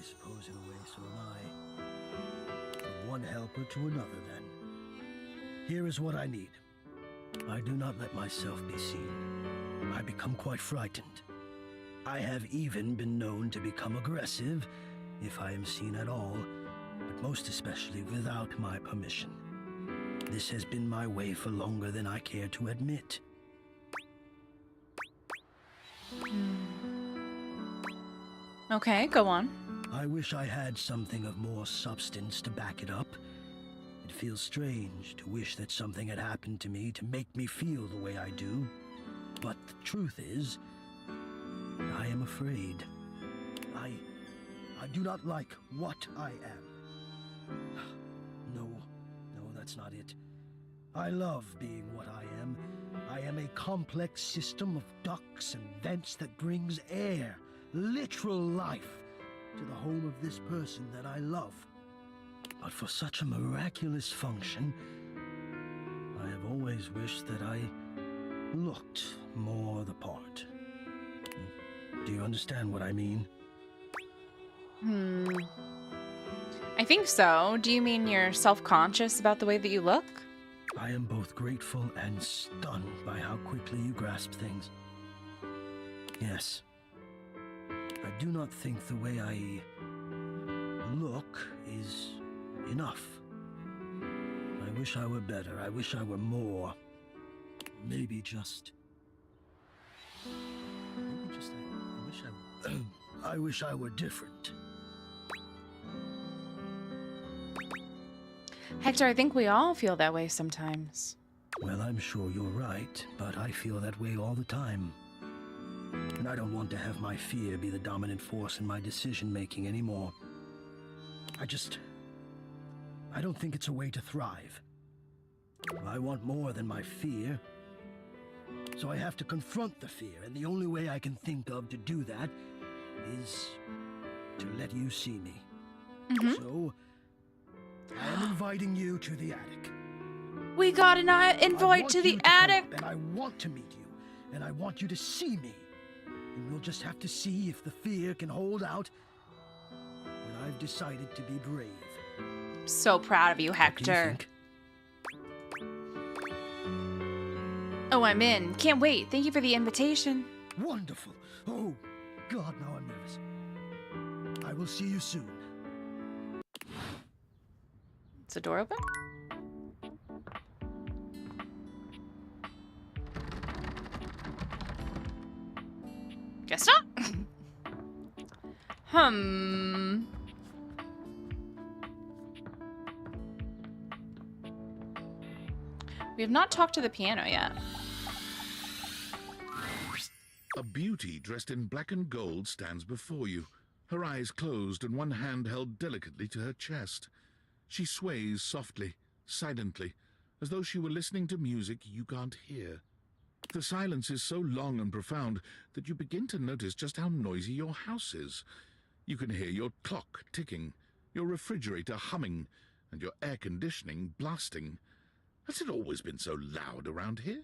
Speaker 18: suppose in a way so am I. From one helper to another, then. Here is what I need. I do not let myself be seen. I become quite frightened. I have even been known to become aggressive, if I am seen at all, but most especially without my permission. This has been my way for longer than I care to admit.
Speaker 1: Okay, go on.
Speaker 18: I wish I had something of more substance to back it up. It feels strange to wish that something had happened to me to make me feel the way I do. But the truth is, I am afraid. I do not like what I am. No, that's not it. I love being what I am. I am a complex system of ducts and vents that brings air, literal life, to the home of this person that I love. But for such a miraculous function, I have always wished that I looked more the part. Do you understand what I mean?
Speaker 1: I think so. Do you mean you're self-conscious about the way that you look?
Speaker 18: I am both grateful and stunned by how quickly you grasp things. Yes. I do not think the way I look is enough. I wish I were better. I wish I were more. Maybe just... I wish I were different.
Speaker 1: Hector, I think we all feel that way sometimes.
Speaker 18: Well, I'm sure you're right, but I feel that way all the time. And I don't want to have my fear be the dominant force in my decision-making anymore. I don't think it's a way to thrive. I want more than my fear. So I have to confront the fear, and the only way I can think of to do that is to let you see me. So, I am inviting you to the attic.
Speaker 1: We got an invite to the attic!
Speaker 18: And I want to meet you, and I want you to see me. And we'll just have to see if the fear can hold out when I've decided to be brave.
Speaker 1: So proud of you, Hector. Oh, I'm in. Can't wait. Thank you for the invitation.
Speaker 18: Wonderful. Oh, God, now I'm nervous. I will see you soon.
Speaker 1: Is the door open? Guess not. We have not talked to the piano yet.
Speaker 3: A beauty dressed in black and gold stands before you, her eyes closed and one hand held delicately to her chest. She sways softly, silently, as though she were listening to music you can't hear. The silence is so long and profound that you begin to notice just how noisy your house is. You can hear your clock ticking, your refrigerator humming, and your air conditioning blasting. Has it always been so loud around here?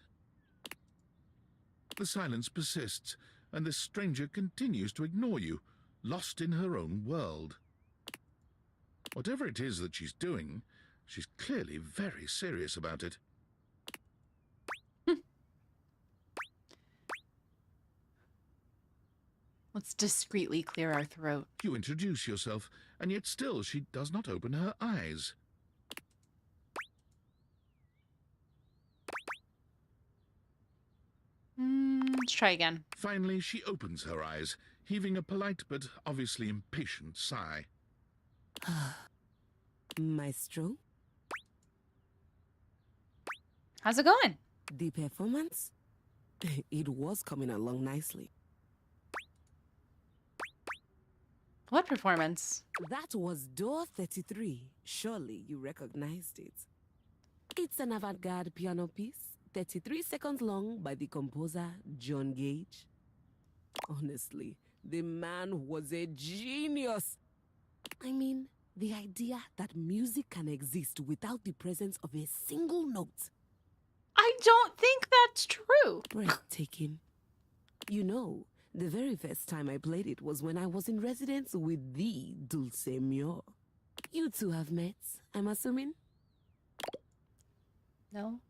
Speaker 3: The silence persists, and this stranger continues to ignore you, lost in her own world. Whatever it is that she's doing, she's clearly very serious about it.
Speaker 1: Let's discreetly clear our throat.
Speaker 3: You introduce yourself, and yet still she does not open her eyes.
Speaker 1: Let's try again.
Speaker 3: Finally, she opens her eyes, heaving a polite but obviously impatient sigh.
Speaker 7: Maestro?
Speaker 1: How's it going?
Speaker 7: The performance? It was coming along nicely.
Speaker 1: What performance?
Speaker 7: That was Door 33. Surely you recognized it. It's an avant-garde piano piece, 33 seconds long, by the composer John Gage. Honestly, the man was a genius. I mean, the idea that music can exist without the presence of a single note.
Speaker 1: I don't think that's true.
Speaker 7: Breathtaking. You know, the very first time I played it was when I was in residence with the Dulce Mio. You two have met, I'm assuming?
Speaker 1: No.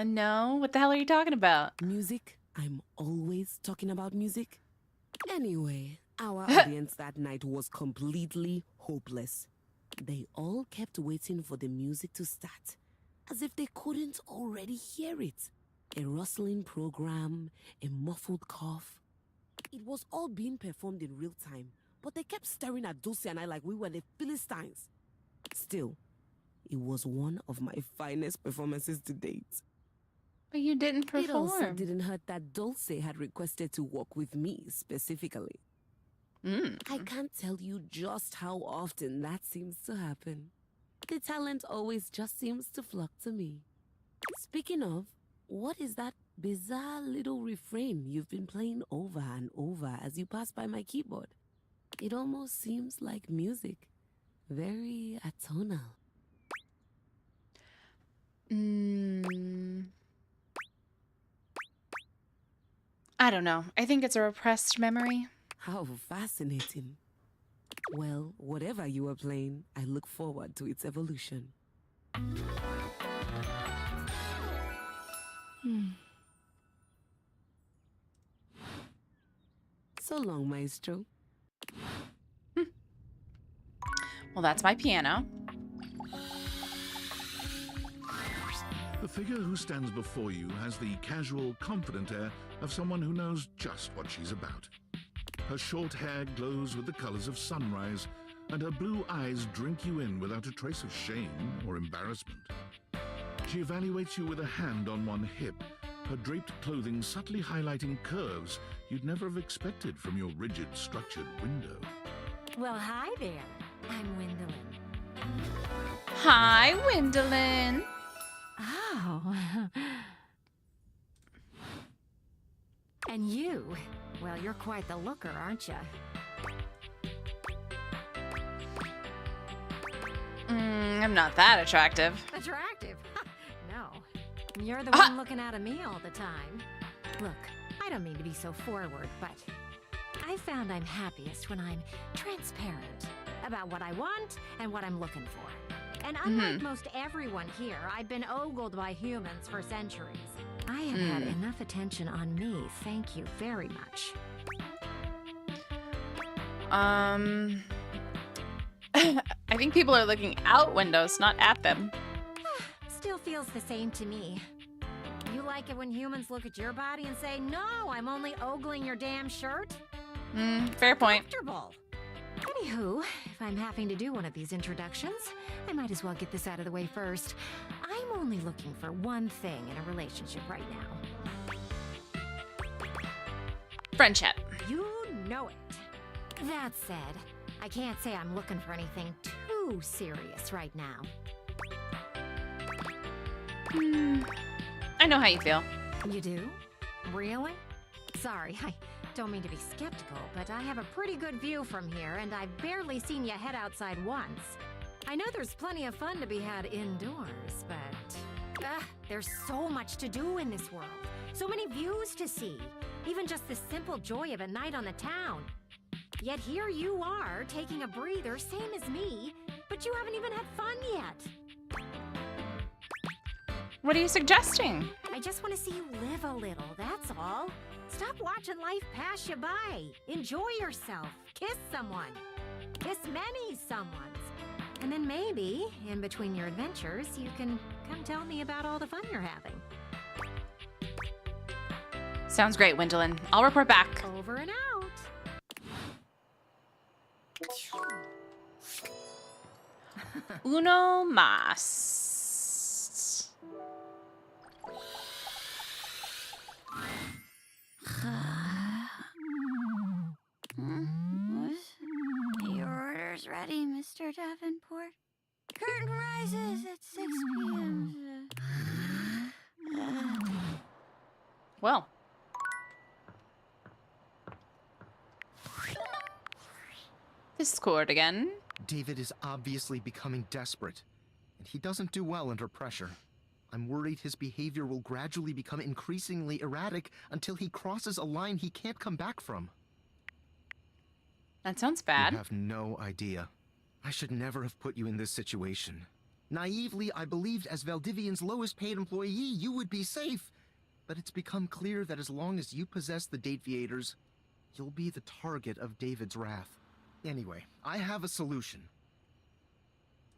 Speaker 1: No. What the hell are you talking about?
Speaker 7: Music? I'm always talking about music. Anyway, our audience that night was completely hopeless. They all kept waiting for the music to start, as if they couldn't already hear it. A rustling program, a muffled cough. It was all being performed in real time, but they kept staring at Dulce and I like we were the Philistines. Still, it was one of my finest performances to date.
Speaker 1: But you didn't perform.
Speaker 7: It also didn't hurt that Dulce had requested to work with me specifically. I can't tell you just how often that seems to happen. The talent always just seems to flock to me. Speaking of, what is that bizarre little refrain you've been playing over and over as you pass by my keyboard? It almost seems like music. Very atonal.
Speaker 1: I don't know. I think it's a repressed memory.
Speaker 7: How fascinating. Well, whatever you are playing, I look forward to its evolution. So long, Maestro.
Speaker 1: Well, that's my piano.
Speaker 3: The figure who stands before you has the casual, confident air of someone who knows just what she's about. Her short hair glows with the colors of sunrise, and her blue eyes drink you in without a trace of shame or embarrassment. She evaluates you with a hand on one hip, her draped clothing subtly highlighting curves you'd never have expected from your rigid, structured window.
Speaker 22: Well, hi there. I'm Wendolyn.
Speaker 1: Hi, Wendolyn.
Speaker 22: Oh. And you? Well, you're quite the looker, aren't you?
Speaker 1: I'm not that attractive.
Speaker 22: Attractive? No. You're the one looking out at me all the time. Look, I don't mean to be so forward, but I found I'm happiest when I'm transparent about what I want and what I'm looking for. And unlike most everyone here, I've been ogled by humans for centuries. I have had enough attention on me, thank you very much.
Speaker 1: I think people are looking out windows, not at them.
Speaker 22: Still feels the same to me. You like it when humans look at your body and say, no, I'm only ogling your damn shirt?
Speaker 1: Fair point.
Speaker 22: Comfortable. Anywho, if I'm having to do one of these introductions, I might as well get this out of the way first. I'm only looking for one thing in a relationship right now.
Speaker 1: Friendship.
Speaker 22: You know it. That said, I can't say I'm looking for anything too serious right now.
Speaker 1: I know how you feel.
Speaker 22: You do? Really? Sorry, I don't mean to be skeptical, but I have a pretty good view from here, and I've barely seen you head outside once. I know there's plenty of fun to be had indoors, but there's so much to do in this world. So many views to see. Even just the simple joy of a night on the town. Yet here you are, taking a breather, same as me, but you haven't even had fun yet.
Speaker 1: What are you suggesting?
Speaker 22: I just want to see you live a little, that's all. Stop watching life pass you by. Enjoy yourself. Kiss someone. Kiss many someones. And then maybe, in between your adventures, you can come tell me about all the fun you're having.
Speaker 1: Sounds great, Gwendolyn. I'll report back.
Speaker 22: Over and out.
Speaker 1: Uno más.
Speaker 8: Your order's ready, Mr. Davenport. Curtain rises at 6 p.m.
Speaker 1: Well. Discord again.
Speaker 16: David is obviously becoming desperate, and he doesn't do well under pressure. I'm worried his behavior will gradually become increasingly erratic until he crosses a line he can't come back from.
Speaker 1: That sounds bad.
Speaker 16: You have no idea. I should never have put you in this situation. Naively, I believed as Valdivian's lowest paid employee, you would be safe. But it's become clear that as long as you possess the Dateviators, you'll be the target of David's wrath. Anyway, I have a solution.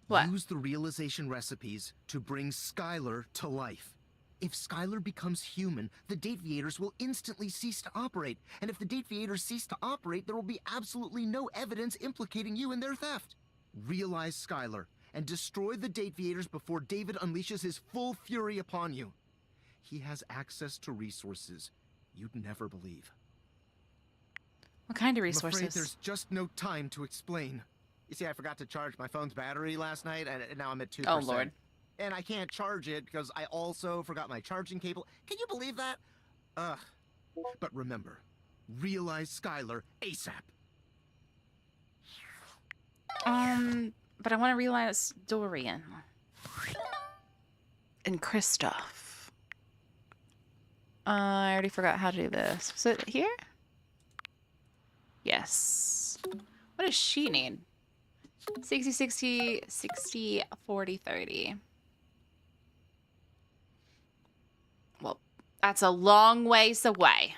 Speaker 1: What?
Speaker 16: Use the realization recipes to bring Skylar to life. If Skylar becomes human, the Dateviators will instantly cease to operate. And if the Dateviators cease to operate, there will be absolutely no evidence implicating you in their theft. Realize Skylar and destroy the Dateviators before David unleashes his full fury upon you. He has access to resources you'd never believe.
Speaker 1: What kind of
Speaker 16: I'm
Speaker 1: resources?
Speaker 16: afraid there's just no time to explain. You see, I forgot to charge my phone's battery last night, and now I'm at 2%.
Speaker 1: Oh, Lord.
Speaker 16: And I can't charge it because I also forgot my charging cable. Can you believe that? Ugh. But remember, realize Skylar ASAP.
Speaker 1: But I want to realize Dorian. And Kristoff. I already forgot how to do this. Was it here? Yes. What does she need? 60, 60, 60, 40, 30. Well, that's a long ways away.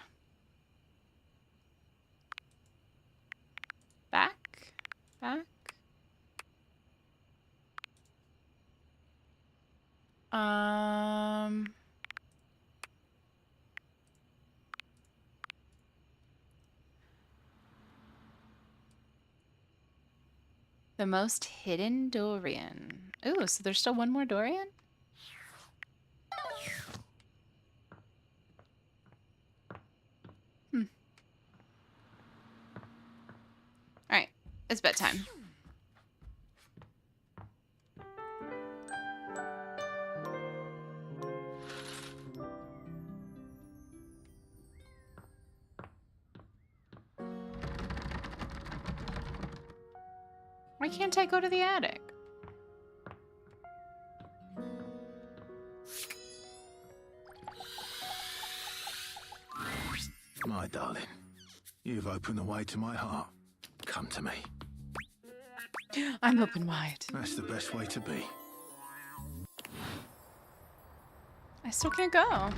Speaker 1: Back. The most hidden Dorian. Ooh, so there's still one more Dorian? Alright, it's bedtime. Why can't I go to the attic?
Speaker 13: My darling, you've opened the way to my heart. Come to me.
Speaker 1: I'm open wide.
Speaker 13: That's the best way to be.
Speaker 1: I still can't go.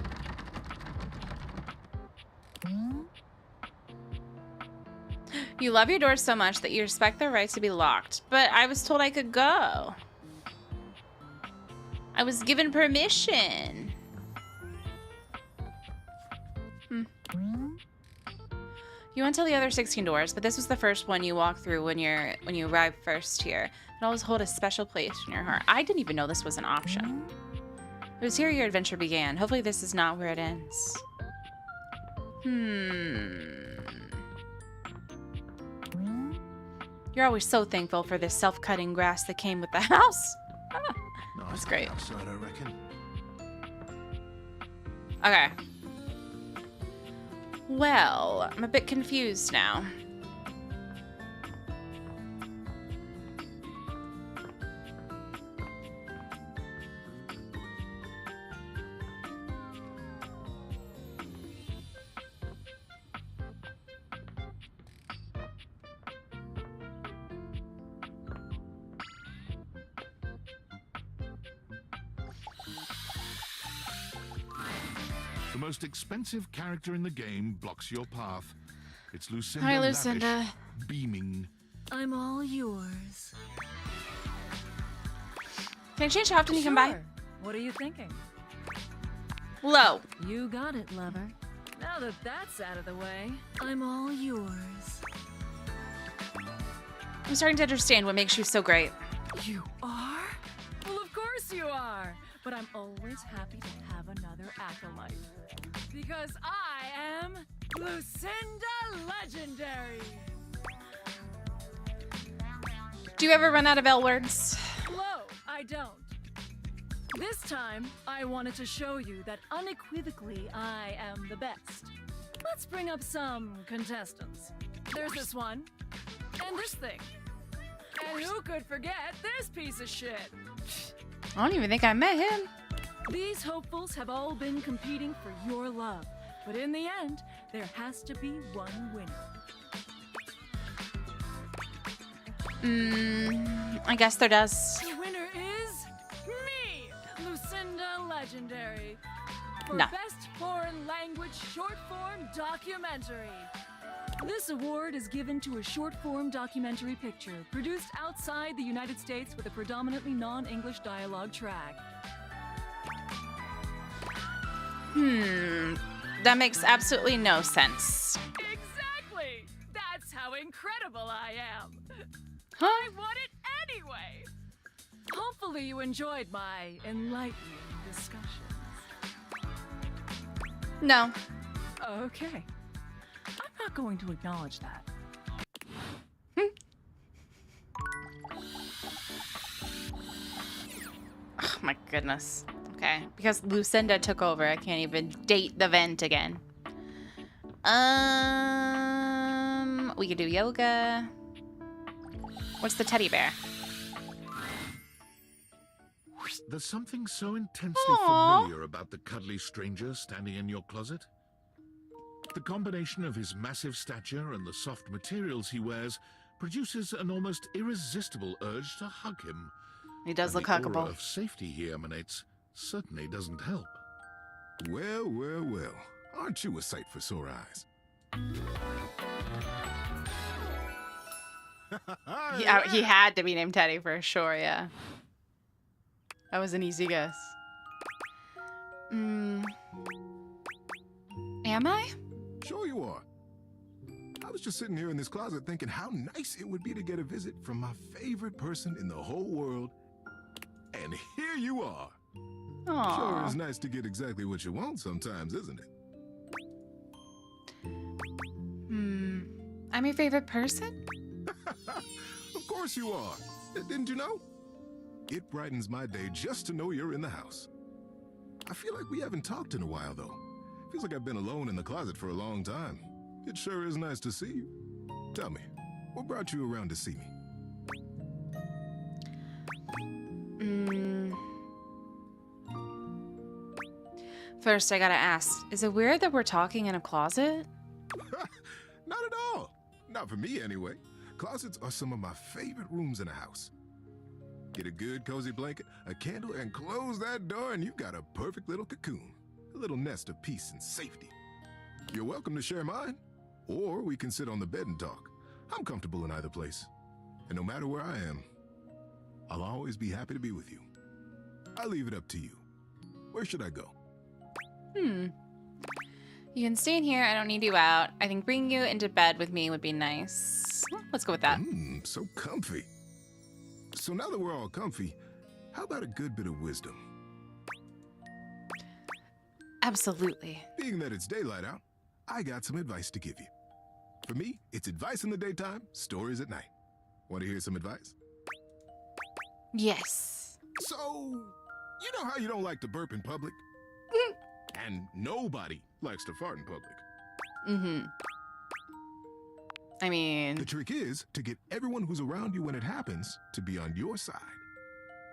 Speaker 1: You love your doors so much that you respect their right to be locked, but I was told I could go. I was given permission. You went to the other 16 doors, but this was the first one you walk through when you arrive first here. It always hold a special place in your heart. I didn't even know this was an option. It was here your adventure began. Hopefully this is not where it ends. You're always so thankful for this self-cutting grass that came with the house. That's great.
Speaker 13: Outside, I reckon.
Speaker 1: Okay. Well, I'm a bit confused now.
Speaker 3: The most expensive character in the game blocks your path. It's Lucinda.
Speaker 1: Hi, Lucinda.
Speaker 3: Lavish, beaming.
Speaker 11: I'm all yours.
Speaker 1: Can I change how often you come by?
Speaker 11: What are you thinking?
Speaker 1: Low.
Speaker 11: You got it, lover. Now that that's out of the way, I'm all yours.
Speaker 1: I'm starting to understand what makes you so great.
Speaker 11: You are? Well, of course you are. But I'm always happy to have another acolyte. Because I am Lucinda Legendary.
Speaker 1: Do you ever run out of L words?
Speaker 11: No, I don't. This time, I wanted to show you that unequivocally I am the best. Let's bring up some contestants. There's this one, and this thing. And who could forget this piece of shit?
Speaker 1: I don't even think I met him.
Speaker 11: These hopefuls have all been competing for your love. But in the end, there has to be one winner.
Speaker 1: I guess there does.
Speaker 11: The winner is me, Lucinda Legendary, for
Speaker 1: No.
Speaker 11: Best Foreign Language Short Form Documentary. This award is given to a short-form documentary picture produced outside the United States with a predominantly non-English dialogue track.
Speaker 1: That makes absolutely no sense.
Speaker 11: Exactly! That's how incredible I am!
Speaker 1: Huh?
Speaker 11: I won it anyway! Hopefully you enjoyed my enlightening discussions.
Speaker 1: No.
Speaker 11: Okay. I'm not going to acknowledge that.
Speaker 1: Oh my goodness. Okay. Because Lucinda took over, I can't even date the vent again. We could do yoga. What's the teddy bear?
Speaker 3: There's something so intensely
Speaker 1: Aww.
Speaker 3: familiar about the cuddly stranger standing in your closet. The combination of his massive stature and the soft materials he wears produces an almost irresistible urge to hug him.
Speaker 1: He does
Speaker 3: And
Speaker 1: look
Speaker 3: the aura
Speaker 1: huggable.
Speaker 3: of safety he emanates certainly doesn't help.
Speaker 5: Well, well, well. Aren't you a sight for sore eyes?
Speaker 1: Yeah, he had to be named Teddy for sure, yeah. That was an easy guess. Am I?
Speaker 5: Sure you are. I was just sitting here in this closet thinking how nice it would be to get a visit from my favorite person in the whole world. And here you are.
Speaker 1: Aww.
Speaker 5: Sure is nice to get exactly what you want sometimes, isn't it?
Speaker 1: I'm your favorite person?
Speaker 5: Of course you are. Didn't you know? It brightens my day just to know you're in the house. I feel like we haven't talked in a while, though. Feels like I've been alone in the closet for a long time. It sure is nice to see you. Tell me, what brought you around to see me?
Speaker 1: First, I gotta ask, is it weird that we're talking in a closet?
Speaker 5: Not at all. Not for me, anyway. Closets are some of my favorite rooms in a house. Get a good cozy blanket, a candle, and close that door and you've got a perfect little cocoon. A little nest of peace and safety.
Speaker 9: You're welcome to share mine. Or we can sit on the bed and talk. I'm comfortable in either place. And no matter where I am, I'll always be happy to be with you. I leave it up to you. Where should I go?
Speaker 1: You can stay in here. I don't need you out. I think bringing you into bed with me would be nice. Let's go with that.
Speaker 9: So comfy. So now that we're all comfy, how about a good bit of wisdom?
Speaker 1: Absolutely.
Speaker 9: Being that it's daylight out, I got some advice to give you. For me, it's advice in the daytime, stories at night. Want to hear some advice?
Speaker 1: Yes.
Speaker 9: So, you know how you don't like to burp in public? And nobody likes to fart in public.
Speaker 1: I mean...
Speaker 9: The trick is to get everyone who's around you when it happens to be on your side.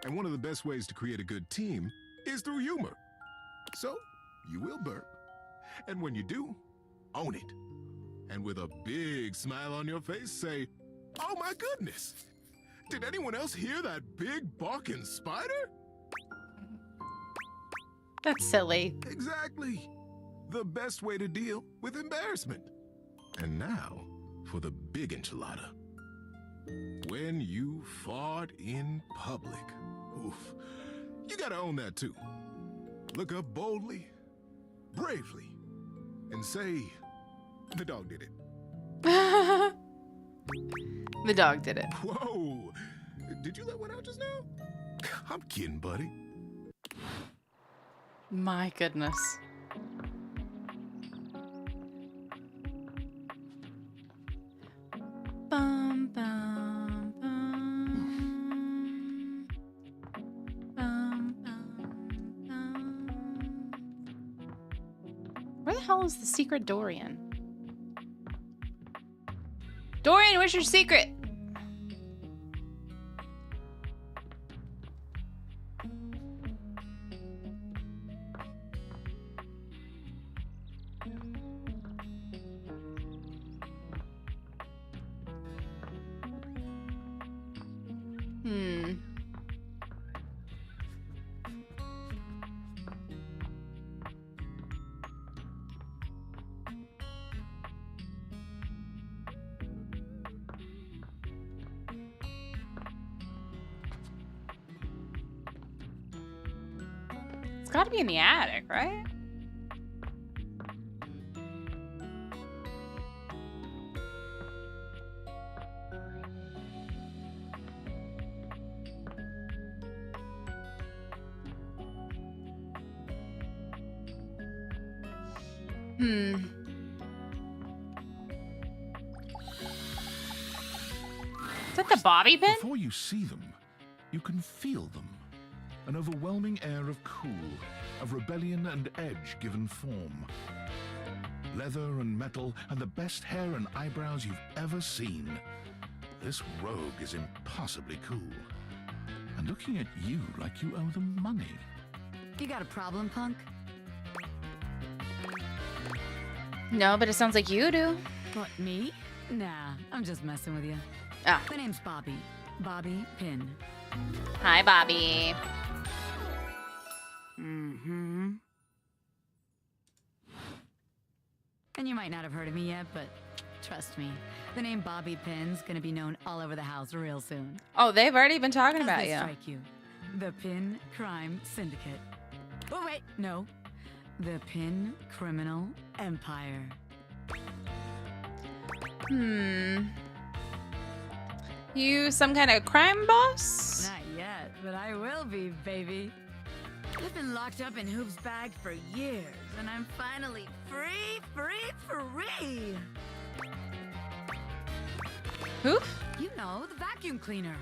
Speaker 9: And one of the best ways to create a good team is through humor. So, you will burp. And when you do, own it. And with a big smile on your face, say, "Oh my goodness! Did anyone else hear that big barking spider?"
Speaker 1: That's silly.
Speaker 9: Exactly. The best way to deal with embarrassment. And now, for the big enchilada. When you fart in public, oof, you gotta own that too. Look up boldly, bravely, and say, "The dog did it."
Speaker 1: The dog did it.
Speaker 9: Whoa! Did you let one out just now? I'm kidding, buddy.
Speaker 1: My goodness. Bum, bum, bum. Bum, bum, bum. Where the hell is the secret Dorian? Dorian, where's your secret? It's got to be in the attic, right? Is that the bobby pin?
Speaker 3: Before you see them, you can feel them. An overwhelming air of cool, of rebellion and edge given form. Leather and metal and the best hair and eyebrows you've ever seen. This rogue is impossibly cool. And looking at you like you owe them money.
Speaker 10: You got a problem, punk?
Speaker 1: No, but it sounds like you do.
Speaker 10: What, me? Nah, I'm just messing with you.
Speaker 1: Ah.
Speaker 10: My name's Bobby. Bobby Pin.
Speaker 1: Hi, Bobby.
Speaker 10: Mm-hmm. And you might not have heard of me yet, but trust me, the name Bobby Pin's gonna be known all over the house real soon.
Speaker 1: Oh, they've already been talking
Speaker 10: How's
Speaker 1: about
Speaker 10: this
Speaker 1: you.
Speaker 10: strike you? The Pin Crime Syndicate. Oh, wait, no. The Pin Criminal Empire.
Speaker 1: You some kind of crime boss?
Speaker 10: Not yet, but I will be, baby. I've been locked up in Hoop's bag for years, and I'm finally free.
Speaker 1: Hoop?
Speaker 10: You know, the vacuum cleaner.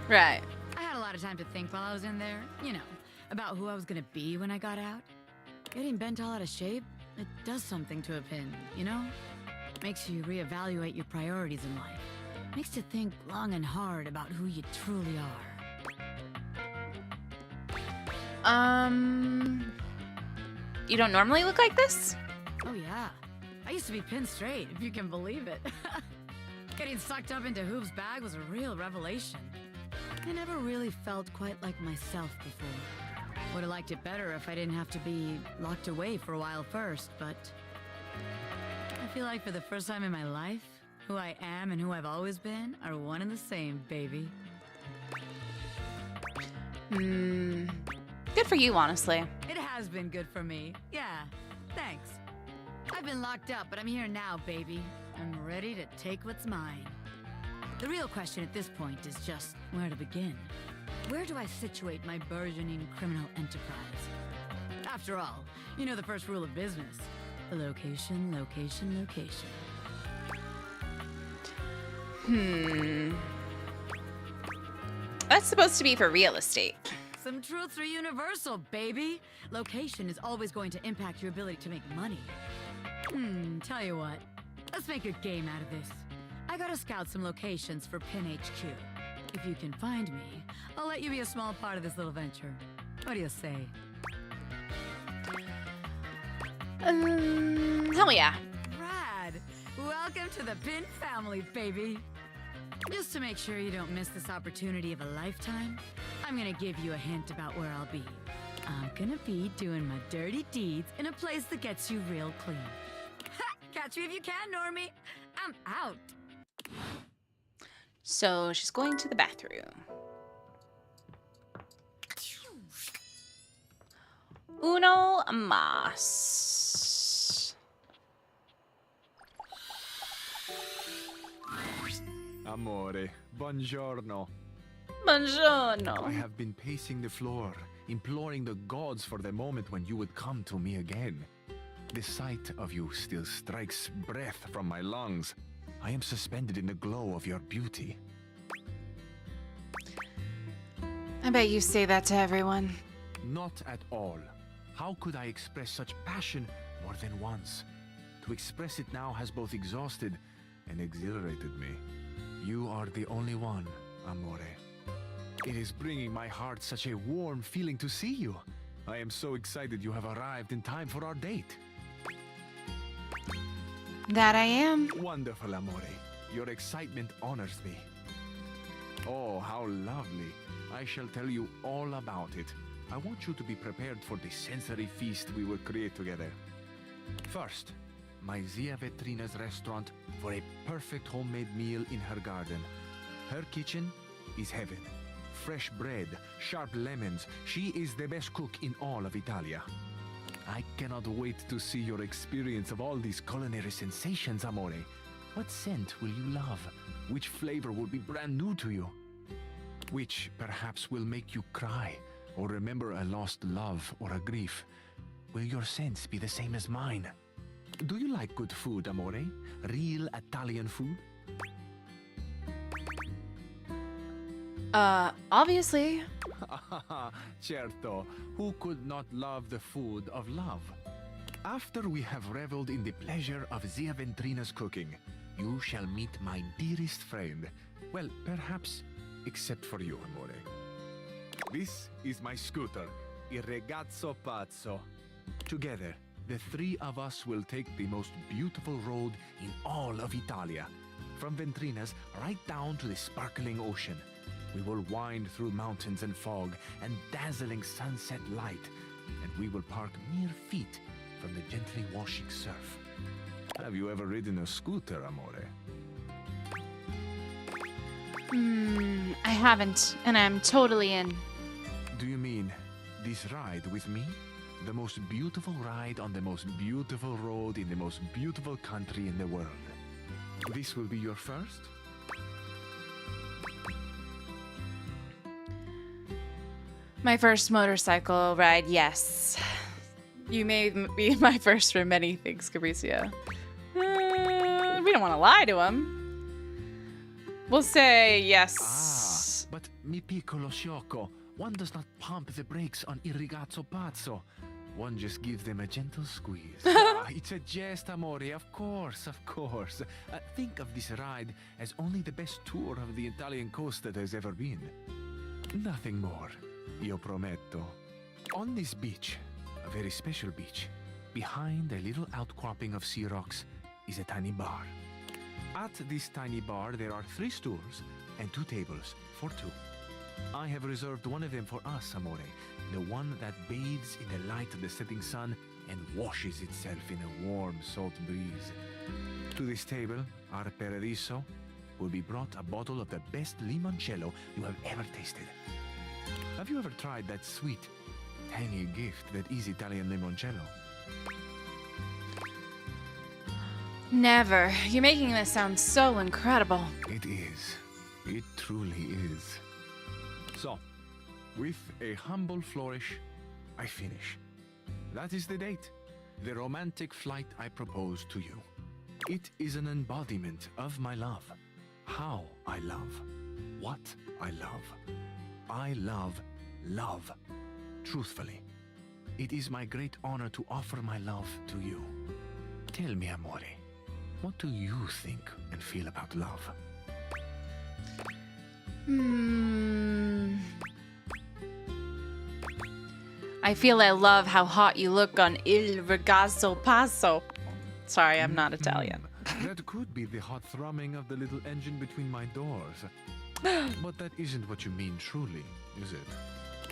Speaker 1: Right.
Speaker 10: I had a lot of time to think while I was in there, you know, about who I was gonna be when I got out. Getting bent all out of shape, it does something to a pin, you know? Makes you reevaluate your priorities in life. Makes you think long and hard about who you truly are.
Speaker 1: You don't normally look like this?
Speaker 10: Oh yeah. I used to be pinned straight, if you can believe it. Getting sucked up into Hoop's bag was a real revelation. I never really felt quite like myself before.
Speaker 12: Would have liked it better if I didn't have to be locked away for a while first, but I feel like for the first time in my life, who I am and who I've always been are one and the same, baby.
Speaker 1: Good for you, honestly.
Speaker 12: It has been good for me. Yeah, thanks. I've been locked up, but I'm here now, baby. I'm ready to take what's mine. The real question at this point is just where to begin. Where do I situate my burgeoning criminal enterprise? After all, you know the first rule of business. Location, location, location.
Speaker 1: That's supposed to be for real estate.
Speaker 12: Some truths are universal, baby. Location is always going to impact your ability to make money. Tell you what. Let's make a game out of this. I gotta scout some locations for Pin HQ. If you can find me, I'll let you be a small part of this little venture. What do you say?
Speaker 1: Hell yeah.
Speaker 12: Rad! Welcome to the Pin family, baby. Just to make sure you don't miss this opportunity of a lifetime, I'm gonna give you a hint about where I'll be. I'm gonna be doing my dirty deeds in a place that gets you real clean. Ha! Catch me if you can, Normie. I'm out.
Speaker 1: So she's going to the bathroom. Uno mas.
Speaker 15: Amore, buongiorno.
Speaker 1: Buongiorno.
Speaker 15: I have been pacing the floor, imploring the gods for the moment when you would come to me again. The sight of you still strikes breath from my lungs. I am suspended in the glow of your beauty.
Speaker 1: I bet you say that to everyone.
Speaker 15: Not at all. How could I express such passion more than once? To express it now has both exhausted and exhilarated me. You are the only one, amore. It is bringing my heart such a warm feeling to see you. I am so excited you have arrived in time for our date.
Speaker 1: That I am.
Speaker 15: Wonderful, amore. Your excitement honors me. Oh, how lovely. I shall tell you all about it. I want you to be prepared for the sensory feast we will create together. First, my Zia Vetrina's restaurant for a perfect homemade meal in her garden. Her kitchen is heaven. Fresh bread, sharp lemons. She is the best cook in all of Italia. I cannot wait to see your experience of all these culinary sensations, amore. What scent will you love? Which flavor will be brand new to you? Which perhaps will make you cry or remember a lost love or a grief? Will your scents be the same as mine? Do you like good food, amore? Real Italian food?
Speaker 1: Obviously.
Speaker 15: Certo. Who could not love the food of love? After we have reveled in the pleasure of Zia Ventrina's cooking, you shall meet my dearest friend. Well, perhaps except for you, amore. This is my scooter, Il Ragazzo Pazzo. Together, the three of us will take the most beautiful road in all of Italia. From Ventrina's right down to the sparkling ocean. We will wind through mountains and fog and dazzling sunset light, and we will park mere feet from the gently washing surf. Have you ever ridden a scooter, amore?
Speaker 1: I haven't, and I'm totally in.
Speaker 15: Do you mean this ride with me? The most beautiful ride on the most beautiful road in the most beautiful country in the world. This will be your first?
Speaker 1: My first motorcycle ride, yes. You may be my first for many things, Capricia. We don't want to lie to him. We'll say yes.
Speaker 15: But mi piccolo sciocco, one does not pump the brakes on Il Ragazzo Pazzo. One just gives them a gentle squeeze. It's a jest, amore, of course, of course. Think of this ride as only the best tour of the Italian coast that has ever been. Nothing more, io prometto. On this beach, a very special beach, behind a little outcropping of sea rocks, is a tiny bar. At this tiny bar, there are 3 stools and 2 tables for 2. I have reserved one of them for us, amore. the one that bathes in the light of the setting sun and washes itself in a warm, salt breeze. To this table, our Paradiso, will be brought a bottle of the best limoncello you have ever tasted. Have you ever tried that sweet, tangy gift that is Italian limoncello?
Speaker 1: Never. You're making this sound so incredible.
Speaker 15: It is. It truly is. So, with a humble flourish, I finish. That is the date. The romantic flight I propose to you. It is an embodiment of my love. How I love. What I love. I love love. Truthfully. It is my great honor to offer my love to you. Tell me, amore, what do you think and feel about love?
Speaker 1: I feel I love how hot you look on Il Ragazzo Passo. Sorry, I'm not Italian.
Speaker 15: That could be the hot thrumming of the little engine between my doors. But that isn't what you mean truly, is it?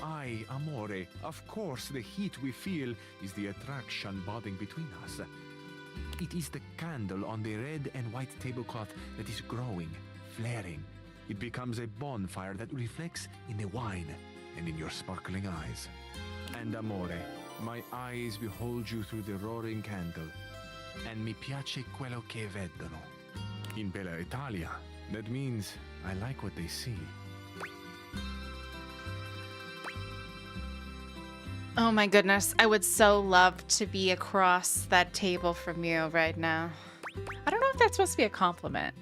Speaker 15: Ay, amore, of course the heat we feel is the attraction budding between us. It is the candle on the red and white tablecloth that is growing, flaring. It becomes a bonfire that reflects in the wine and in your sparkling eyes. And amore, my eyes behold you through the roaring candle. And mi piace quello che vedono. In Bella Italia, that means I like what they see.
Speaker 1: Oh my goodness, I would so love to be across that table from you right now. I don't know if that's supposed to be a compliment.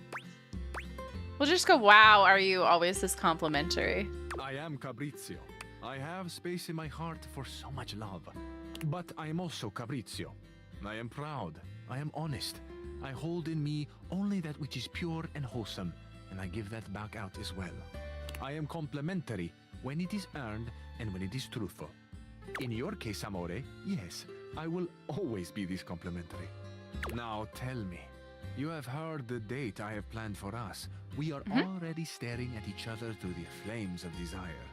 Speaker 1: We'll just go, wow, are you always this complimentary?
Speaker 15: I am Cabrizio. I have space in my heart for so much love. But I am also Cabrizio. I am proud. I am honest. I hold in me only that which is pure and wholesome, and I give that back out as well. I am complimentary when it is earned and when it is truthful. In your case, amore, yes, I will always be this complimentary. Now tell me, you have heard the date I have planned for us. We are already staring at each other through the flames of desire.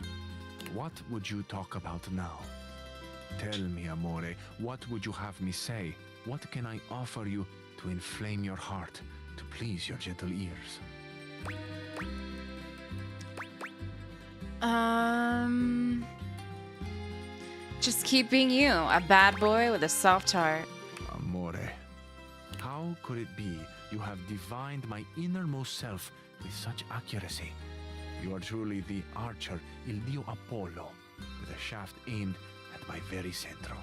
Speaker 15: What would you talk about now? Tell me, amore, what would you have me say? What can I offer you to inflame your heart, to please your gentle ears?
Speaker 1: Just keep being you, a bad boy with a soft heart.
Speaker 15: Amore, how could it be you have divined my innermost self with such accuracy? You are truly the archer, il dio Apollo, with a shaft aimed at my very centro.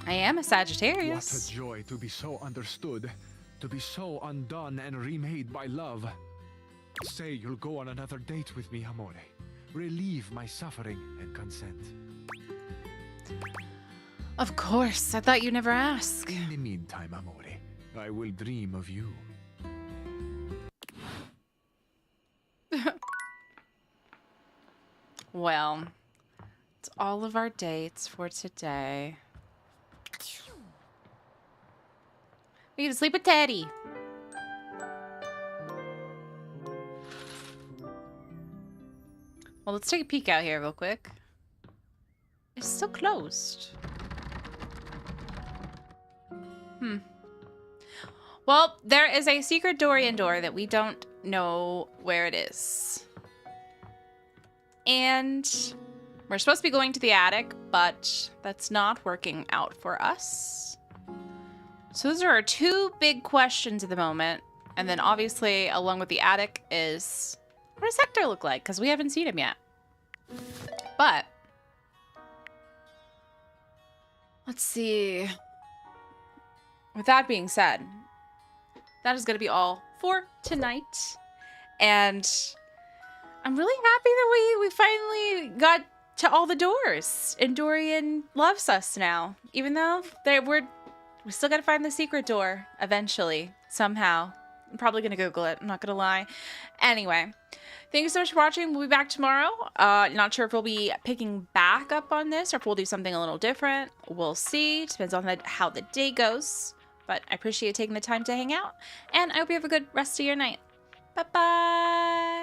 Speaker 1: I am a Sagittarius.
Speaker 15: What a joy to be so understood, to be so undone and remade by love. Say you'll go on another date with me, amore. Relieve my suffering and consent.
Speaker 1: Of course, I thought you'd never ask.
Speaker 15: In the meantime, amore, I will dream of you.
Speaker 1: Well, it's all of our dates for today. We get to sleep with Teddy. Well, let's take a peek out here real quick. It's still closed. Well, there is a secret Dorian door that we don't know where it is. And we're supposed to be going to the attic, but that's not working out for us. So those are our two big questions at the moment. And then obviously, along with the attic is, what does Hector look like? Because we haven't seen him yet. But let's see. With that being said, that is going to be all for tonight. And I'm really happy that we finally got to all the doors. And Dorian loves us now. Even though we still got to find the secret door eventually, somehow. I'm probably going to Google it. I'm not going to lie. Anyway, thank you so much for watching. We'll be back tomorrow. Not sure if we'll be picking back up on this or if we'll do something a little different. We'll see. Depends on how the day goes. But I appreciate you taking the time to hang out. And I hope you have a good rest of your night. Bye-bye.